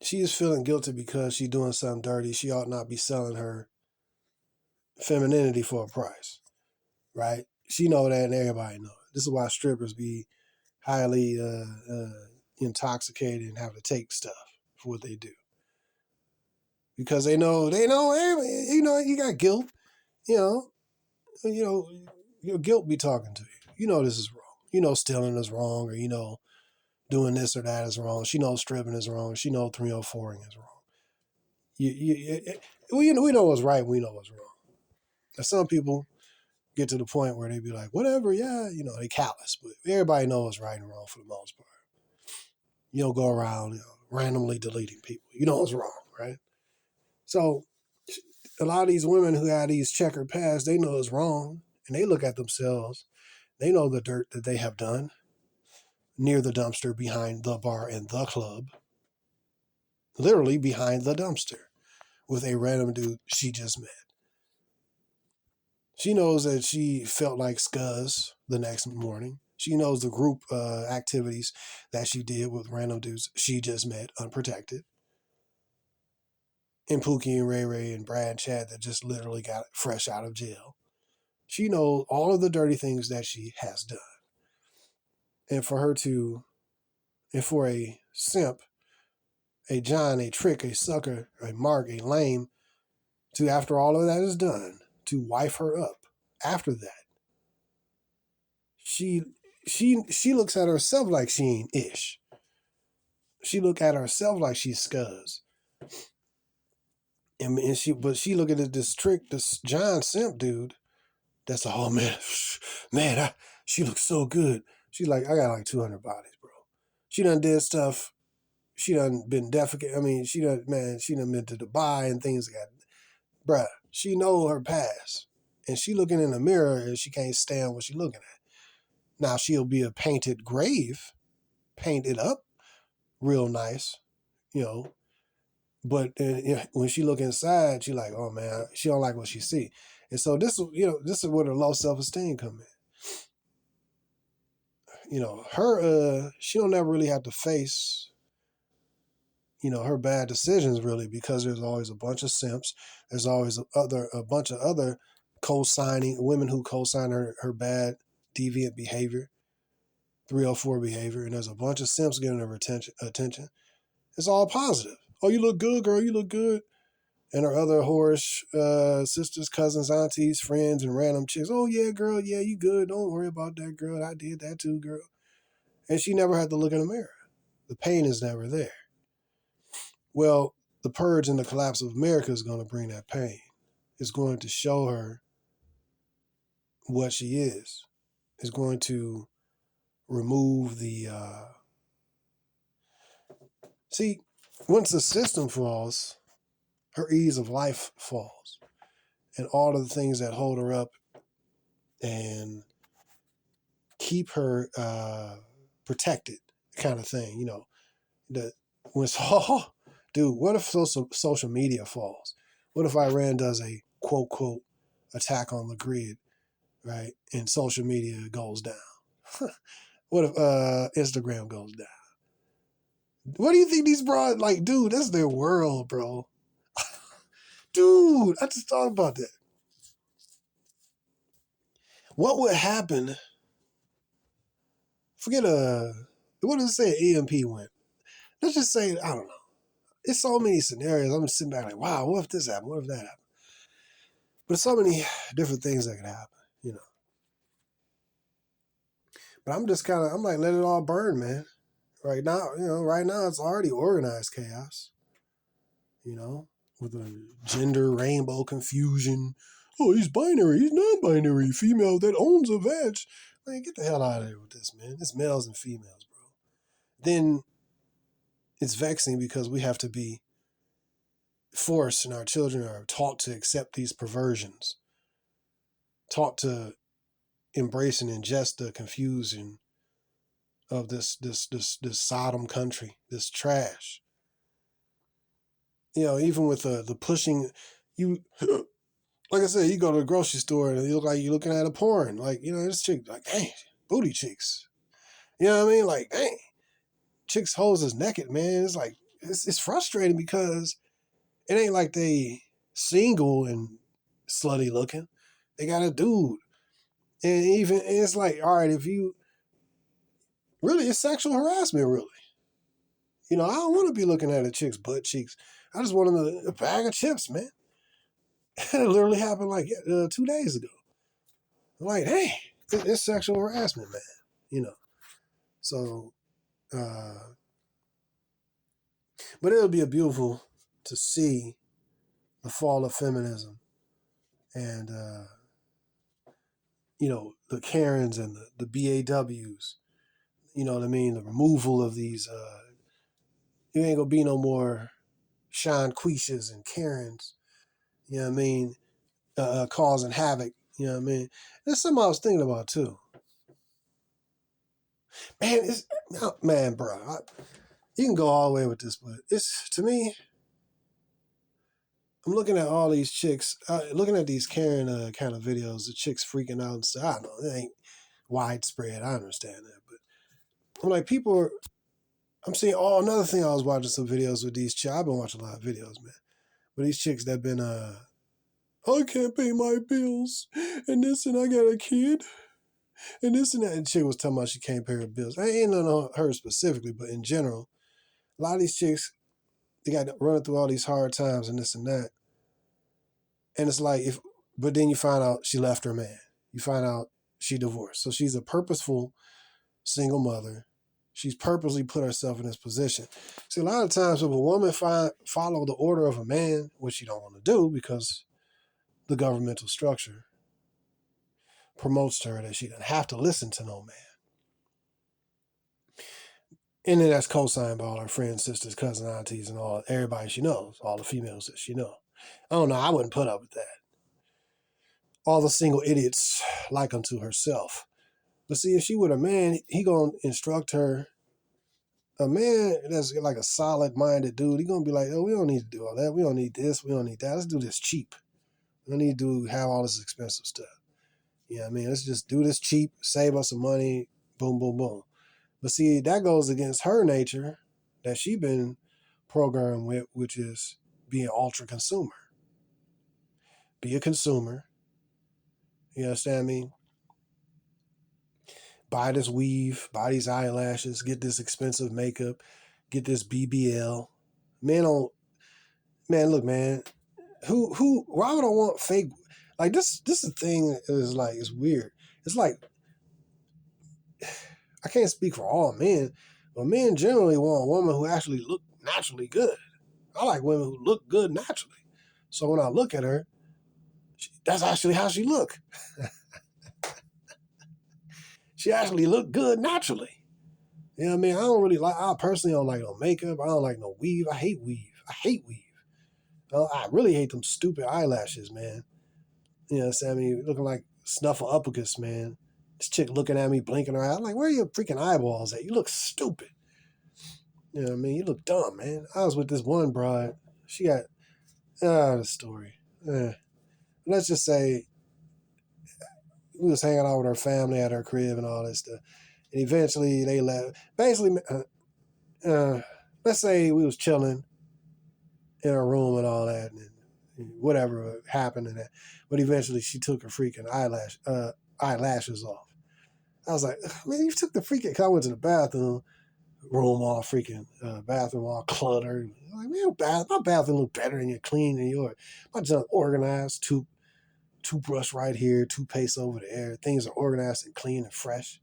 Speaker 1: She is feeling guilty because she's doing something dirty. She ought not be selling her femininity for a price, right? She know that and everybody know it. This is why strippers be highly intoxicated and have to take stuff for what they do. Because they know, you got guilt, your guilt be talking to you. You know this is wrong. You know stealing is wrong, or doing this or that is wrong. She knows stripping is wrong. She knows 304ing is wrong. We know what's right. We know what's wrong. Now, some people get to the point where they be like, whatever, yeah, they callous, but everybody knows what's right and wrong for the most part. You don't go around randomly deleting people. You know what's wrong, right? So a lot of these women who have these checkered pasts, they know it's wrong, and they look at themselves. They know the dirt that they have done near the dumpster behind the bar and the club, literally behind the dumpster with a random dude she just met. She knows that she felt like scuzz the next morning. She knows the group activities that she did with random dudes she just met unprotected. And Pookie and Ray Ray and Brad and Chad that just literally got fresh out of jail. She knows all of the dirty things that she has done. And for a simp, a John, a trick, a sucker, a mark, a lame, to after all of that is done, to wife her up after that, she looks at herself like she ain't ish. She look at herself like she's scuzz. But she look at this trick, this John simp dude. That's like, oh man, she looks so good. She's like, I got like 200 bodies, bro. She done did stuff. She done been defecate. I mean, she done been to Dubai and things like that. Bruh, she know her past. And she looking in the mirror and she can't stand what she looking at. Now she'll be a painted grave, painted up real nice, but when she look inside, she like, oh man, she don't like what she see. And so this is where the low self-esteem come in. Her she don't ever really have to face her bad decisions really, because there's always a bunch of simps. There's always a bunch of other co-signing women who co-sign her bad deviant behavior, 304 behavior, and there's a bunch of simps getting her attention. It's all positive. Oh, you look good, girl. You look good. And her other whorish sisters, cousins, aunties, friends, and random chicks. Oh, yeah, girl. Yeah, you good. Don't worry about that, girl. I did that too, girl. And she never had to look in the mirror. The pain is never there. Well, the purge and the collapse of America is going to bring that pain. It's going to show her what she is. It's going to remove the... See, once the system falls, her ease of life falls. And all of the things that hold her up and keep her protected, kind of thing. When it's, oh, dude, what if social media falls? What if Iran does a quote attack on the grid, right? And social media goes down. What if Instagram goes down? What do you think these broad like, dude? That's their world, bro. Dude, I just thought about that. What would happen? Forget what does it say? EMP went. Let's just say I don't know. It's so many scenarios. I'm sitting back like, wow, what if this happened? What if that happened? But there's so many different things that could happen, you know. But I'm just kind of, I'm like, let it all burn, man. Right now, right now it's already organized chaos, you know, with a gender rainbow confusion. Oh, he's binary, he's non-binary, female that owns a veg. Like, get the hell out of here with this, man. It's males and females, bro. Then it's vexing because we have to be forced and our children are taught to accept these perversions, taught to embrace and ingest the confusion of this Sodom country, this trash. You know, even with the pushing, you like I said, you go to the grocery store and you look like you're looking at a porn. Like, this chick, like, dang, booty cheeks. You know what I mean? Like, dang, chicks' hoes is naked, man. It's like, it's frustrating because it ain't like they single and slutty looking. They got a dude. And it's like, all right, if you, really, it's sexual harassment, really. I don't want to be looking at a chick's butt cheeks. I just want a bag of chips, man. It literally happened like 2 days ago. I'm like, hey, it's sexual harassment, man. So, but it'll be beautiful to see the fall of feminism and, the Karens and the BAWs. You know what I mean? The removal of these, you ain't gonna be no more Sean Quishas and Karens. You know what I mean? Causing havoc. You know what I mean? That's something I was thinking about too. Man, bro. You can go all the way with this, but it's, to me, I'm looking at all these chicks, looking at these Karen kind of videos, the chicks freaking out and stuff. I don't know, it ain't widespread. I understand that, but I'm like, I'm seeing, another thing, I was watching some videos with these chicks. I've been watching a lot of videos, man. But these chicks that been, I can't pay my bills, and this, and I got a kid, and this and that. And the chick was talking about she can't pay her bills. I ain't on her specifically, but in general, a lot of these chicks, they got running through all these hard times and this and that. And it's like, but then you find out she left her man. You find out she divorced. So she's a purposeful single mother. She's purposely put herself in this position. See, a lot of times if a woman follow the order of a man, which she don't want to do because the governmental structure promotes to her that she doesn't have to listen to no man. And then that's co-signed by all her friends, sisters, cousins, aunties, and everybody she knows, all the females that she knows. Oh no, I wouldn't put up with that. All the single idiots like unto herself. But see, if she with a man, he gonna instruct her. A man that's like a solid-minded dude, he gonna be like, oh, we don't need to do all that. We don't need this. We don't need that. Let's do this cheap. We don't need to have all this expensive stuff. You know what I mean? Let's just do this cheap, save us some money, boom, boom, boom. But see, that goes against her nature that she been programmed with, which is being ultra consumer. Be a consumer. You understand me? Buy this weave, buy these eyelashes, get this expensive makeup, get this BBL. Look, man, why would I want fake? Like this is the thing is like, it's weird. It's like, I can't speak for all men, but men generally want a woman who actually look naturally good. I like women who look good naturally. So when I look at her, that's actually how she look. She actually look good naturally. You know what I mean? I personally don't like no makeup. I don't like no weave. I hate weave. I really hate them stupid eyelashes, man. You know what I'm saying? Looking like Snuffleupagus, man. This chick looking at me, blinking her eye. I'm like, where are your freaking eyeballs at? You look stupid. You know what I mean? You look dumb, man. I was with this one broad. She got, the story. Let's just say we was hanging out with her family at her crib and all that stuff. And eventually they left. Basically, let's say we was chilling in her room and all that, and whatever happened and that. But eventually, she took her freaking eyelashes off. I was like, man, you took the freaking. Cause I went to the bathroom, room all freaking bathroom all cluttered. I'm like, man, my bathroom look better and clean than yours. My junk organized, toothbrush right here, toothpaste over there. Things are organized and clean and fresh.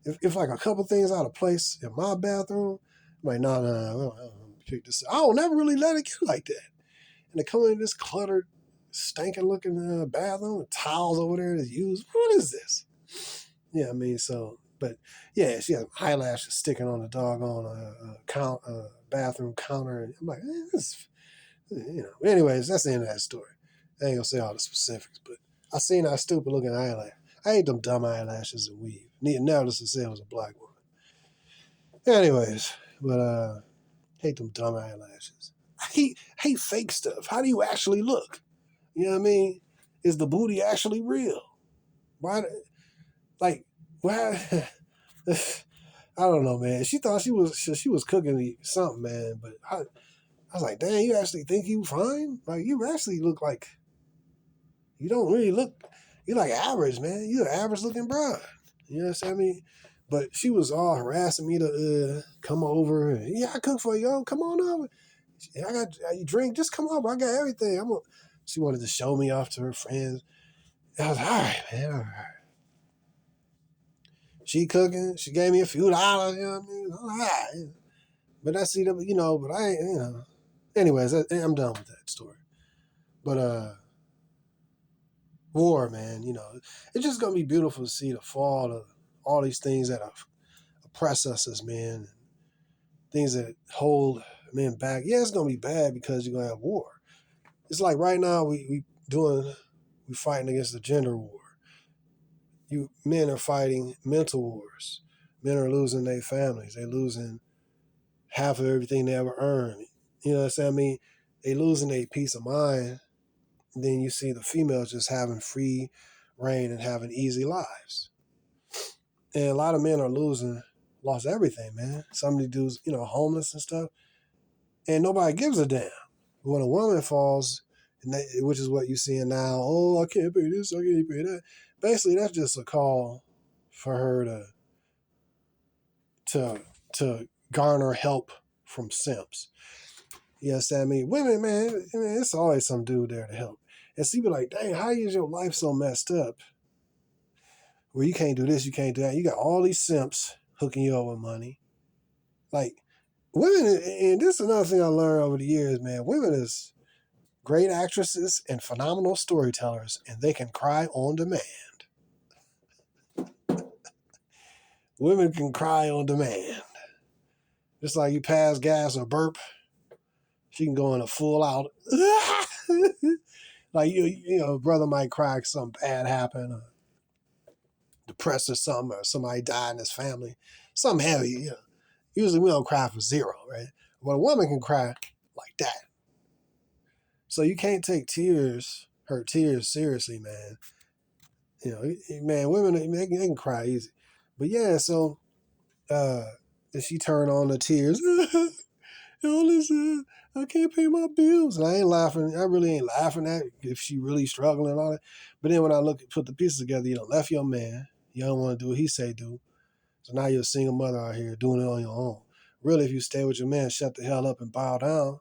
Speaker 1: If like a couple things out of place in my bathroom, I'm like, no, pick this. I don't never really let it get like that. And they come in this cluttered, stinking looking bathroom with towels over there to use. What is this? Yeah, I mean, so, but yeah, she has eyelashes sticking on the doggone bathroom counter. And I'm like, this, anyways, that's the end of that story. I ain't gonna say all the specifics, but I seen that stupid looking eyelash. I hate them dumb eyelashes and weave. Needless to say, it was a black woman. Anyways, but hate them dumb eyelashes. I hate fake stuff. How do you actually look? You know what I mean? Is the booty actually real? Why? Like, why? I don't know, man. She thought she was cooking me something, man. But I was like, damn, you actually think you fine? Like, you actually look like you don't really look. You're like average, man. You're an average looking broad. You know what I mean? But she was all harassing me to come over. And, yeah, I cook for you. Oh, come on over. I got you drink. Just come over. I got everything. She wanted to show me off to her friends. I was like, all right, man. All right. She cooking. She gave me a few dollars. You know what I mean? All right. But I see them, but I ain't. Anyways, I'm done with that story. But war, man, it's just gonna be beautiful to see the fall of all these things that oppress us as men, things that hold men back. Yeah, it's gonna be bad because you're gonna have war. It's like right now we fighting against the gender war. Men are fighting mental wars. Men are losing their families. They're losing half of everything they ever earned. You know what I'm saying? I mean, they losing their peace of mind. And then you see the females just having free reign and having easy lives. And a lot of men are lost everything, man. Some of these dudes, homeless and stuff. And nobody gives a damn. When a woman falls, which is what you're seeing now, oh, I can't pay this, I can't pay that. Basically, that's just a call for her to garner help from simps. Yes, I mean, women, man, it's always some dude there to help. And she be like, dang, how is your life so messed up where you can't do this, you can't do that? You got all these simps hooking you up with money. Like, women, and this is another thing I learned over the years, man, women is great actresses and phenomenal storytellers, and they can cry on demand. Women can cry on demand. Just like you pass gas or burp, she can go in a full out. Like, a brother might cry because something bad happened, or depressed or something, or somebody died in his family. Something heavy, Usually we don't cry for zero, right? But a woman can cry like that. So you can't take her tears seriously, man. Man, women, they can cry easy. But yeah, so if she turn on the tears, listen, I can't pay my bills. And I ain't laughing. I really ain't laughing at if she really struggling and all that. But then when I put the pieces together, left your man. You don't want to do what he say do. So now you're a single mother out here doing it on your own. Really, if you stay with your man, shut the hell up and bow down.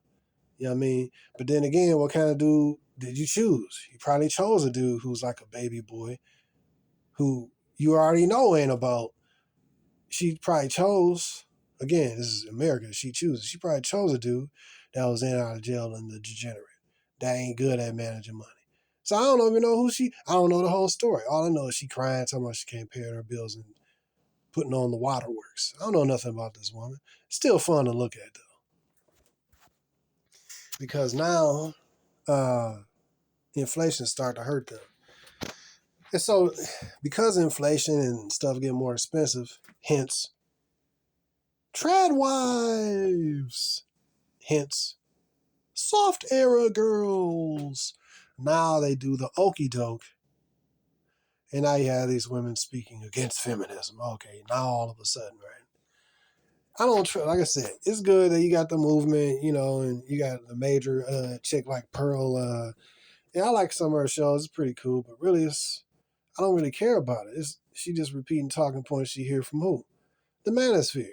Speaker 1: You know what I mean? But then again, what kind of dude did you choose? You probably chose a dude who's like a baby boy, who you already know ain't about. She probably chose, again, this is America, she chooses. She probably chose a dude that was in and out of jail and the degenerate. That ain't good at managing money. So I don't even know I don't know the whole story. All I know is she crying, talking about she can't pay her bills and putting on the waterworks. I don't know nothing about this woman. Still fun to look at, though. Because now inflation start to hurt them. And so because inflation and stuff get more expensive, hence trad wives, hence soft era girls. Now they do the okey doke. And now you have these women speaking against feminism. Okay, now all of a sudden, right? I don't like I said, it's good that you got the movement, you know, and you got the major chick like Pearl. Yeah, I like some of her shows. It's pretty cool, but really, I don't really care about it. She just repeating talking points she hear from who? The manosphere.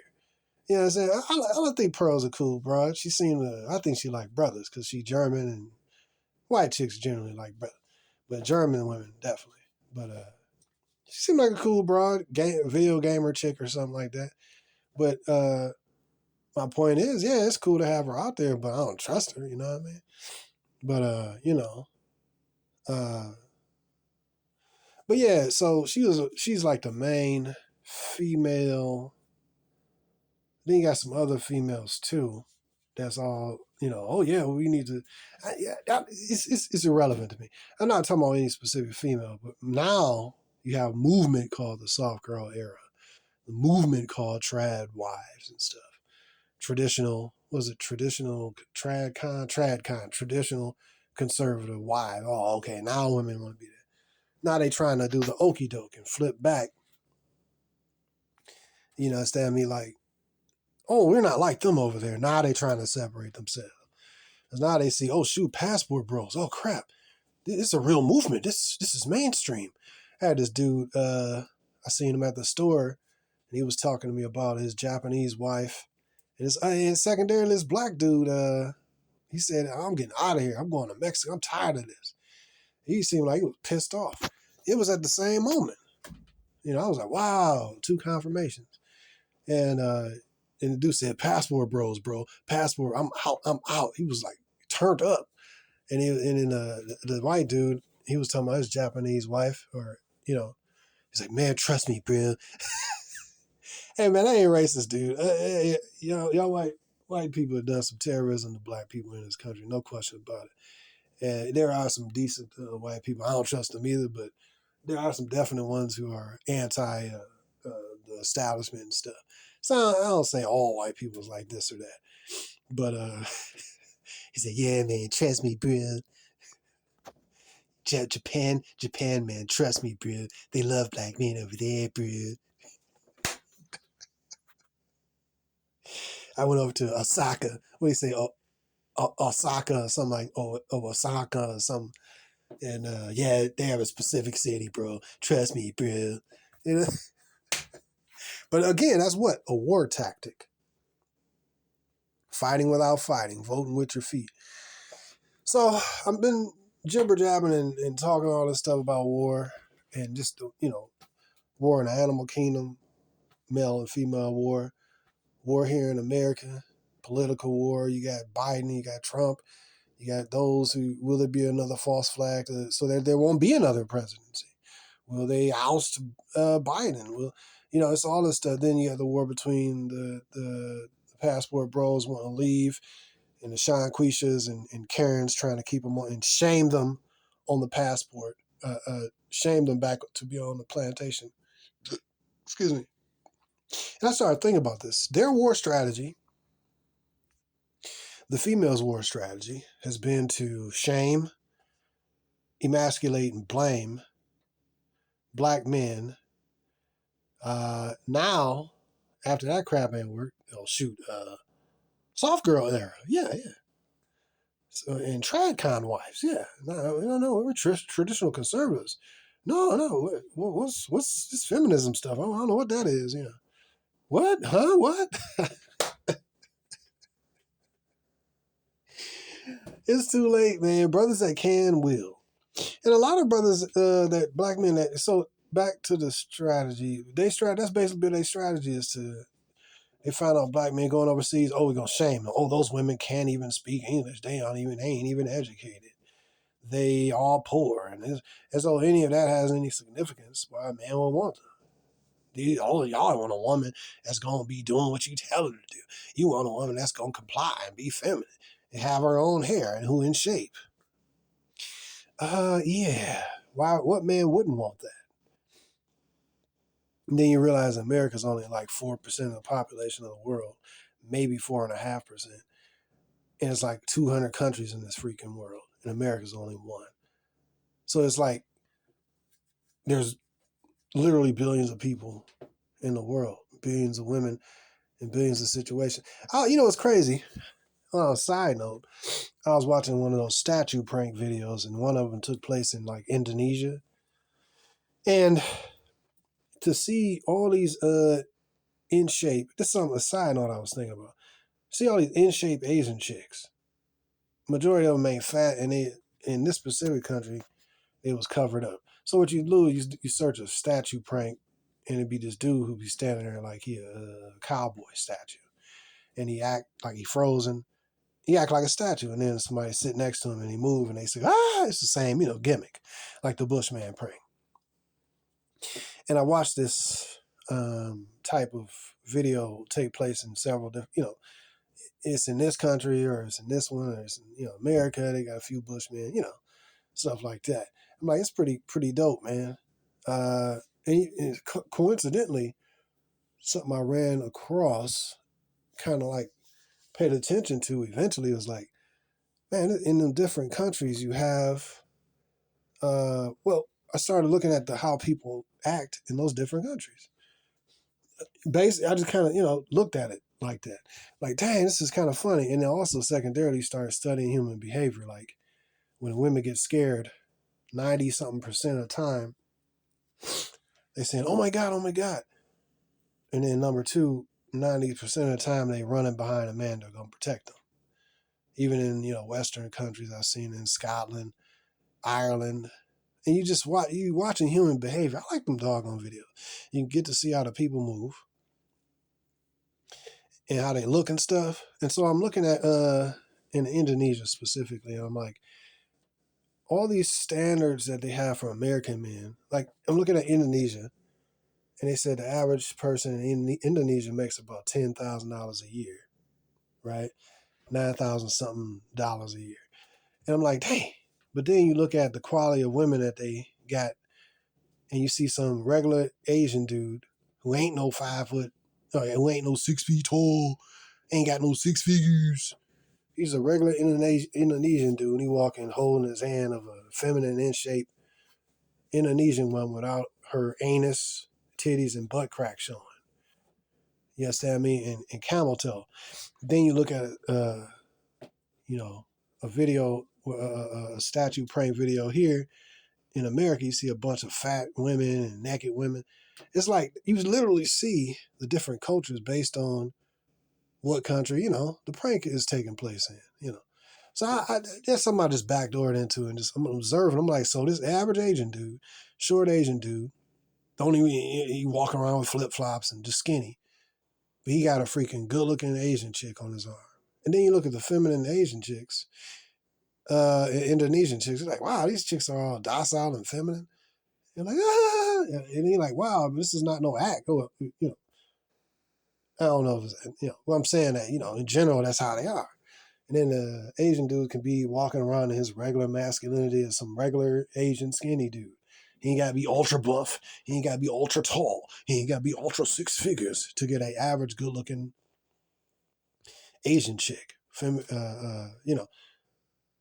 Speaker 1: You know what I'm saying? I don't think Pearl's a cool broad. She seemed I think she like brothers because she German and white chicks generally like brothers, but German women definitely. But she seemed like a cool broad, video gamer chick or something like that. But my point is, yeah, it's cool to have her out there, but I don't trust her. You know what I mean? But uh, but yeah. So she's like the main female. Then you got some other females too. That's all, you know. Oh yeah, we need to. It's irrelevant to me. I'm not talking about any specific female, but now you have a movement called the soft girl era, the movement called trad wives and stuff. Traditional, was it traditional tradcon, traditional conservative wife. Oh, okay, now women want to be there. Now they trying to do the okey doke and flip back. You know, instead of me like, oh, we're not like them over there. Now they trying to separate themselves. Because now they see, oh shoot, passport bros. Oh crap, this is a real movement. This is mainstream. I had this dude. I seen him at the store, and he was talking to me about his Japanese wife, and secondarily this black dude. He said, I'm getting out of here. I'm going to Mexico. I'm tired of this. He seemed like he was pissed off. It was at the same moment. You know, I was like, wow, two confirmations. And the dude said, passport bros, bro. Passport, I'm out, I'm out. He was like turned up. And then the white dude, he was talking about his Japanese wife, or, you know, he's like, man, trust me, bro. Hey, man, I ain't racist, dude. You know, y'all white people have done some terrorism to black people in this country, no question about it. And there are some decent white people. I don't trust them either, but there are some definite ones who are anti the establishment and stuff. So I don't say all white people is like this or that. But he said, yeah, man, trust me, bro. Japan, man, trust me, bro. They love black men over there, bro. I went over to Osaka. What do you say? Osaka or something like, or Osaka or something. And yeah, they have a specific city, bro. Trust me, bro. You know? But again, that's what? A war tactic. Fighting without fighting, voting with your feet. So I've been jibber jabbing and talking all this stuff about war and just, you know, war in the animal kingdom, male and female war here in America, political war. You got Biden, you got Trump, you got those who, will there be another false flag so that there won't be another presidency? Will they oust Biden? Will, you know, it's all this stuff. Then you have the war between the passport bros want to leave, and the Sean Quishas and Karens trying to keep them on and shame them on the passport, shame them back to be on the plantation. Excuse me. And I started thinking about this. Their war strategy, the females' war strategy, has been to shame, emasculate, and blame black men. Now, after that crap ain't worked, oh shoot, soft girl era, yeah. So, and tradcon wives, yeah. No, we're traditional conservatives. No, what's this feminism stuff? I don't know what that is. You know, what? Huh? What? It's too late, man. Brothers that can will, and a lot of brothers that black men that. So back to the strategy. That's basically their strategy is to. They find out black men going overseas. Oh, we're gonna shame them. Oh, those women can't even speak English. They ain't even educated. They all poor, and as though any of that has any significance, why a man would want them. All of y'all want a woman that's gonna be doing what you tell her to do. You want a woman that's gonna comply and be feminine and have her own hair and who in shape. Yeah. Why? What man wouldn't want that? And then you realize America's only like 4% of the population of the world, maybe 4.5%, and it's like 200 countries in this freaking world, and America's only one. So it's like there's literally billions of people in the world, billions of women, in billions of situations. Oh, you know what's crazy? On a side note, I was watching one of those statue prank videos, and one of them took place in like Indonesia. And to see all these in shape, this is some a side note I was thinking about. See all these in shape Asian chicks. Majority of them ain't fat, and they in this specific country, it was covered up. So what you do, you search a statue prank, and it'd be this dude who be standing there like he a cowboy statue, and he act like he frozen. He act like a statue, and then somebody sit next to him and he move, and they say, "Ah!" It's the same, gimmick, like the Bushman prank. And I watched this type of video take place in several different, it's in this country or it's in this one or it's in, America. They got a few Bushmen, stuff like that. I'm like, it's pretty dope, man. And coincidentally, something I ran across, kind of like paid attention to eventually was like, man, in the different countries you have, well, I started looking at how people act in those different countries. Basically, I just kind of, looked at it like that. Like, dang, this is kind of funny. And then also secondarily started studying human behavior. Like when women get scared, 90 something percent of the time, they saying, oh my God, oh my God. And then number two, 90% of the time they running behind a man that's going to protect them. Even in, Western countries I've seen in Scotland, Ireland. And you watching human behavior. I like them doggone videos. You can get to see how the people move and how they look and stuff. And so I'm looking at in Indonesia specifically, and I'm like, all these standards that they have for American men. Like I'm looking at Indonesia, and they said the average person in Indonesia makes about $10,000 a year, right? 9,000 something dollars a year. And I'm like, dang. But then you look at the quality of women that they got, and you see some regular Asian dude who ain't no 5 foot, who ain't no 6 feet tall, ain't got no six figures. He's a regular Indonesian dude, and he walking holding his hand of a feminine in shape Indonesian one without her anus, titties, and butt crack showing. You understand what I mean? And camel toe. Then you look at a video, a statue prank video here in America. You see a bunch of fat women and naked women. It's like you literally see the different cultures based on what country the prank is taking place in. So that's something I just backdoored into, and I'm observing. I'm like, so this average Asian dude, short Asian dude, don't even he walk around with flip flops and just skinny, but he got a freaking good looking Asian chick on his arm. And then you look at the feminine Asian chicks, Indonesian chicks. You're like, wow, these chicks are all docile and feminine. You're like, ah, and you're like, wow, this is not no act. I don't know if it's, well, I'm saying that, in general, that's how they are. And then the Asian dude can be walking around in his regular masculinity as some regular Asian skinny dude. He ain't got to be ultra buff. He ain't got to be ultra tall. He ain't got to be ultra six figures to get an average good looking Asian chick.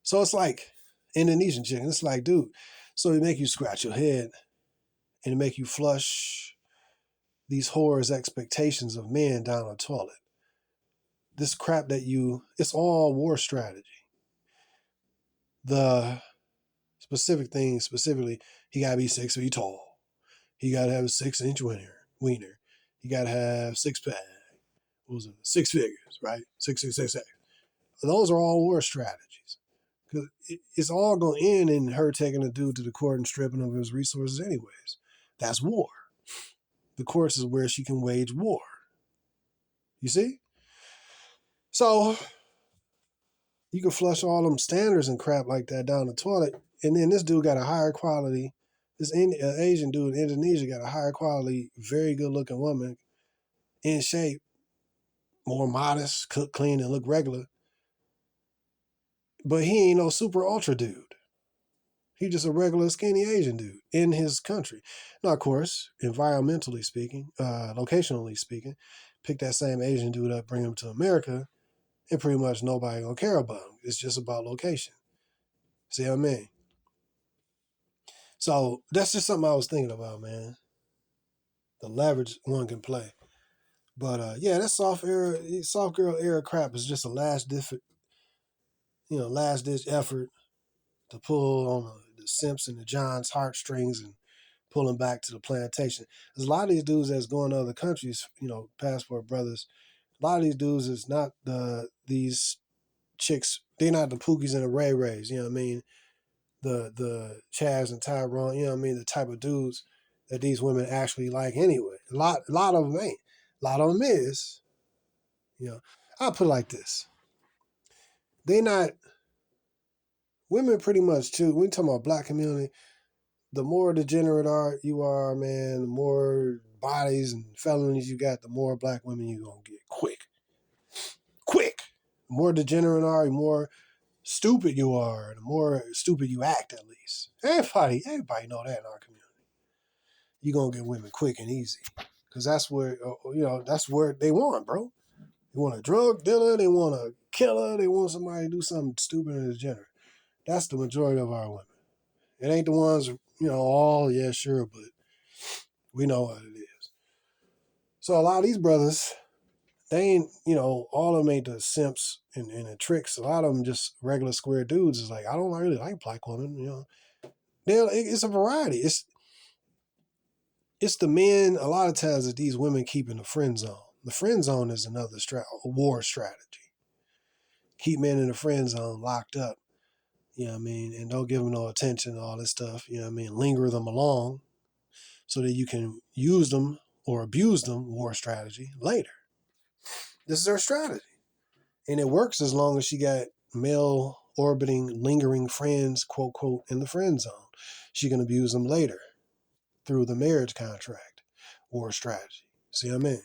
Speaker 1: So it's like Indonesian chick. And it's like, dude, so it make you scratch your head and it make you flush these whores' expectations of men down a toilet. This crap it's all war strategy. The specifically, he gotta be 6 feet tall. He gotta have a 6-inch wiener. He gotta have six pack. What was it? Six figures, right? Six. Those are all war strategies. Because it's all going to end in her taking a dude to the court and stripping of his resources anyways. That's war. The courts is where she can wage war. You see? So you can flush all them standards and crap like that down the toilet, and then this dude got a higher quality. This Asian dude in Indonesia got a higher quality, very good looking woman, in shape, more modest, cook clean, and look regular. But he ain't no super ultra dude. He just a regular skinny Asian dude in his country. Now, of course, environmentally speaking, locationally speaking, pick that same Asian dude up, bring him to America, and pretty much nobody gonna care about him. It's just about location. See what I mean? So that's just something I was thinking about, man. The leverage one can play. But yeah, that soft girl era crap is just a last ditch effort to pull on the Simps and the Johns heartstrings and pull them back to the plantation. There's a lot of these dudes that's going to other countries, passport brothers. A lot of these dudes is not these chicks. They're not the Pookies and the Ray Rays. You know what I mean? The Chaz and Tyrone. You know what I mean? The type of dudes that these women actually like anyway. A lot of them ain't. A lot of them is. I'll put it like this. They not women pretty much too. When we talking about black community, the more degenerate you are, man, the more bodies and felonies you got, the more black women you gonna get. Quick. The more degenerate the more stupid you are, the more stupid you act at least. Everybody know that in our community. You gonna get women quick and easy. Cause that's where that's where they want, bro. They want a drug dealer, they want a killer, they want somebody to do something stupid and degenerate. That's the majority of our women. It ain't the ones, all, yeah, sure, but we know what it is. So a lot of these brothers, they ain't, all of them ain't the simps and the tricks. A lot of them just regular square dudes. It's like, I don't really like black women, It's a variety. It's the men, a lot of times, that these women keep in the friend zone. The friend zone is another war strategy. Keep men in the friend zone, locked up, and don't give them no attention, all this stuff, linger them along so that you can use them or abuse them, war strategy, later. This is her strategy. And it works as long as she got male orbiting, lingering friends, quote, quote, in the friend zone. She can abuse them later through the marriage contract, war strategy. See what I mean?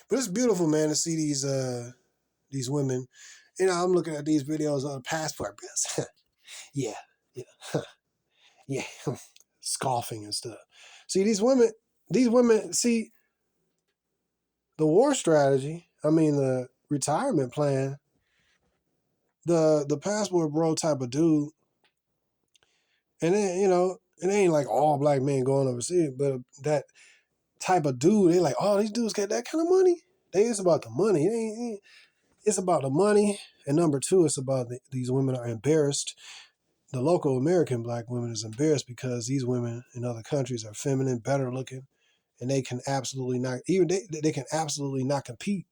Speaker 1: But it's beautiful, man, to see these women. I'm looking at these videos on passport bills. yeah, yeah, scoffing and stuff. See, these women, see, the war strategy, the retirement plan, the passport bro type of dude, and then, it ain't like all black men going overseas, but that type of dude, they like, oh, these dudes got that kind of money? It's about the money. It's about the money. And number two, it's about these women are embarrassed. The local American black women is embarrassed because these women in other countries are feminine, better looking, and they can absolutely not, even they can absolutely not compete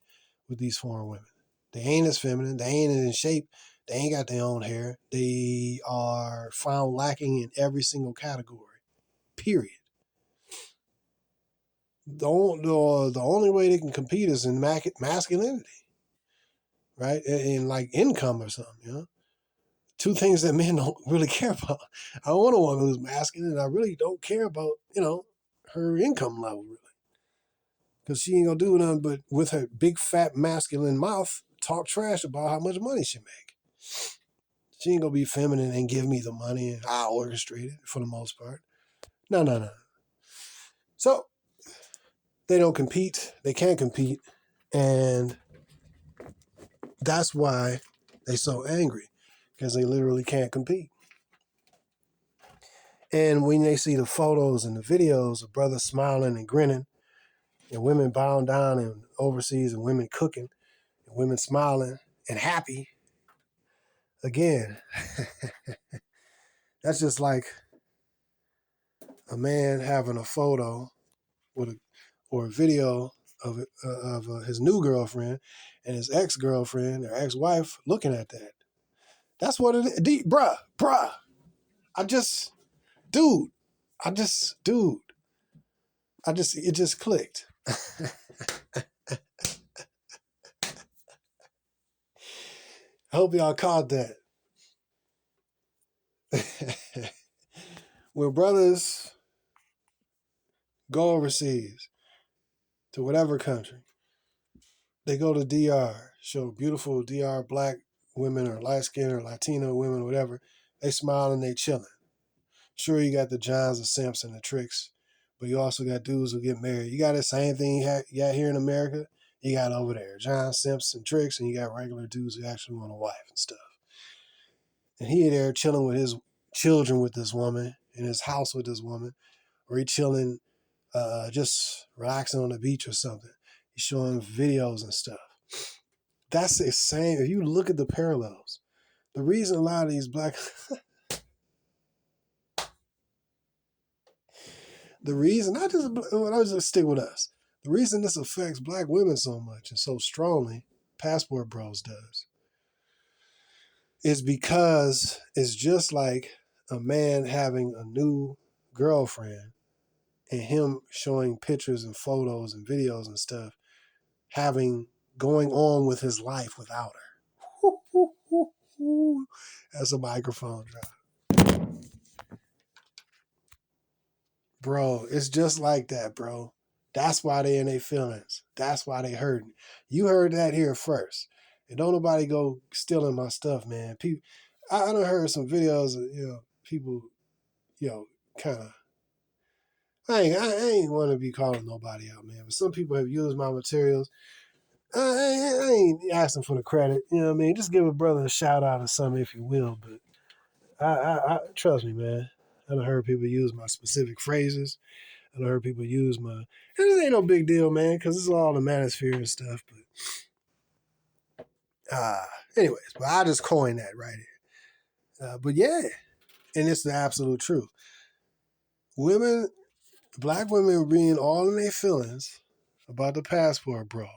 Speaker 1: with these foreign women. They ain't as feminine. They ain't in shape. They ain't got their own hair. They are found lacking in every single category, period. The only way they can compete is in masculinity, right? In like income or something, Two things that men don't really care about. I want a woman who's masculine, and I really don't care about, her income level, really. Because she ain't going to do nothing but, with her big, fat, masculine mouth, talk trash about how much money she make. She ain't going to be feminine and give me the money, and I'll orchestrate it for the most part. No. So, they don't compete. They can't compete. And that's why they're so angry. Because they literally can't compete. And when they see the photos and the videos of brothers smiling and grinning, and women bowing down and overseas, and women cooking, and women smiling and happy, again, that's just like a man having a photo or a video of his new girlfriend and his ex-girlfriend or ex-wife looking at that. That's what it is. Bruh. Dude, it just clicked. I hope y'all caught that. When brothers go overseas to whatever country, they go to DR, show beautiful DR black women or light skinned or Latino women, or whatever. They smile and they chilling. Sure, you got the Johns, the Simps, and the Tricks, but you also got dudes who get married. You got the same thing you got here in America. You got over there, Johns, Simps, and Tricks, and you got regular dudes who actually want a wife and stuff. And he there chilling with his children with this woman, in his house with this woman, or he chilling, just relaxing on the beach or something. He's showing videos and stuff. That's the same. If you look at the parallels, the reason a lot of these black, the reason, not just, I'll just stick with us. The reason this affects black women so much and so strongly, Passport Bros does, is because it's just like a man having a new girlfriend and him showing pictures and photos and videos and stuff, going on with his life without her. That's a microphone drop. Bro, it's just like that, bro. That's why they in their feelings. That's why they hurting. You heard that here first. And don't nobody go stealing my stuff, man. People, I done heard some videos of, people, kind of, I ain't want to be calling nobody out, man. But some people have used my materials. I ain't asking for the credit. You know what I mean? Just give a brother a shout out or something if you will. But I trust me, man. I done heard people use my specific phrases. I done heard people use my. And this ain't no big deal, man, because it's all the manosphere and stuff. But anyways, but I just coined that right here. But yeah, and it's the absolute truth. Black women being all in their feelings about the passport bros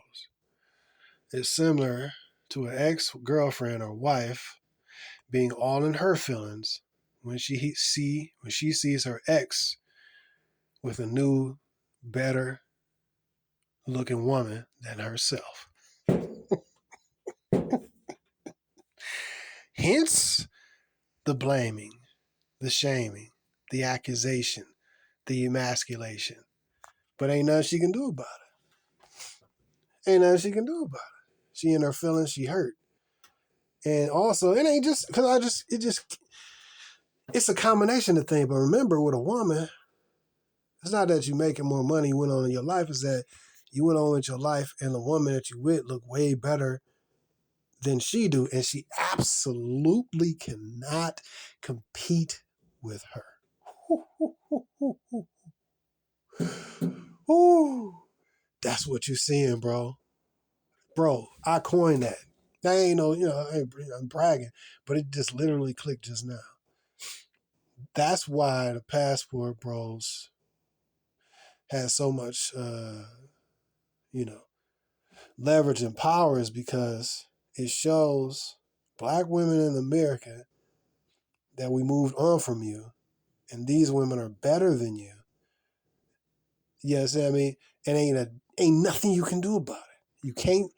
Speaker 1: is similar to an ex-girlfriend or wife being all in her feelings when she sees her ex with a new, better looking woman than herself. Hence the blaming, the shaming, the accusation, the emasculation. But ain't nothing she can do about it. Ain't nothing she can do about it. She in her feelings, she hurt. And also, it ain't just because it's a combination of things. But remember, with a woman, it's not that you making more money, you went on in your life, it's that you went on with your life and the woman that you with look way better than she do. And she absolutely cannot compete with her. Ooh, that's what you're seeing, bro. Bro, I coined that. I ain't I'm bragging, but it just literally clicked just now. That's why the Passport Bros has so much, leverage and power, is because it shows black women in America that we moved on from you, and these women are better than you. Yes, I mean, and ain't nothing you can do about it. You can't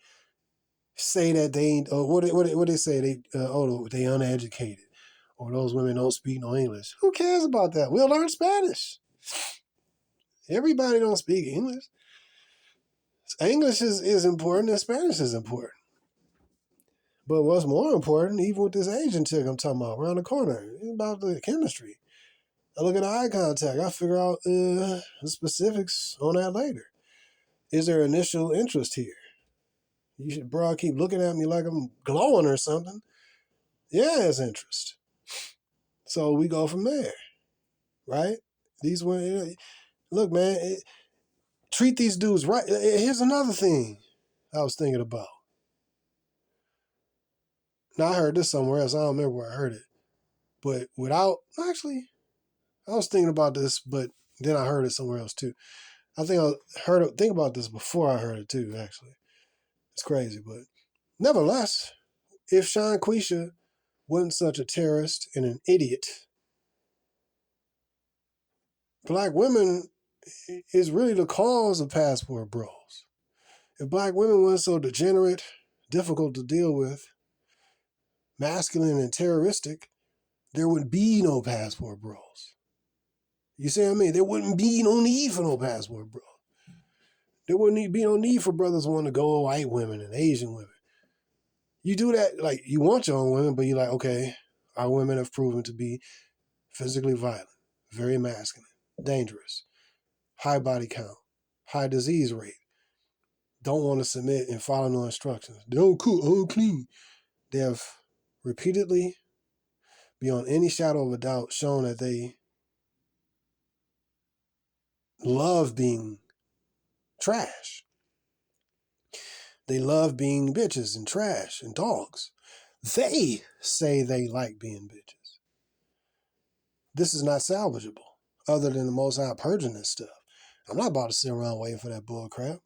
Speaker 1: say that they ain't. Or what they say? They uneducated, or those women don't speak no English. Who cares about that? We'll learn Spanish. Everybody don't speak English. English is important and Spanish is important. But what's more important, even with this Asian chick I'm talking about around the corner, it's about the chemistry. I look at the eye contact. I figure out the specifics on that later. Is there initial interest here? You should, bro, keep looking at me like I'm glowing or something. Yeah, it's interest. So we go from there, right? These women, look, man, treat these dudes right. Here's another thing I was thinking about. Now, I heard this somewhere else. I don't remember where I heard it. But I was thinking about this, but then I heard it somewhere else too. I think think about this before I heard it too, actually. It's crazy, but nevertheless, if Sean Quisha wasn't such a terrorist and an idiot, black women is really the cause of Passport Bros. If black women weren't so degenerate, difficult to deal with, masculine and terroristic, there would be no Passport Bros. You see what I mean? There wouldn't be no need for no Passport Bros. There wouldn't be no need for brothers wanting to go with white women and Asian women. You do that, like, you want your own women, but you're like, okay, our women have proven to be physically violent, very masculine, dangerous, high body count, high disease rate, don't want to submit and follow no instructions. They don't cook, unclean. They have repeatedly, beyond any shadow of a doubt, shown that they love being trash. They love being bitches and trash and dogs. They say they like being bitches. This is not salvageable, other than the Most High purging this stuff. I'm not about to sit around waiting for that bull crap.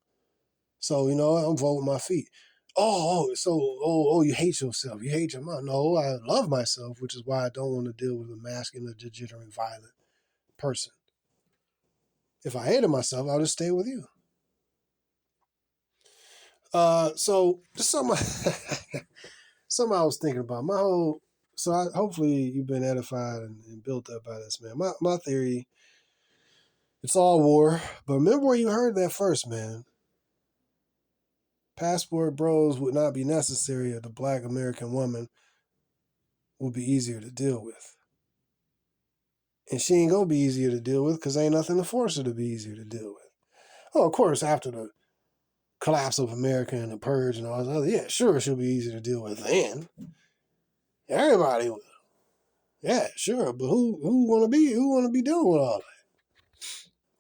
Speaker 1: So, you know, I'm voting my feet. You hate yourself. You hate your mom. No, I love myself, which is why I don't want to deal with a masculine, degenerate, violent person. If I hated myself, I'll just stay with you. So just something, something I was thinking about. Hopefully you've been edified and built up by this, man. My theory, it's all war. But remember where you heard that first, man. Passport bros would not be necessary if the black American woman would be easier to deal with. And she ain't gonna be easier to deal with because ain't nothing to force her to be easier to deal with. Oh, of course, after the collapse of America and the purge and all that other, yeah, sure, she'll be easy to deal with then. Everybody will. Yeah, sure, but who wanna be dealing with all that?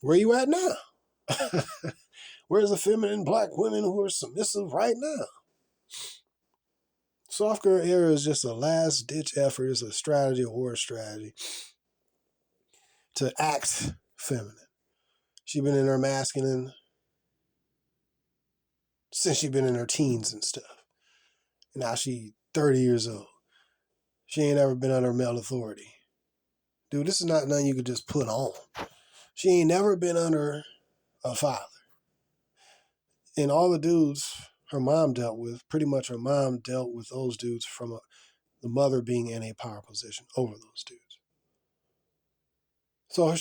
Speaker 1: Where you at now? Where's the feminine black women who are submissive right now? Soft girl era is just a last ditch effort. It's a strategy, a war strategy to act feminine. She been in her masculine since she been in her teens and stuff. Now she 30 years old. She ain't ever been under male authority. Dude, this is not nothing you could just put on. She ain't never been under a father. And all the dudes her mom dealt with, pretty much her mom dealt with those dudes from the mother being in a power position over those dudes. So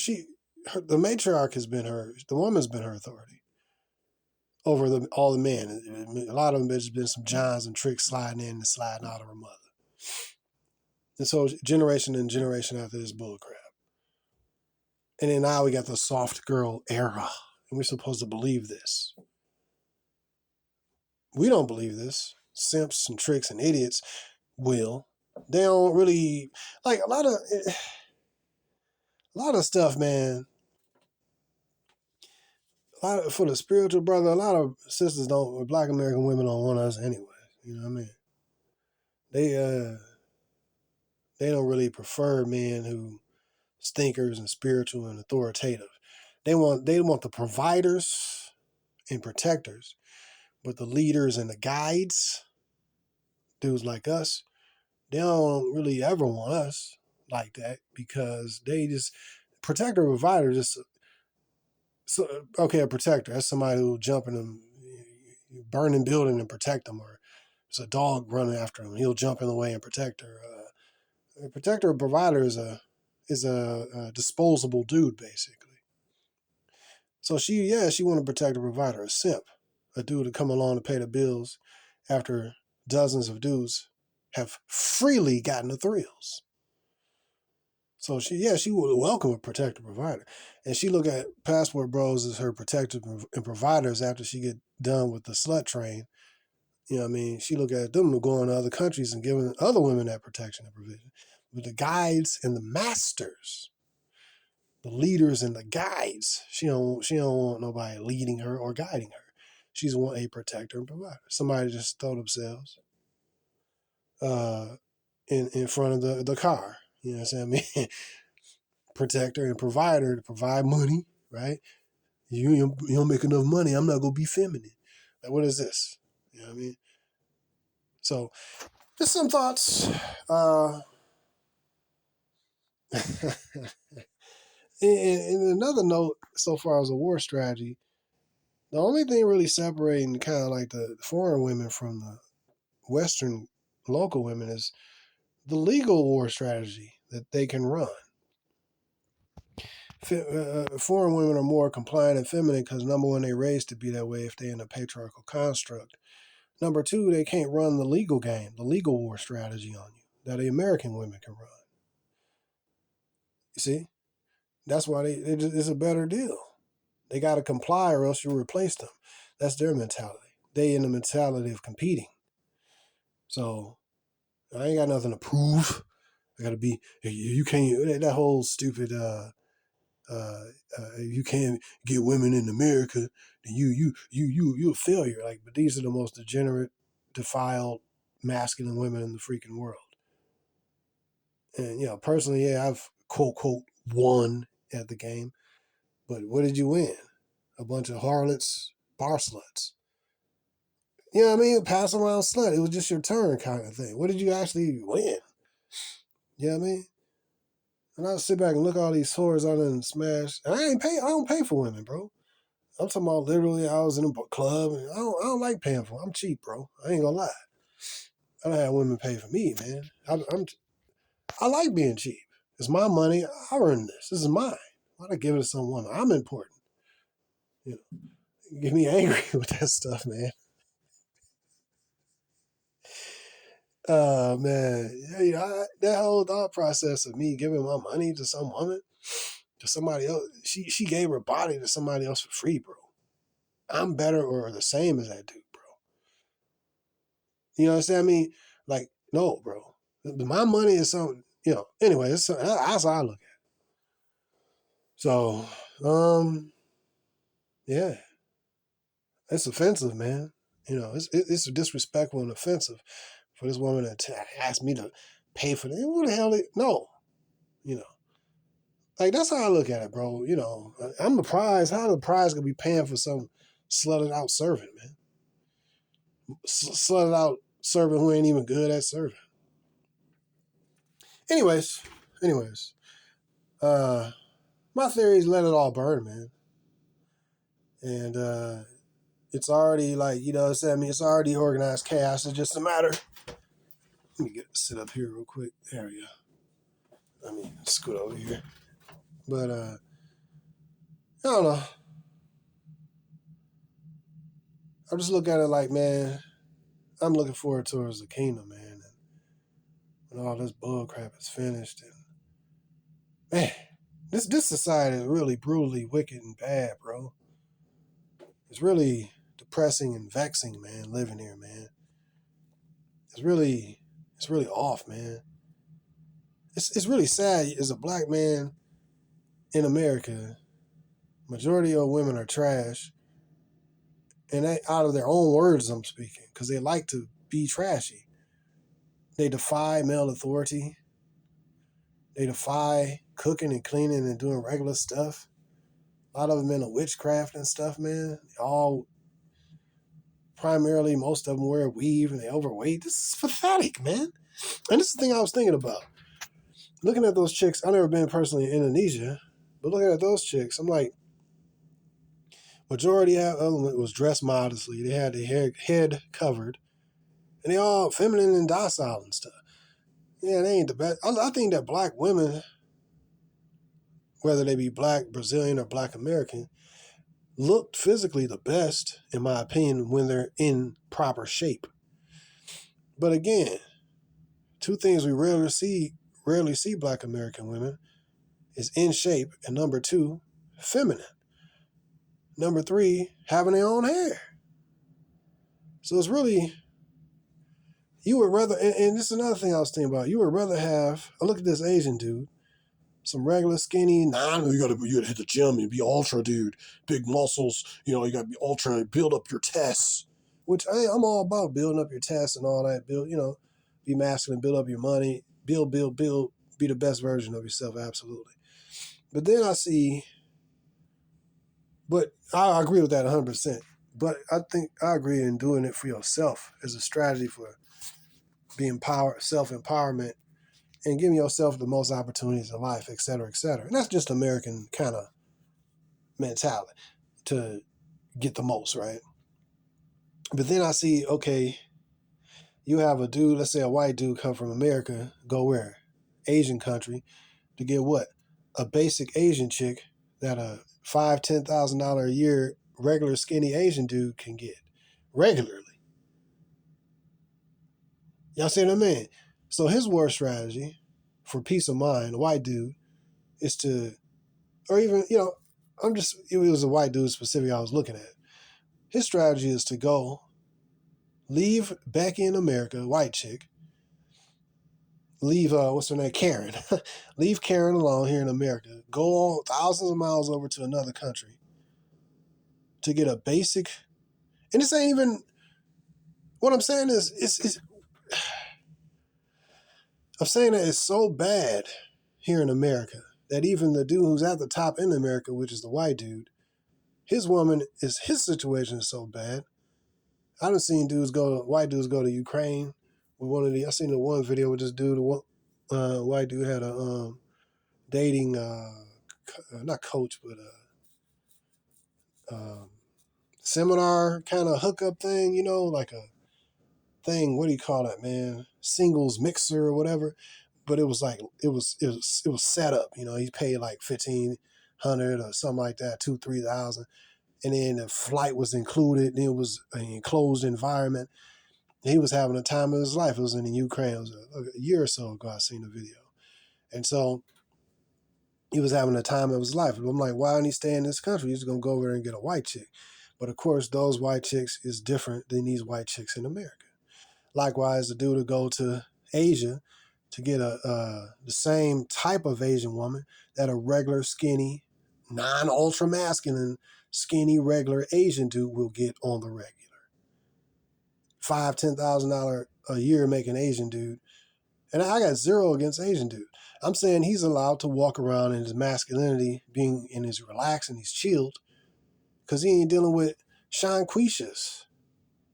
Speaker 1: the matriarch has been the woman's been her authority over all the men. A lot of them has been some Johns and tricks sliding in and sliding out of her mother. And so generation and generation after this bullcrap. And then now we got the soft girl era. And we're supposed to believe this. We don't believe this. Simps and tricks and idiots will. They don't really like a lot of stuff, man. For the spiritual brother, a lot of sisters black American women don't want us anyway. You know what I mean? They don't really prefer men who stinkers and spiritual and authoritative. They want the providers and protectors, but the leaders and the guides, dudes like us, they don't really ever want us like that because they just protector provider just a protector, that's somebody who'll jump in them burning building and protect them, or there's a dog running after him, he'll jump in the way and protect her. A protector or provider is a disposable dude basically. So she want to protect a provider, a simp, a dude to come along to pay the bills after dozens of dudes have freely gotten the thrills. So she would welcome a protector provider. And she look at passport bros as her protectors and providers after she get done with the slut train. You know what I mean? She look at them going to other countries and giving other women that protection and provision. But the guides and the masters, the leaders and the guides, she don't want nobody leading her or guiding her. She's want a protector and provider. Somebody just throw themselves in front of the car. You know what I'm saying? I mean, protector and provider to provide money, right? You don't make enough money, I'm not going to be feminine. Like, what is this? You know what I mean? So, just some thoughts. In another note, so far as a war strategy, the only thing really separating kind of like the foreign women from the Western local women is the legal war strategy that they can run. Foreign women are more compliant and feminine because, number one, they're raised to be that way if they're in a patriarchal construct. Number two, they can't run the legal game, the legal war strategy on you that the American women can run. You see? That's why it's a better deal. They got to comply or else you replace them. That's their mentality. They in the mentality of competing. So I ain't got nothing to prove. I got to be, you can't, that whole stupid you can't get women in America, then you're a failure. Like, but these are the most degenerate, defiled, masculine women in the freaking world. And personally, yeah, I've quote won at the game, but what did you win? A bunch of harlots, bar sluts. You know what I mean? Pass around slut. It was just your turn kind of thing. What did you actually win? You know what I mean? And I sit back and look at all these whores I done smashed. And I don't pay for women, bro. I'm talking about literally I was in a club and I don't like paying for them. I'm cheap, bro. I ain't gonna lie. I don't have women pay for me, man. I like being cheap. It's my money. I earned this. This is mine. Why not give it to some woman? I'm important. You know, get me angry with that stuff, man. Man, that whole thought process of me giving my money to some woman, to somebody else, she gave her body to somebody else for free, bro. I'm better or the same as that dude, bro. You know what I'm saying? I mean, like, no, bro. My money is something, anyway, that's how I look at it. So, yeah, it's offensive, man. It's disrespectful and offensive for this woman to ask me to pay for it. What the hell? No, you know. Like, that's how I look at it, bro. I'm the prize. How the prize gonna be paying for some slutted out servant, man? Slutted out servant who ain't even good at serving. Anyways, my theory is let it all burn, man. And it's already like, I mean, it's already organized chaos. It's just a matter. Let me sit up here real quick. There we go. Let me scoot over here. But I don't know. I just look at it like, man, I'm looking forward towards the kingdom, man. And when all this bull crap is finished, and man, this society is really brutally wicked and bad, bro. It's really depressing and vexing, man, living here, man. It's really off, man. It's really sad as a black man in America. Majority of women are trash, and they, out of their own words, I'm speaking, because they like to be trashy. They defy male authority. They defy cooking and cleaning and doing regular stuff. A lot of them into witchcraft and stuff, man. All primarily, most of them wear weave and they overweight. This is pathetic, man. And this is the thing I was thinking about. Looking at those chicks, I've never been personally in Indonesia, but looking at those chicks, I'm like, majority of them was dressed modestly. They had their head covered, and they all feminine and docile and stuff. Yeah, they ain't the best. I think that black women, whether they be black, Brazilian, or black American, look physically the best, in my opinion, when they're in proper shape. But again, two things we rarely see black American women is in shape, and number two, feminine. Number three, having their own hair. So it's really, you would rather, and this is another thing I was thinking about, you would rather have, I look at this Asian dude, some regular skinny, you gotta hit the gym and be ultra, dude, big muscles, you gotta be ultra, build up your tests, which I'm all about building up your tests and all that, be masculine, build up your money, build, be the best version of yourself, absolutely. But then I see, but I agree with that 100%. But I think I agree in doing it for yourself as a strategy for being self-empowerment, and giving yourself the most opportunities in life, et cetera, et cetera. And that's just American kind of mentality to get the most, right? But then I see, okay, you have a dude, let's say a white dude come from America, go where? Asian country, to get what? A basic Asian chick that a $5,000-$10,000 a year regular skinny Asian dude can get regularly. Y'all see what I mean? So his war strategy for peace of mind, a white dude, is to, or even, it was a white dude specific I was looking at. His strategy is to go, leave Becky in America, white chick, leave, what's her name? Karen. Leave Karen alone here in America. Go on thousands of miles over to another country to get a basic, and this ain't even, what I'm saying is, I'm saying that it's so bad here in America that even the dude who's at the top in America, which is the white dude, his situation is so bad. I done seen white dudes go to Ukraine with one of the, I seen the one video with this dude, white dude had a dating, not coach, but seminar kind of hookup thing, like a thing, what do you call that, man? Singles mixer or whatever. But it was like, it was set up, he paid like 1,500 or something like that, 2,000-3,000. And then the flight was included, and it was an enclosed environment. He was having a time of his life. It was in the Ukraine. It was a year or so ago I seen the video. And so he was having a time of his life. And I'm like, why didn't he stay in this country? He's going to go over there and get a white chick. But of course, those white chicks is different than these white chicks in America. Likewise, the dude to go to Asia to get the same type of Asian woman that a regular skinny, non-ultra masculine, skinny, regular Asian dude will get on the regular. $5,000-$10,000 a year making Asian dude. And I got zero against Asian dude. I'm saying he's allowed to walk around in his masculinity, being in his relaxed and he's chilled, because he ain't dealing with Shanquishas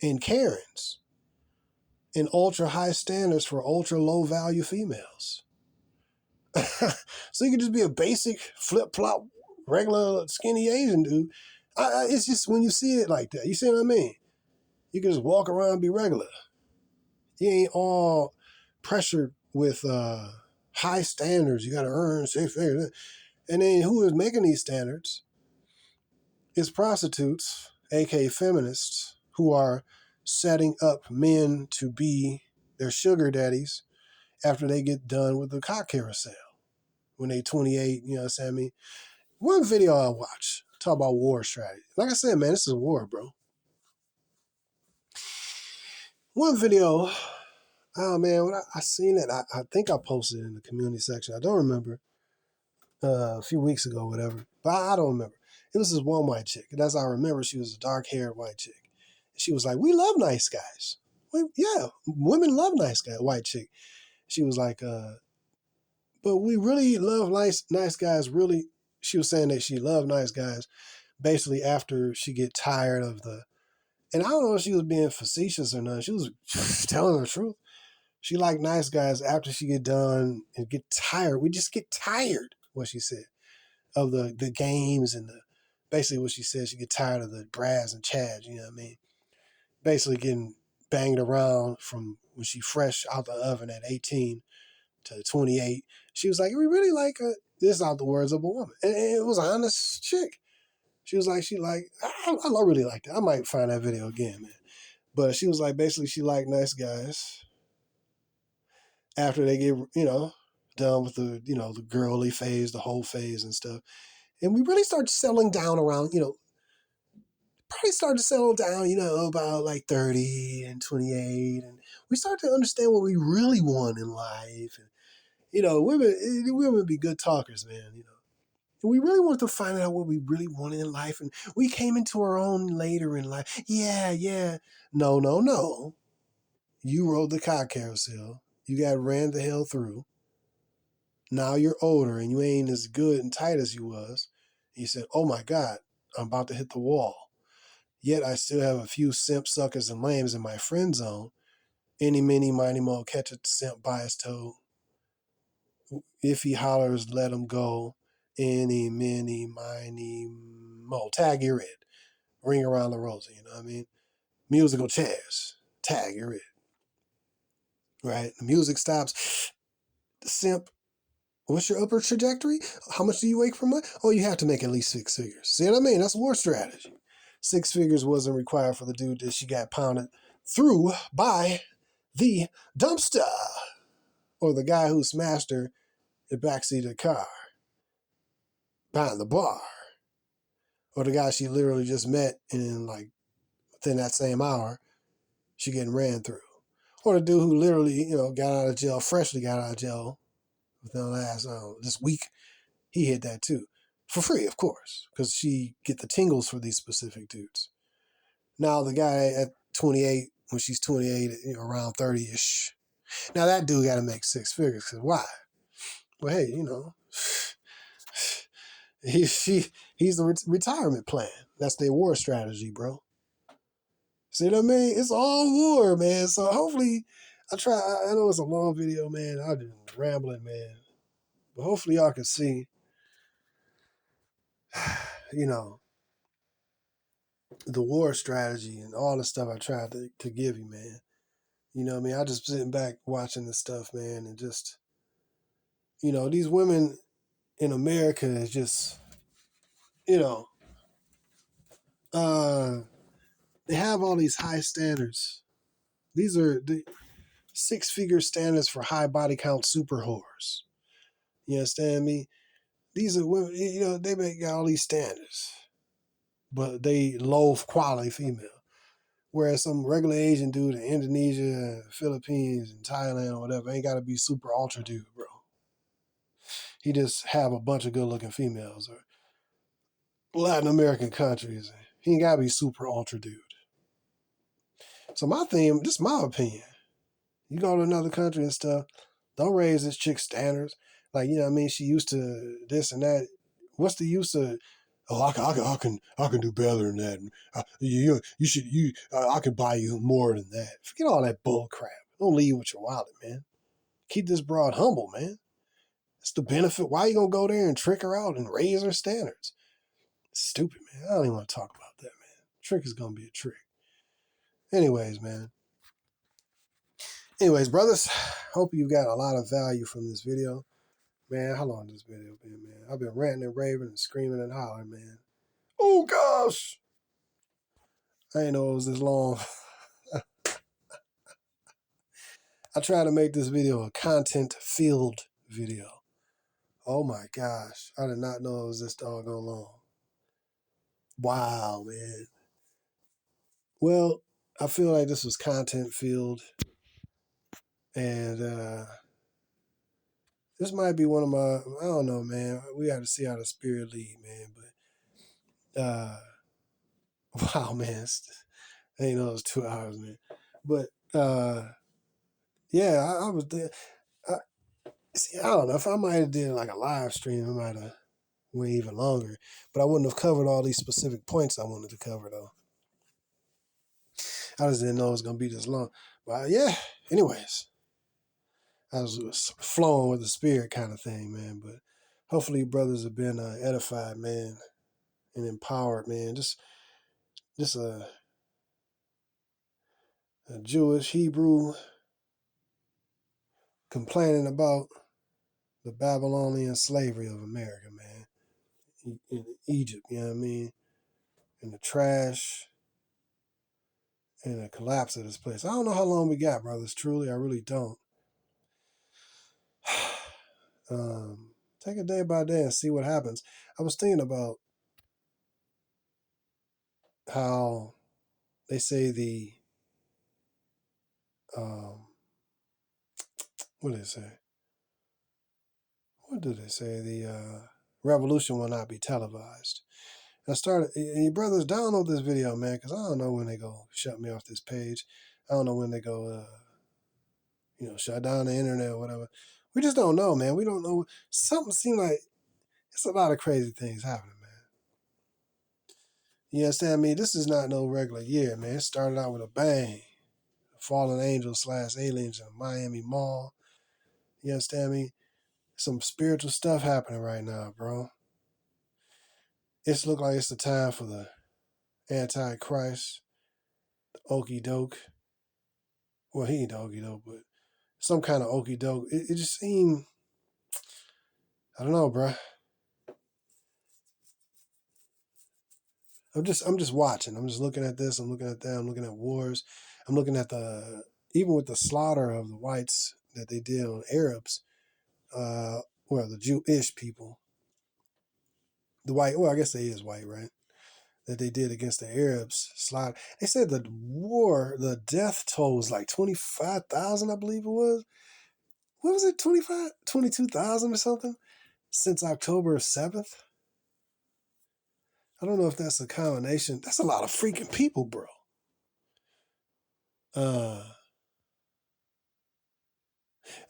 Speaker 1: and Karens and ultra high standards for ultra low value females. So you could just be a basic flip flop, regular skinny Asian dude. It's just when you see it like that, you see what I mean? You can just walk around and be regular. You ain't all pressured with high standards. You got to earn 6 figures. And then who is making these standards is prostitutes, aka feminists, who are setting up men to be their sugar daddies after they get done with the cock carousel. When they 28, you know what I'm saying? One video I watched, talk about war strategy. Like I said, man, this is war, bro. One video, oh man, when I seen it, I think I posted it in the community section. I don't remember. A few weeks ago, whatever. But I don't remember. It was this one white chick. And as I remember, she was a dark-haired white chick. And she was like, we love nice guys. Yeah, women love nice guys, white chick. She was like, but we really love nice guys, really. She was saying that she loved nice guys basically after she get tired of the, and I don't know if she was being facetious or not. She was telling the truth. She liked nice guys after she get done and get tired. We just get tired, what she said, of the games and basically what she said, she get tired of the Brads and Chads, you know what I mean? Basically getting banged around from when she fresh out the oven at 18 to 28. She was like, we really like her. This is out the words of a woman. And it was an honest chick. She was like, I really like that. I might find that video again, man. But she was like, basically she liked nice guys after they get, done with the girly phase, the whole phase and stuff. And we really start settling down around, probably started to settle down, about like 30 and 28. And we start to understand what we really want in life. And, women be good talkers, man, And we really want to find out what we really wanted in life. And we came into our own later in life. Yeah. No. You rode the cock carousel. You got ran the hell through. Now you're older and you ain't as good and tight as you was. And you said, oh my God, I'm about to hit the wall. Yet I still have a few simp suckers and lames in my friend zone. Any, mini, miny, mo, catch a simp by his toe. If he hollers, let him go. Any, mini, miny, mo. Tag, you're it. Ring around the rosy, you know what I mean? Musical chairs. Tag, you're it. Right? The music stops. The simp, what's your upper trajectory? How much do you make per month? Oh, you have to make at least 6 figures. See what I mean? That's war strategy. 6 figures wasn't required for the dude that she got pounded through by the dumpster, or the guy who smashed her in the backseat of the car behind the bar, or the guy she literally just met and like within that same hour she getting ran through, Or the dude who literally, got out of jail, freshly got out of jail within the last, this week, he hit that too. For free, of course, because she get the tingles for these specific dudes. Now the guy at 28, when she's 28, around 30-ish, now that dude got to make six figures. Cause why? Well, hey, he's the retirement plan. That's their war strategy, bro. See what I mean? It's all war, man. So hopefully, I know it's a long video, man. I've been rambling, man. But hopefully y'all can see, the war strategy and all the stuff I tried to give you, man. You know what I mean? I just sitting back watching this stuff, man, and just, these women in America is just, you know, they have all these high standards. These are the six-figure standards for high body count super whores. You understand me? These are women, they got all these standards, but they low quality female. Whereas some regular Asian dude in Indonesia, Philippines, and Thailand or whatever ain't got to be super ultra dude, bro. He just have a bunch of good looking females, or Latin American countries. He ain't got to be super ultra dude. So my thing, just my opinion, you go to another country and stuff, don't raise this chick's standards. Like, she used to this and that. What's the use of, oh, I can do better than that. I can buy you more than that. Forget all that bull crap. Don't leave with your wallet, man. Keep this broad humble, man. That's the benefit. Why you gonna go there and trick her out and raise her standards? Stupid, man. I don't even want to talk about that, man. Trick is gonna be a trick. Anyways, man. Anyways, brothers, hope you got a lot of value from this video. Man, how long has this video been, man? I've been ranting and raving and screaming and hollering, man. Oh, gosh. I didn't know it was this long. I try to make this video a content-filled video. Oh, my gosh. I did not know it was this doggone long. Wow, man. Well, I feel like this was content-filled. And this might be one of my, I don't know, man. We have to see how the spirit lead, man. But, wow, man. I didn't know it was 2 hours, man. But, yeah, I was there. See, I don't know. If I might have did like a live stream, I might have went even longer. But I wouldn't have covered all these specific points I wanted to cover, though. I just didn't know it was going to be this long. But, yeah, anyways. I was flowing with the spirit kind of thing, man. But hopefully brothers have been edified, man, and empowered, man. Just a Jewish Hebrew complaining about the Babylonian slavery of America, man. In Egypt, you know what I mean? And the trash and the collapse of this place. I don't know how long we got, brothers. Truly, I really don't. Take it day by day and see what happens. I was thinking about how they say what did they say? What did they say? The revolution will not be televised. I started, hey, brothers, download this video, man, because I don't know when they go shut me off this page. I don't know when they go, shut down the internet or whatever. We just don't know, man. We don't know. Something seems like it's a lot of crazy things happening, man. You understand me? This is not no regular year, man. It started out with a bang. Fallen angels / aliens in Miami Mall. You understand me? Some spiritual stuff happening right now, bro. It's look like it's the time for the Antichrist, the okey doke. Well, he ain't the okey doke, but some kind of okey doke. It just seemed, I don't know, bro. I'm just watching. I'm just looking at this. I'm looking at that. I'm looking at wars. I'm looking at even with the slaughter of the whites that they did on Arabs, the Jewish people. The white, well, I guess they is white, right? that they did against the Arabs slide. They said the death toll was like 25,000, I believe it was. What was it, 25, 22,000 or something? Since October 7th? I don't know if that's a combination. That's a lot of freaking people, bro. And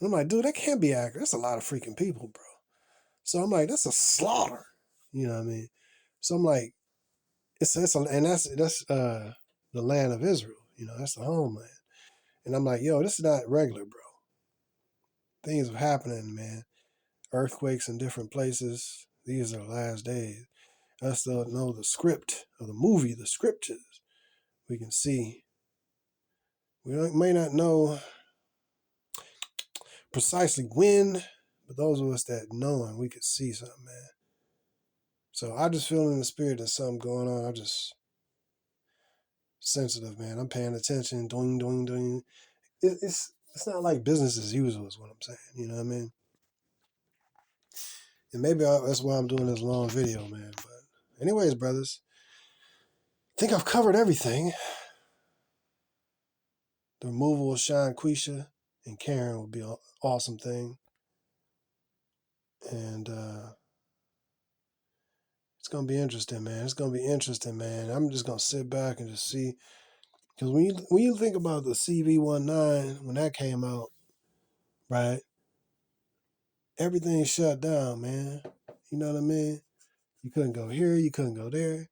Speaker 1: I'm like, dude, that can't be accurate. That's a lot of freaking people, bro. So I'm like, that's a slaughter. You know what I mean? So I'm like, and that's the land of Israel. You know, that's the homeland. And I'm like, yo, this is not regular, bro. Things are happening, man. Earthquakes in different places. These are the last days. Us don't know the script of the movie, the scriptures. We can see. May not know precisely when, but those of us that know and we could see something, man. So I just feel in the spirit there's something going on. I just sensitive, man. I'm paying attention. Doing, doing, doing. It's not like business as usual is what I'm saying. You know what I mean? And maybe that's why I'm doing this long video, man. But anyways, brothers, I think I've covered everything. The removal of Sean Quisha and Karen would be an awesome thing. And it's going to be interesting, man. It's going to be interesting, man. I'm just going to sit back and just see. Because when you think about the CV-19, when that came out, right, everything shut down, man. You know what I mean? You couldn't go here. You couldn't go there.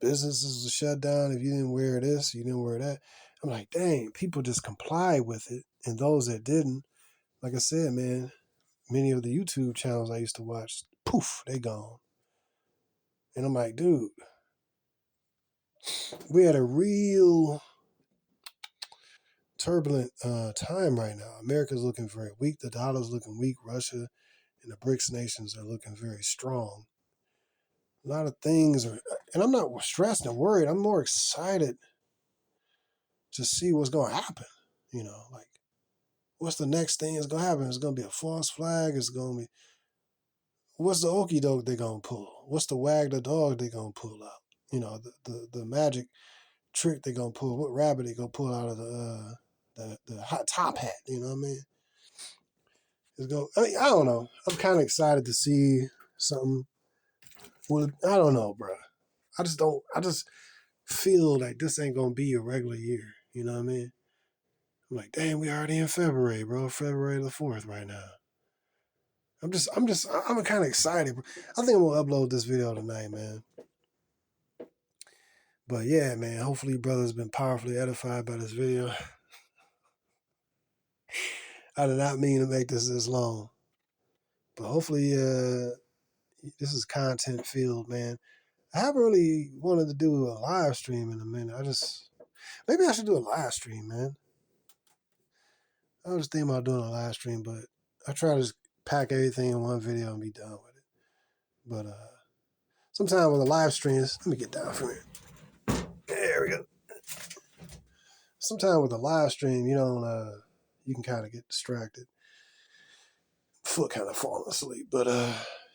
Speaker 1: Businesses were shut down. If you didn't wear this, you didn't wear that. I'm like, dang, people just complied with it. And those that didn't, like I said, man, many of the YouTube channels I used to watch, poof, they gone. And I'm like, dude, we had a real turbulent time right now. America's looking very weak. The dollar's looking weak. Russia and the BRICS nations are looking very strong. A lot of things are, and I'm not stressed and worried. I'm more excited to see what's going to happen. You know, like, what's the next thing that's going to happen? It's going to be a false flag. It's going to be, what's the okie doke they're going to pull? What's the wag the dog they're going to pull out? You know, the magic trick they're going to pull. What rabbit they going to pull out of the hot top hat? You know what I mean? I mean, I don't know. I'm kind of excited to see something. Well, I don't know, bro. I just feel like this ain't going to be a regular year. You know what I mean? I'm like, damn, we already in February, bro. February the 4th right now. I'm kind of excited. I think I'm going to upload this video tonight, man. But yeah, man, hopefully brothers been powerfully edified by this video. I did not mean to make this long. But hopefully this is content filled, man. I haven't really wanted to do a live stream in a minute. Maybe I should do a live stream, man. I was thinking about doing a live stream, but I try to just pack everything in one video and be done with it. But sometimes with the live streams, let me get down from here. There we go. Sometimes with a live stream, you can kind of get distracted. Foot kind of falling asleep, but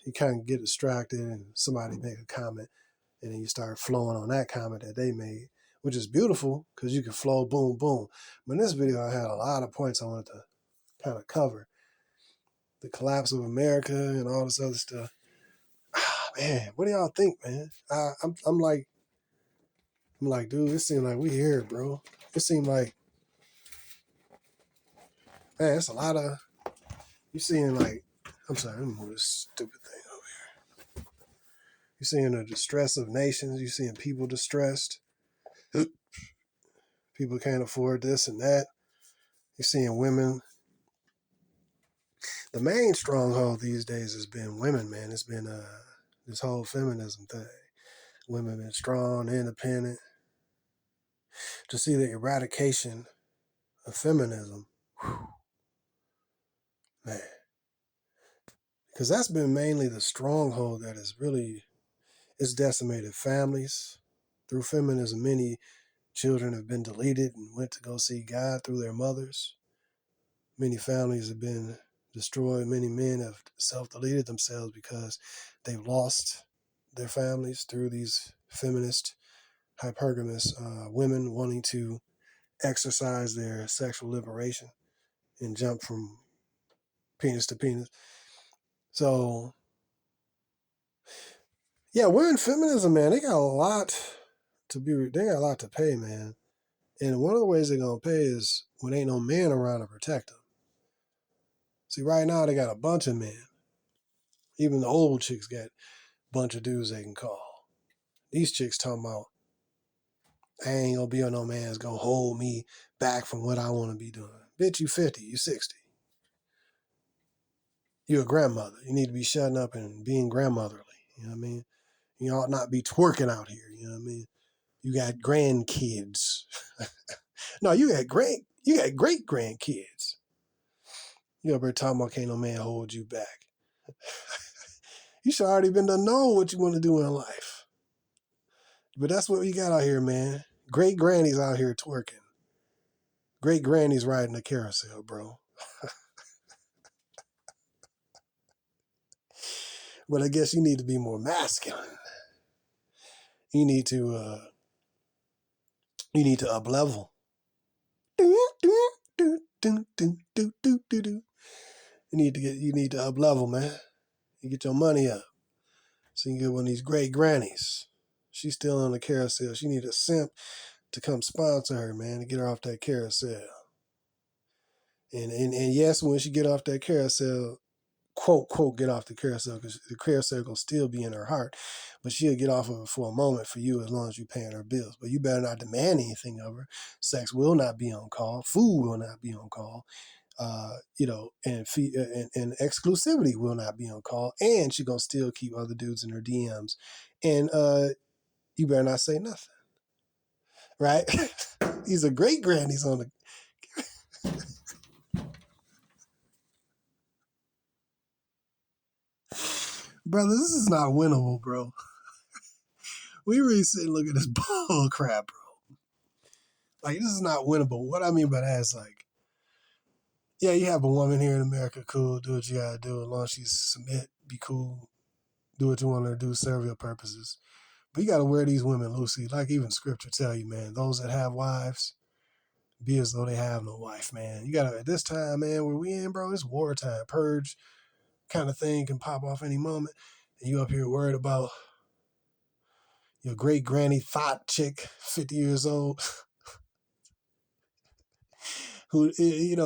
Speaker 1: you kind of get distracted and somebody make a comment and then you start flowing on that comment that they made, which is beautiful because you can flow boom, boom. But in this video, I had a lot of points I wanted to kind of cover. The collapse of America and all this other stuff. Man, what do y'all think, man? I'm like, dude, it seems like we here, bro. It seemed like, man, it's a lot of, you seeing like, I'm sorry, let me move this stupid thing over here. You're seeing the distress of nations. You're seeing people distressed. People can't afford this and that. You're seeing women. The main stronghold these days has been women, man. It's been this whole feminism thing. Women been strong, independent. To see the eradication of feminism, whew, man. Because that's been mainly the stronghold that has really, it's decimated families. Through feminism, many children have been deleted and went to go see God through their mothers. Many families have been destroyed. Many men have self-deleted themselves because they've lost their families through these feminist, hypergamous women wanting to exercise their sexual liberation and jump from penis to penis. So, yeah, women feminism, man, they got a lot they got a lot to pay, man. And one of the ways they're going to pay is when ain't no man around to protect them. See, right now they got a bunch of men. Even the old chicks got a bunch of dudes they can call. These chicks talking about, I ain't gonna be on no man's gonna hold me back from what I want to be doing. Bitch, you 50, you 60. You're a grandmother. You need to be shutting up and being grandmotherly. You know what I mean? You ought not be twerking out here. You know what I mean? You got grandkids. No, you got great grandkids. You over here talking about can't no man hold you back. You should already been to know what you want to do in life. But that's what we got out here, man. Great grannies out here twerking. Great grannies riding a carousel, bro. But I guess you need to be more masculine. You need to up level. You need to up level, man. You get your money up. So you can get one of these great grannies. She's still on the carousel. She need a simp to come sponsor her, man, to get her off that carousel. And yes, when she get off that carousel, quote, get off the carousel, because the carousel will still be in her heart, but she'll get off of it for a moment for you as long as you're paying her bills. But you better not demand anything of her. Sex will not be on call. Food will not be on call. And exclusivity will not be on call. And she's going to still keep other dudes in her DMs. And you better not say nothing. Right? These are great grannies on the... Brother, this is not winnable, bro. We really sit and look at this bull crap, bro. Like, this is not winnable. What I mean by that is, like, yeah, you have a woman here in America, cool, do what you gotta do, as long as she submit, be cool, do what you want her to do, serve your purposes. But you gotta wear these women loosely. Like even scripture tell you, man, those that have wives, be as though they have no wife, man. You gotta, at this time, man, where we in, bro, it's wartime, purge kind of thing can pop off any moment. And you up here worried about your great granny thought chick, 50 years old, who,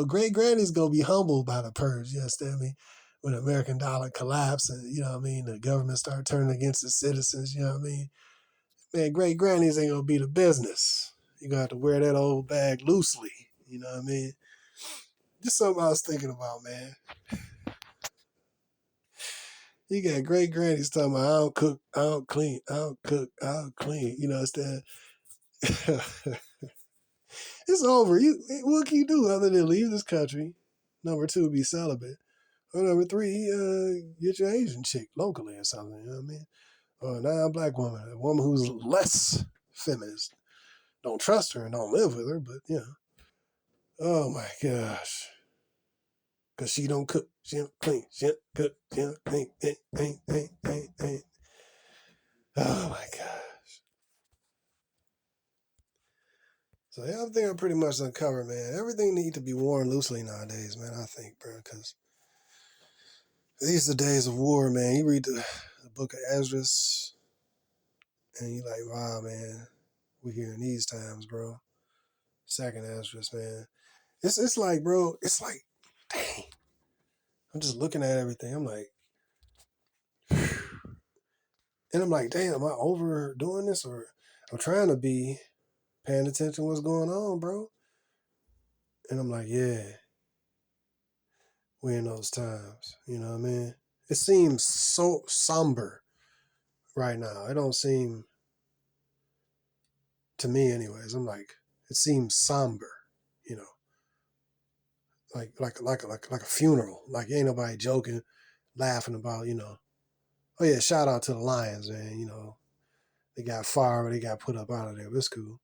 Speaker 1: great granny's gonna be humbled by the purge, you understand me? When the American dollar collapsed and, you know what I mean, the government started turning against the citizens, you know what I mean? Man, great grannies ain't gonna be the business. You're gonna have to wear that old bag loosely, you know what I mean? Just something I was thinking about, man. You got great grannies talking about, I don't cook, I don't clean, I don't cook, I don't clean, you know what I'm saying? It's over. What can you do other than leave this country? Number two, be celibate. Or number three, get your Asian chick locally or something, you know what I mean? Or a non-black woman, a woman who's less feminist. Don't trust her and don't live with her, but, Oh my gosh. Because she don't cook, she don't clean, she don't cook, she don't clean, ain't. Oh my gosh. So yeah, I think I pretty much uncovered, man. Everything needs to be worn loosely nowadays, man, I think, bro, because these are the days of war, man. You read the book of Esdras, and you're like, wow, man, we're here in these times, bro. Second Esdras, man. It's like, bro, it's like, dang. I'm just looking at everything. I'm like, and I'm like, damn, am I overdoing this? Or I'm trying to be paying attention to what's going on, bro. And I'm like, yeah, we're in those times. You know what I mean? It seems so somber right now. It don't seem, to me anyways, I'm like, it seems somber, you know, like a funeral. Like ain't nobody joking, laughing about, oh yeah, shout out to the Lions, man. They got fired, but they got put up out of there. But it's cool.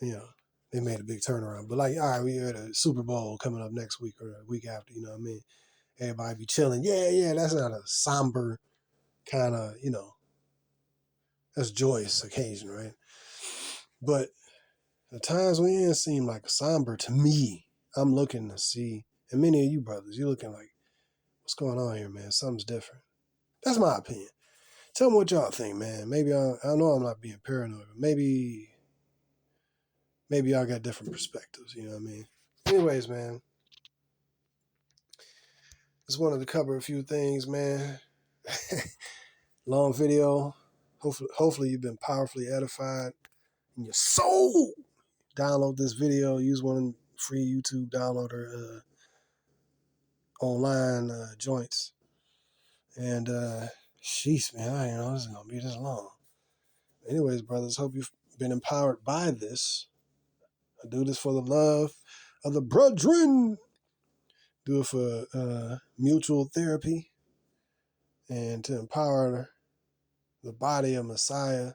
Speaker 1: They made a big turnaround. But like, all right, we had a Super Bowl coming up next week or a week after, you know what I mean? Everybody be chilling. Yeah, that's not a somber kind of, That's joyous occasion, right? But the times we in seem like somber to me. I'm looking to see, and many of you brothers, you're looking like, what's going on here, man? Something's different. That's my opinion. Tell me what y'all think, man. Maybe I know I'm not being paranoid, but maybe y'all got different perspectives. You know what I mean? Anyways, man, just wanted to cover a few things, man. Long video. Hopefully you've been powerfully edified in your soul. Download this video. Use one of the free YouTube downloader online joints. And sheesh, man, I didn't know this is gonna be this long. Anyways, brothers, hope you've been empowered by this. I do this for the love of the brethren. Do it for mutual therapy and to empower the body of Messiah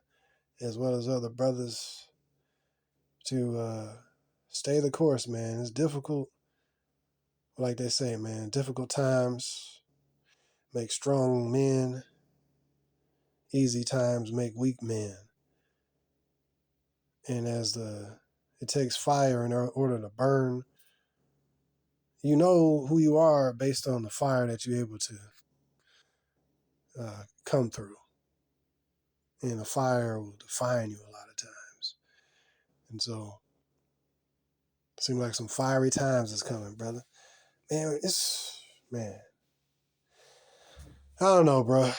Speaker 1: as well as other brothers to stay the course, man. It's difficult. Like they say, man, difficult times make strong men. Easy times make weak men. And it takes fire in order to burn. You know who you are based on the fire that you're able to come through. And the fire will define you a lot of times. And so, it seems like some fiery times is coming, brother. Man. I don't know, bro.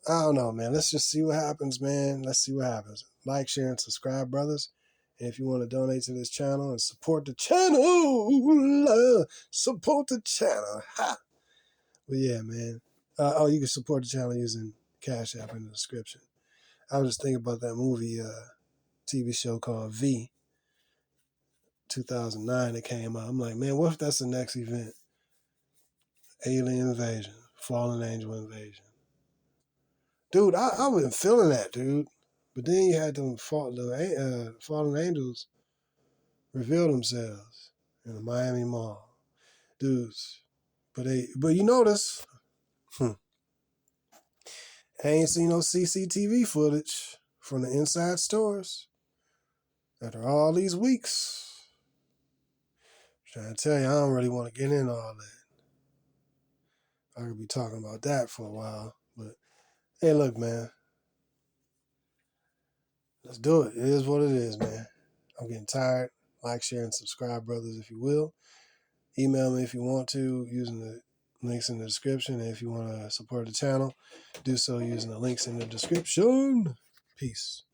Speaker 1: I don't know, man. Let's just see what happens, man. Let's see what happens. Like, share, and subscribe, brothers. And if you want to donate to this channel and support the channel, support the channel. Ha! But yeah, man. You can support the channel using CashApp in the description. I was just thinking about that movie, TV show called V, 2009 that came out. I'm like, man, what if that's the next event? Alien invasion, fallen angel invasion. Dude, I've been feeling that, dude. But then you had them fallen angels reveal themselves in the Miami Mall, dudes. But you notice, I ain't seen no CCTV footage from the inside stores after all these weeks. I'm trying to tell you, I don't really want to get into all that. I could be talking about that for a while, but hey, look, man, let's do it. It is what it is, man. I'm getting tired. Like, share, and subscribe, brothers, if you will. Email me if you want to using the links in the description. And if you want to support the channel, do so using the links in the description. Peace.